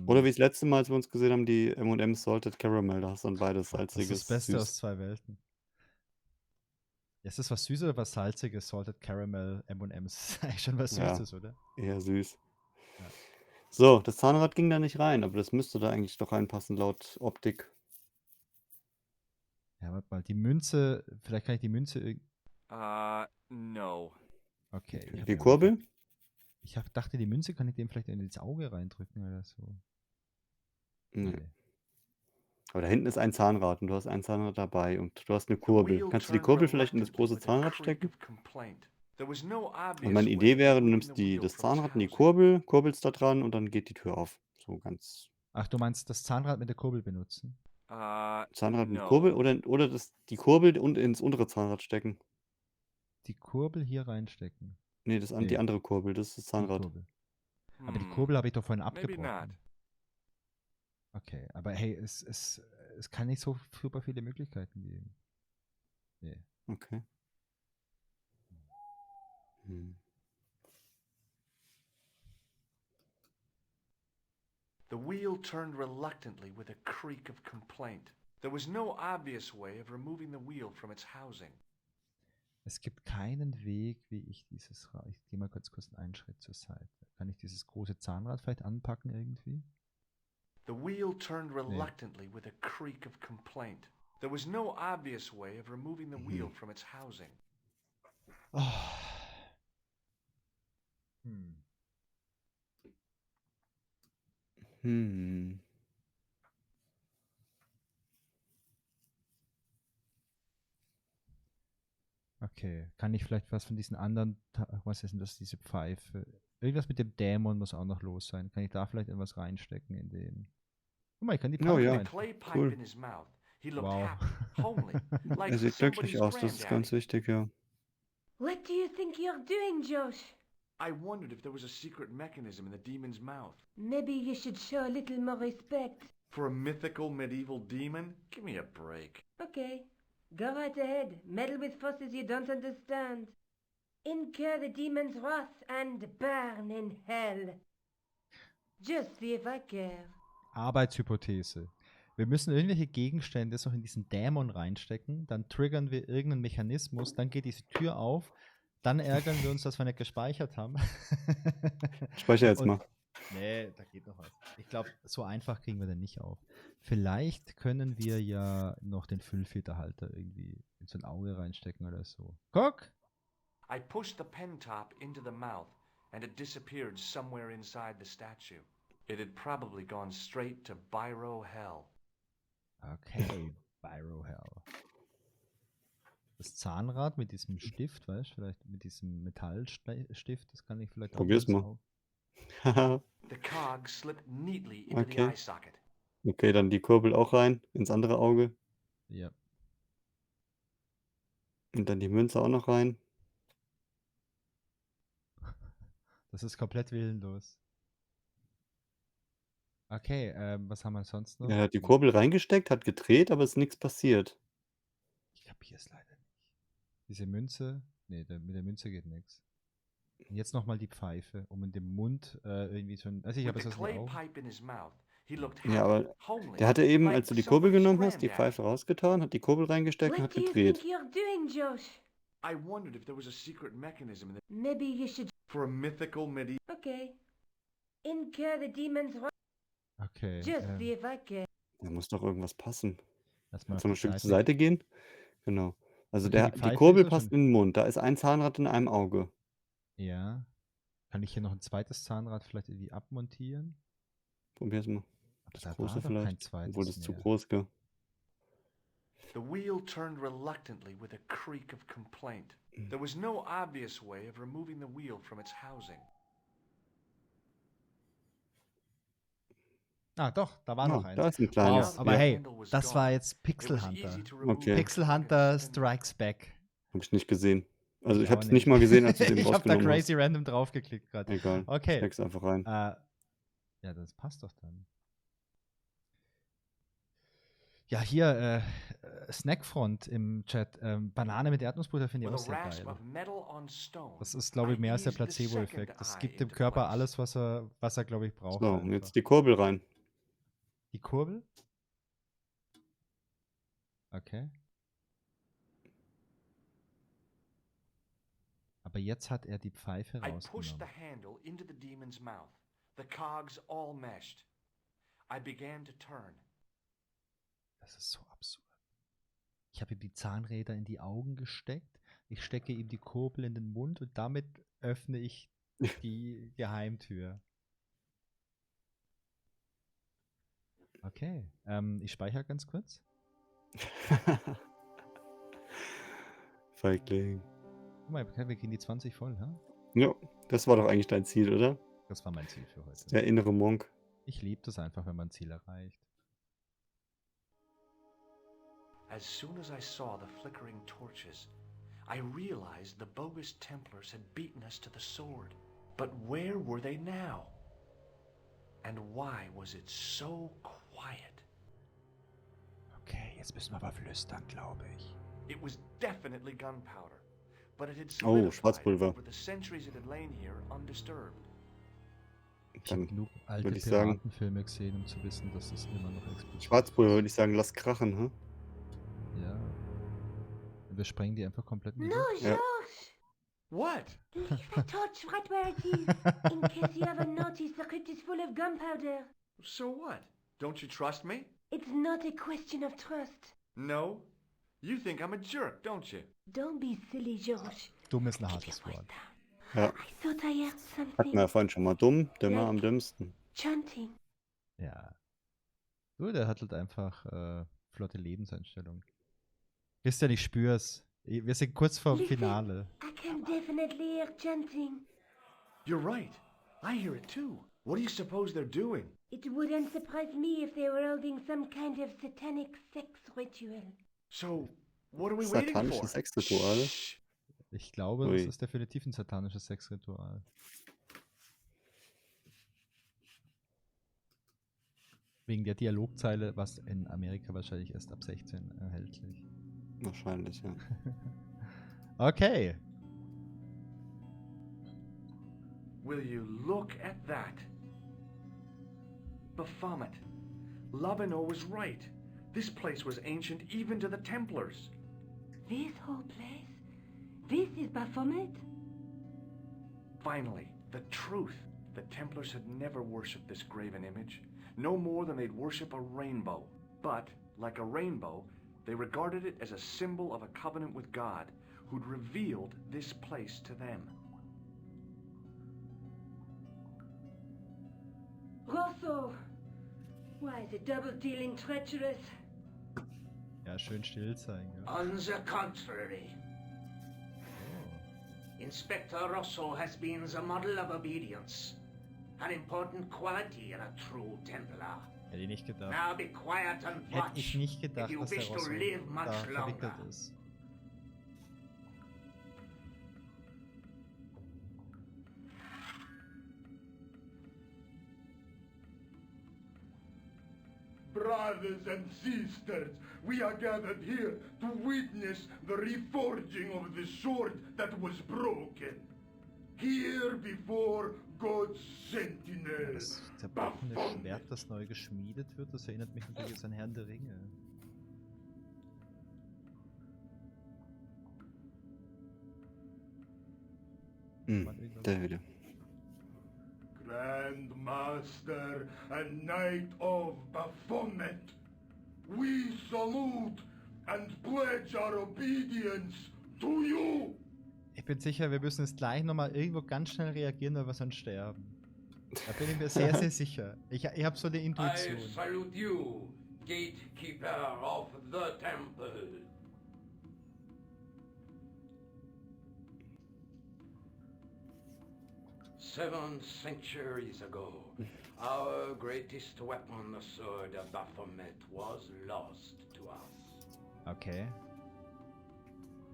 Oder wie das letzte Mal, als wir uns gesehen haben, die M&M's Salted Caramel. Da hast du dann beides Das salziges, ist das Beste süß. aus zwei Welten. Ist das was Süßes oder was Salziges? Salted Caramel, M&M's. Das ist eigentlich schon was Ja. Süßes, oder? Eher süß. Ja. So, das Zahnrad ging da nicht rein, aber das müsste da eigentlich doch reinpassen laut Optik. Ja, warte mal. Die Münze, vielleicht kann ich die Münze. No. Okay. ich hab Die ja- Kurbel? Ich dachte, die Münze kann ich dem vielleicht in das Auge reindrücken oder so. Nee. Nee. Aber da hinten ist ein Zahnrad und du hast ein Zahnrad dabei und du hast eine Kurbel. Kannst du die Kurbel vielleicht in das große Zahnrad stecken? Und meine Idee wäre, du nimmst das Zahnrad und die Kurbel, kurbelst da dran und dann geht die Tür auf. So ganz. Ach, du meinst das Zahnrad mit der Kurbel benutzen? Zahnrad mit Kurbel oder die Kurbel und ins untere Zahnrad stecken. Die Kurbel hier reinstecken. Nee, die Nee. andere Kurbel, das ist das Die Zahnrad. Kurbel. Aber die Kurbel habe ich doch vorhin Maybe not. abgebrochen. Okay, aber hey, es kann nicht so super viele Möglichkeiten geben. Nee. Okay. The wheel turned reluctantly with a creak of complaint. There was no obvious way of removing the wheel from its housing. Es gibt keinen Weg, wie ich dieses Rad. Ich gehe mal kurz einen Schritt zur Seite. Kann ich dieses große Zahnrad vielleicht anpacken irgendwie? The wheel turned reluctantly with a creak of complaint. There was no obvious way of removing the wheel from its housing. Oh. Okay, kann ich vielleicht was von diesen anderen, was ist denn das, diese Pfeife? Irgendwas mit dem Dämon muss auch noch los sein. Kann ich da vielleicht irgendwas reinstecken in den? Guck mal, ich kann die Pfeife ja. Cool. Wow. Er sieht glücklich aus, das ist ganz wichtig, ja. What do you think you're doing, Josh? I wondered if there was a secret mechanism in the demon's mouth. Maybe you should show a little more respect. For a mythical medieval demon? Give me a break. Okay, go right ahead. Meddle with forces you don't understand. Incur the demon's wrath and burn in hell. Just see if I care. Arbeitshypothese. Wir müssen irgendwelche Gegenstände noch in diesen Dämon reinstecken, dann triggern wir irgendeinen Mechanismus, dann geht diese Tür auf, dann ärgern wir uns, dass wir nicht gespeichert haben. Speicher jetzt mal. Nee, da geht noch was. Ich glaube, so einfach kriegen wir den nicht auf. Vielleicht können wir ja noch den Füllfederhalter irgendwie in so ein Auge reinstecken oder so. Guck! I pushed the pen top into the mouth and it disappeared somewhere inside the statue. It had probably gone straight to Biro Hell. Okay, Biro Hell. Das Zahnrad mit diesem Stift, weißt du, vielleicht mit diesem Metallstift, das kann ich vielleicht auch. Probier's mal. The cog slipped neatly into the eye socket. Okay, dann die Kurbel auch rein, ins andere Auge. Ja. Und dann die Münze auch noch rein. Das ist komplett willenlos. Okay, was haben wir sonst noch? Er hat die Kurbel reingesteckt, hat gedreht, aber es ist nichts passiert. Ich kapiere es leider nicht. Diese Münze, nee, mit der Münze geht nichts. Und jetzt nochmal die Pfeife, um in dem Mund irgendwie so ein. Also ich habe es aus dem Auge. Ja, aber der hatte eben, als du die Kurbel genommen hast, die Pfeife rausgetan, hat die Kurbel reingesteckt und hat gedreht. What do you think you're doing, Josh? I wondered if there was a secret mechanism in the Maybe you should. for a mythical medieval. Okay. Incur the demon's wrath. Okay. Just see if I care. Da muss doch irgendwas passen. Lass mal Kannst du mal ein Stück zur Seite gehen? Genau. Also die Pfeife Kurbel ist passt schon- in den Mund. Da ist ein Zahnrad in einem Auge. Ja. Kann ich hier noch ein zweites Zahnrad vielleicht irgendwie abmontieren? Probier's mal. Aber Das da große war doch kein vielleicht. zweites Obwohl das zu mehr. groß, gell? The wheel turned reluctantly with a creak of complaint. There was no obvious way of removing the wheel from its housing. Ah, doch, da war noch eins. Da ist ein kleines. Wow, aber ja. hey, das war jetzt Pixel Hunter. Pixel Hunter Strikes Back. Hab ich nicht gesehen. Also ich auch hab's nicht mal gesehen, als du den Ich habe da rausgenommen crazy random draufgeklickt gerade. hast. Egal. Okay. Steck's einfach rein. Ja, das passt doch dann. Ja, hier, Snackfront im Chat. Banane mit Erdnussbutter finde ich auch sehr geil. Das ist, glaube ich, mehr als der Placebo-Effekt. Das gibt dem Körper alles, was er glaube ich, braucht. So, und jetzt die Kurbel rein. Die Kurbel? Okay. Aber jetzt hat er die Pfeife I pushed the rausgenommen. handle into the demon's mouth. The cogs all meshed. I began to turn. Das ist so absurd. Ich habe ihm die Zahnräder in die Augen gesteckt. Ich stecke ihm die Kurbel in den Mund und damit öffne ich die Geheimtür. Okay, ich speichere ganz kurz. Feigling. Guck mal, wir gehen die 20 voll, ha? Ja, das war doch eigentlich dein Ziel, oder? Das war mein Ziel für heute. Der innere Monk. Ich liebe das einfach, wenn man ein Ziel erreicht. As soon as I saw the flickering torches, I realized the bogus Templars had beaten us to the sword. But where were they now? And why was it so quiet. Okay, jetzt müssen wir aber flüstern, glaube ich. It was definitely gunpowder, but it had Oh, solidified Schwarzpulver. over the centuries it had lain here undisturbed. Ich habe Dann genug alte würde ich sagen, Piratenfilme gesehen, um zu wissen, dass das immer noch explodiert. Schwarzpulver würde ich sagen, lass krachen, hm? Ja. Wir sprengen die einfach komplett in die No, Luft. Ja. George! What? Leave the torch right where it is, in case you haven't noticed the crypt is full of gunpowder. So what? Don't you trust me? It's not a question of trust. No? You think I'm a jerk, don't you? Don't be silly, George. Dumm ist ein Keep hartes your voice Wort. down. Ja. I thought I heard Hatten something. wir ja vorhin schon mal. Dumm, dümmer am dümmsten. Chanting. Ja. Du, der hat halt einfach flotte Lebenseinstellung. Christian, ich spür's. Wir sind kurz vorm Listen. Finale. I can definitely hear chanting. You're right. I hear it too. What do you suppose they're doing? It wouldn't surprise me if they were holding some kind of satanic sex ritual. So, what are we waiting for? Satanisches Sexritual. Shh. Ich glaube, Ui. das ist definitiv ein satanisches Sexritual. Wegen der Dialogzeile, was in Amerika wahrscheinlich erst ab 16 erhältlich. Wahrscheinlich, ja. Okay. Will you look at that? Baphomet. Labinot was right. This place was ancient even to the Templars. This whole place? This is Baphomet? Finally, the truth. The Templars had never worshipped this graven image, no more than they'd worship a rainbow. But, like a rainbow, they regarded it as a symbol of a covenant with God, who'd revealed this place to them. Rosso! Why, the double dealing treacherous? Ja, schön still sein. Ja. On the contrary, Inspector Rosso has been the model of obedience, an important quality in a true Templar. Hätte ich nicht gedacht. Now be quiet and Hätte watch ich nicht if gedacht, you dass der wish to Rosso live da much verwickelt longer. ist. Brothers and sisters, we are gathered here to witness the reforging of the sword that was broken. Here before God's Ja, sentinel. das zerbrochene Schwert, das neu geschmiedet wird, das erinnert mich natürlich an Herrn der Ringe. Der wieder. Grand Master and Knight of Baphomet, we salute and pledge our obedience to you. Ich bin sicher, wir müssen jetzt gleich nochmal irgendwo ganz schnell reagieren, weil wir sonst sterben. Da bin ich mir sehr, sehr sicher. Ich habe so eine Intuition. I salute you, gatekeeper of the temple. Seven centuries ago, our greatest weapon, the sword of Baphomet, was lost to us. Okay.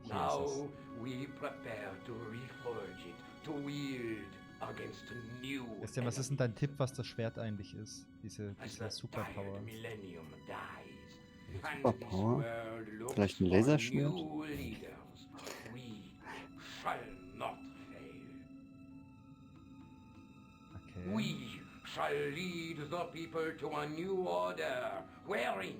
Hier ist es. Now we prepare to reforge it, to wield against new Christian, was ist denn dein Tipp, was das Schwert eigentlich ist? Diese as the Superpower. tired millennium dies. And Superpower? this world looks Vielleicht ein for Laserschwert? new leaders. We shall not fail. Okay. We shall lead the people to a new order, wherein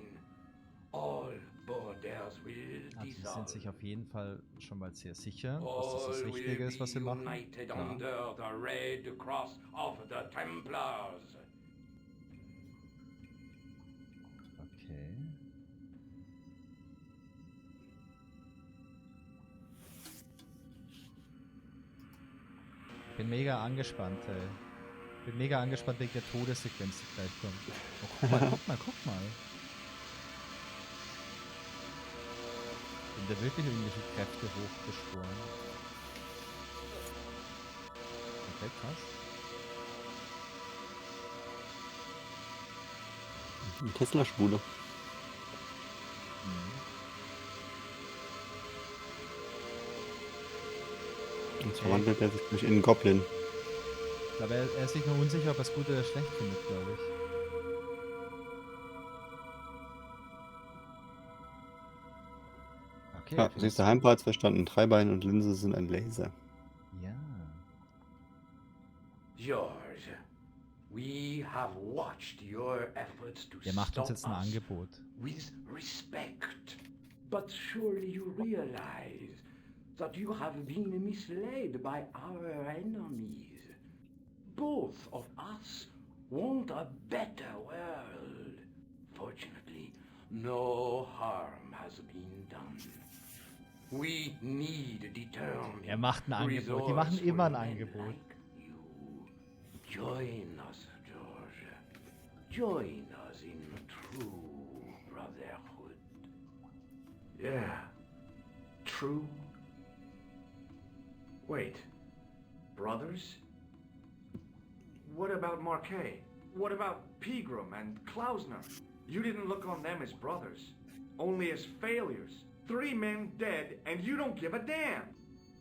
all borders will Also, sie sind dissolve. sich auf jeden Fall schon mal sehr sicher, dass das All das will Richtige ist, was sie be machen. united Klar. under the red cross of the Templars. Okay. Bin mega angespannt, ey. Bin mega angespannt wegen der Todessequenz, die gleich kommt. Oh, guck mal, guck mal, guck mal. Sind da wirklich irgendwelche Kräfte hochbeschworen? Okay, krass. Ein Tesla-Spule. Jetzt verwandelt er sich durch in einen Goblin. Ich glaube, er ist sich noch unsicher, ob er es gut oder schlecht findet, glaube ich. Okay. Ja, siehst du, Heimparts verstanden. Dreibein und Linse sind ein Laser. Ja. George, we have watched your efforts to Der macht uns stop jetzt ein us Angebot. with respect. But surely you realize that you have been misled by our enemies. Both of us want a better world. Fortunately, no harm has been done. We need determined. Er macht ein Angebot. Die machen immer ein Angebot. Join us, George. Join us in true brotherhood. Yeah. True. Wait. Brothers? What about Marquet? What about Pegram and Klausner? You didn't look on them as brothers, only as failures. 3 men dead, and you don't give a damn.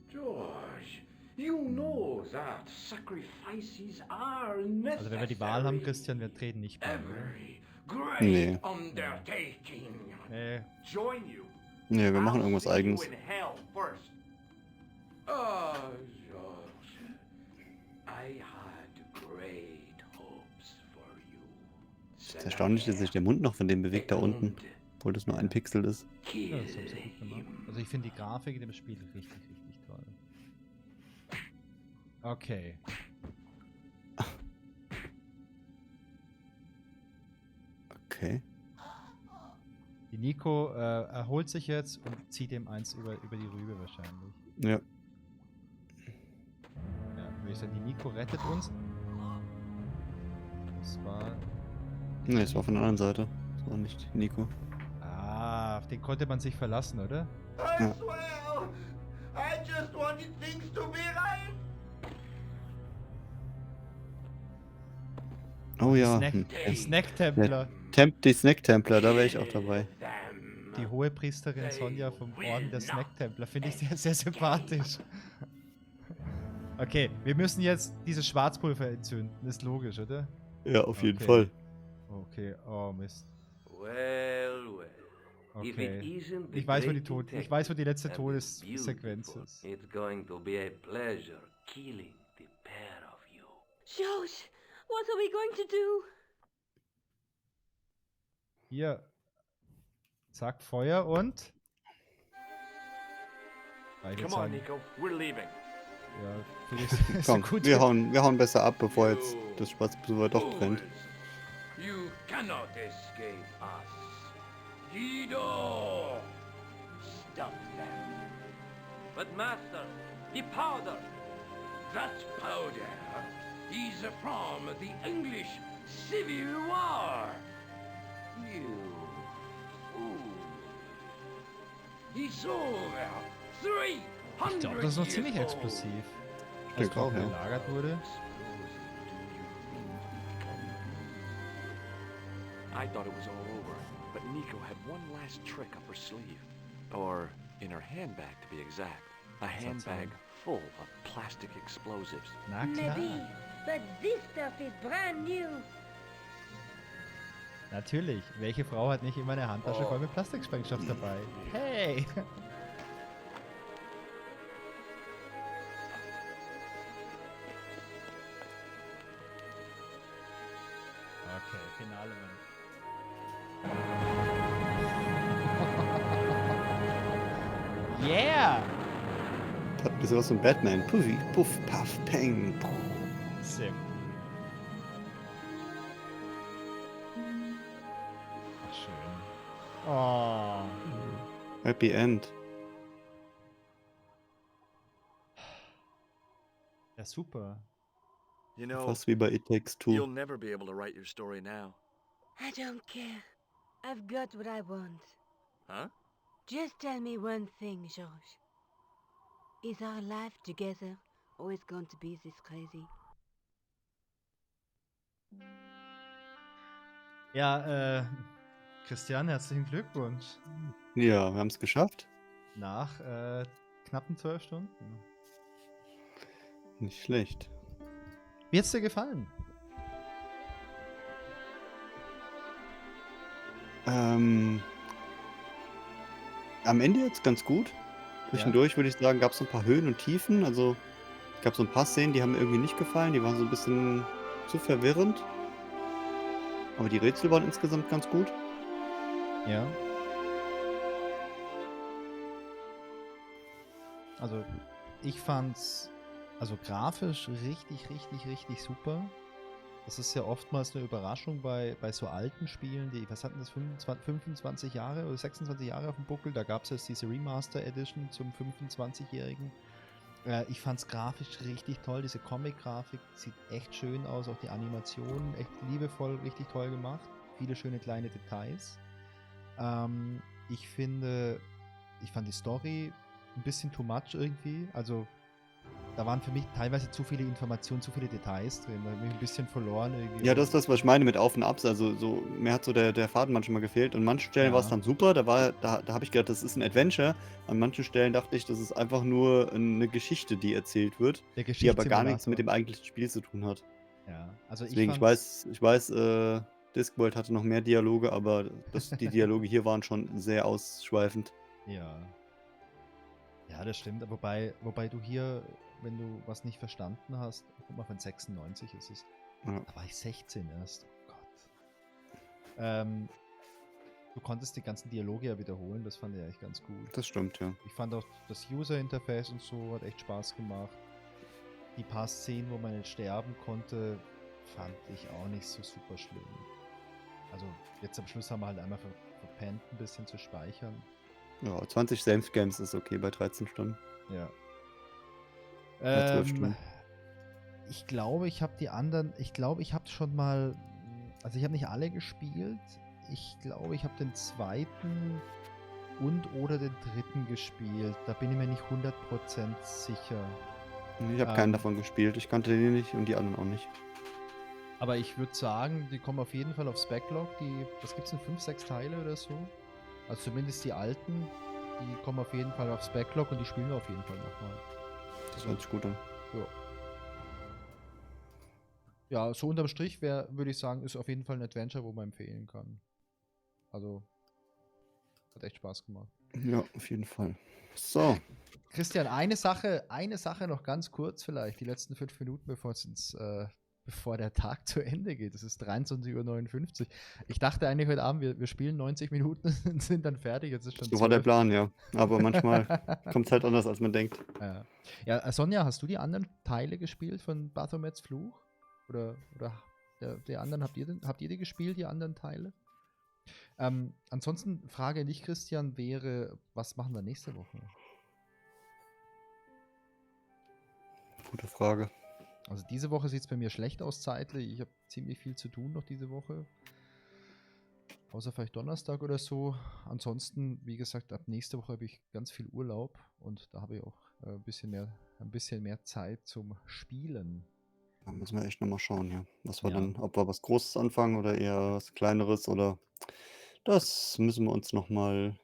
George, you know that sacrifices are Also wenn wir die Wahl haben, necessary. Christian, wir treten nicht bei. Every great Nee. undertaking. Nee. Join you. Nee, wir machen I'll irgendwas see you Eigenes. in hell first. Ah, George, I had great hopes for you. Es ist erstaunlich, dass sich der Mund noch von dem bewegt da unten. Obwohl das nur ein Pixel ist. Ja, das haben sie gut gemacht. Also ich finde die Grafik in dem Spiel richtig, richtig toll. Okay. Okay. Die Nico erholt sich jetzt und zieht ihm eins über die Rübe wahrscheinlich. Ja. Ja, würde ich sagen, die Nico rettet uns. Das war... Nee, es war von der anderen Seite. Das war nicht Nico. Ah, auf den konnte man sich verlassen, oder? I swear, I just wanted things to be right. Oh ja. Die Snack-Templer. Die Snack-Templer, da wäre ich auch dabei. Die Hohepriesterin Sonja vom Orden der Snack-Templer. Finde ich sehr, sehr sympathisch. Okay, wir müssen jetzt dieses Schwarzpulver entzünden. Ist logisch, oder? Ja, auf jeden Okay. Fall. Okay, oh Mist. Well, well. If it Okay. isn't the Ich weiß, great ich weiß, wo die letzte detective and the Todessequenz beautiful, ist. It's going to be a pleasure killing the pair of you. George, what are we going to do? Hier. Zack, Feuer und... Ja, ich würd Come on, sagen, Nico. We're leaving. ja, finde ich ist Komm, eine gute... wir hauen besser ab, bevor jetzt das Schwarzpulver doch brennt. You cannot escape us. Guido! Stop them. But master, the powder! That powder is from the English Civil War. You fool. It's over 300 Ich glaube, das ist noch years ziemlich old. explosiv. Ich Als denke auch, Brauch ja. gelagert wurde. I thought it was all over, but Nico had one last trick up her sleeve. Or in her handbag, to be exact. A handbag full of plastic explosives. Na klar. Maybe, but this stuff is brand new. Natürlich. Welche Frau hat nicht immer eine Handtasche voll mit Plastiksprengstoff dabei? Hey! Okay, Finale, Mann. Yeah! Hat ein bisschen was von Batman. Puffi, puff, puff, peng. Puh. Sehr gut. Ach, schön. Oh. Happy End. Ja, super. You know, Fast wie bei It Takes you'll Two. never be able to write your story now. I don't care. I've got what I want. Huh? Just tell me one thing, George. Is our life together always going to be this crazy? Ja, Christian, herzlichen Glückwunsch. Ja, wir haben es geschafft. Nach knappen 12 Stunden. Nicht schlecht. Wie hat's dir gefallen? Am Ende jetzt ganz gut. Ja? Zwischendurch würde ich sagen, gab es so ein paar Höhen und Tiefen. Also, es gab so ein paar Szenen, die haben mir irgendwie nicht gefallen. Die waren so ein bisschen zu verwirrend. Aber die Rätsel waren insgesamt ganz gut. Ja. Also, ich fand's also grafisch richtig, richtig, richtig super. Das ist ja oftmals eine Überraschung bei so alten Spielen, die, was hatten das, 25 Jahre oder 26 Jahre auf dem Buckel? Da gab es jetzt diese Remaster Edition zum 25-Jährigen. Ich fand's grafisch richtig toll. Diese Comic-Grafik sieht echt schön aus. Auch die Animationen echt liebevoll, richtig toll gemacht. Viele schöne kleine Details. Ich fand die Story ein bisschen too much irgendwie. Also, da waren für mich teilweise zu viele Informationen, zu viele Details drin. Da habe ich mich ein bisschen verloren irgendwie. Ja, das ist das, was ich meine mit Auf und Abs. Also, so, mir hat so der Faden manchmal gefehlt. Und an manchen Stellen war es Ja. dann super. Da habe ich gedacht, das ist ein Adventure. An manchen Stellen dachte ich, das ist einfach nur eine Geschichte, die erzählt wird, Der die aber gar nichts Geschichtssimulator. mit dem eigentlichen Spiel zu tun hat. Ja, also Deswegen, ich weiß, Discworld hatte noch mehr Dialoge, aber die Dialoge hier waren schon sehr ausschweifend. Ja. Ja, das stimmt. Wobei du hier, wenn du was nicht verstanden hast, guck mal, von 96 ist es. Ja. Da war ich 16 erst. Oh Gott. Du konntest die ganzen Dialoge ja wiederholen, das fand ich eigentlich ganz gut. Das stimmt, ja. Ich fand auch das User-Interface und so hat echt Spaß gemacht. Die paar Szenen, wo man nicht sterben konnte, fand ich auch nicht so super schlimm. Also jetzt am Schluss haben wir halt einmal verpennt, ein bisschen zu speichern. Ja, 20 Senf-Games ist okay bei 13 Stunden. Ja. Bei 12 Stunden. Ich glaube, ich habe schon mal, also ich habe nicht alle gespielt. Ich glaube, ich habe den zweiten oder den dritten gespielt. Da bin ich mir nicht 100% sicher. Ich habe keinen davon gespielt. Ich kannte den nicht und die anderen auch nicht. Aber ich würde sagen, die kommen auf jeden Fall aufs Backlog. Was gibt's denn, 5, 6 Teile oder so? Also zumindest die alten, die kommen auf jeden Fall aufs Backlog und die spielen wir auf jeden Fall nochmal. Das hört sich gut an. Ja. Ja, so unterm Strich würde ich sagen, ist auf jeden Fall ein Adventure, wo man empfehlen kann. Also, hat echt Spaß gemacht. Ja, auf jeden Fall. So. Christian, eine Sache noch ganz kurz vielleicht, die letzten 5 Minuten, bevor der Tag zu Ende geht. Es ist 23:59 Uhr. Ich dachte eigentlich heute Abend, wir spielen 90 Minuten und sind dann fertig. Jetzt ist schon So war der 12. Plan, ja. Aber manchmal kommt es halt anders, als man denkt. Ja, Sonja, hast du die anderen Teile gespielt von Baphomets Fluch? Oder die anderen, habt ihr die gespielt, die anderen Teile? Ansonsten, Frage an dich, Christian, wäre, was machen wir nächste Woche? Gute Frage. Also diese Woche sieht es bei mir schlecht aus zeitlich. Ich habe ziemlich viel zu tun noch diese Woche. Außer vielleicht Donnerstag oder so. Ansonsten, wie gesagt, ab nächste Woche habe ich ganz viel Urlaub und da habe ich auch ein bisschen mehr Zeit zum Spielen. Da müssen wir echt nochmal schauen, ja. Ob wir was Großes anfangen oder eher was Kleineres oder das müssen wir uns nochmal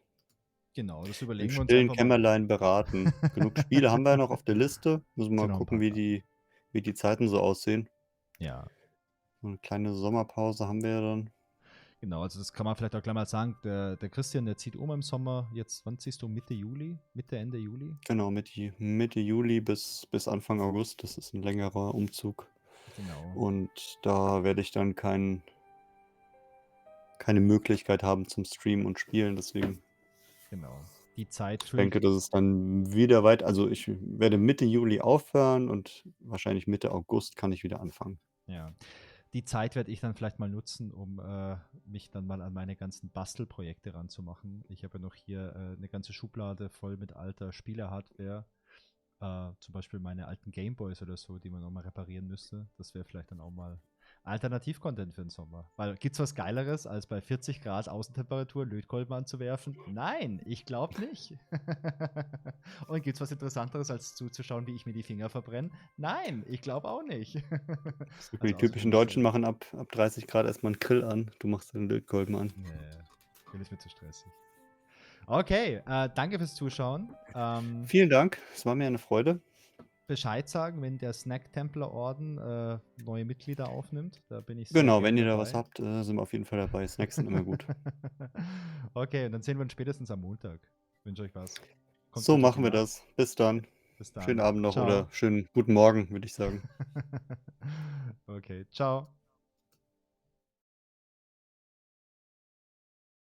Genau, das im überlegen wir uns stillen einfach mal. Kämmerlein beraten. Genug Spiele haben wir ja noch auf der Liste. Müssen wir mal gucken, wie die Zeiten so aussehen. Ja. So eine kleine Sommerpause haben wir ja dann. Genau, also das kann man vielleicht auch gleich mal sagen. Der Christian, der zieht im Sommer. Jetzt, wann ziehst du? Ende Juli? Genau, Mitte Juli bis Anfang August. Das ist ein längerer Umzug. Genau. Und da werde ich dann keine Möglichkeit haben zum Streamen und Spielen. Deswegen. Genau. Die Zeit Ich denke, dass es dann wieder also ich werde Mitte Juli aufhören und wahrscheinlich Mitte August kann ich wieder anfangen. Ja. Die Zeit werde ich dann vielleicht mal nutzen, um mich dann mal an meine ganzen Bastelprojekte ranzumachen. Ich habe ja noch hier eine ganze Schublade voll mit alter Spiele-Hardware. Zum Beispiel meine alten Gameboys oder so, die man nochmal reparieren müsste. Das wäre vielleicht dann auch mal Alternativ-Content für den Sommer. Weil gibt's was Geileres, als bei 40 Grad Außentemperatur Lötkolben anzuwerfen? Nein, ich glaube nicht. Und gibt's was Interessanteres, als zuzuschauen, wie ich mir die Finger verbrenne? Nein, ich glaube auch nicht. Die typischen Deutschen machen ab 30 Grad erstmal einen Grill an. Du machst den Lötkolben an. Nee, bin ich mir zu stressig. Okay, danke fürs Zuschauen. Vielen Dank, es war mir eine Freude. Bescheid sagen, wenn der Snack-Templer-Orden neue Mitglieder aufnimmt. Da bin ich Genau, wenn ihr da was habt, sind wir auf jeden Fall dabei. Snacks sind immer gut. Okay, und dann sehen wir uns spätestens am Montag. wünsche euch was. Kommt So gut durch die machen wir Nacht. das. Bis dann. Bis dann. Schönen Abend noch Ciao. oder schönen guten Morgen, würde ich sagen. Okay, ciao.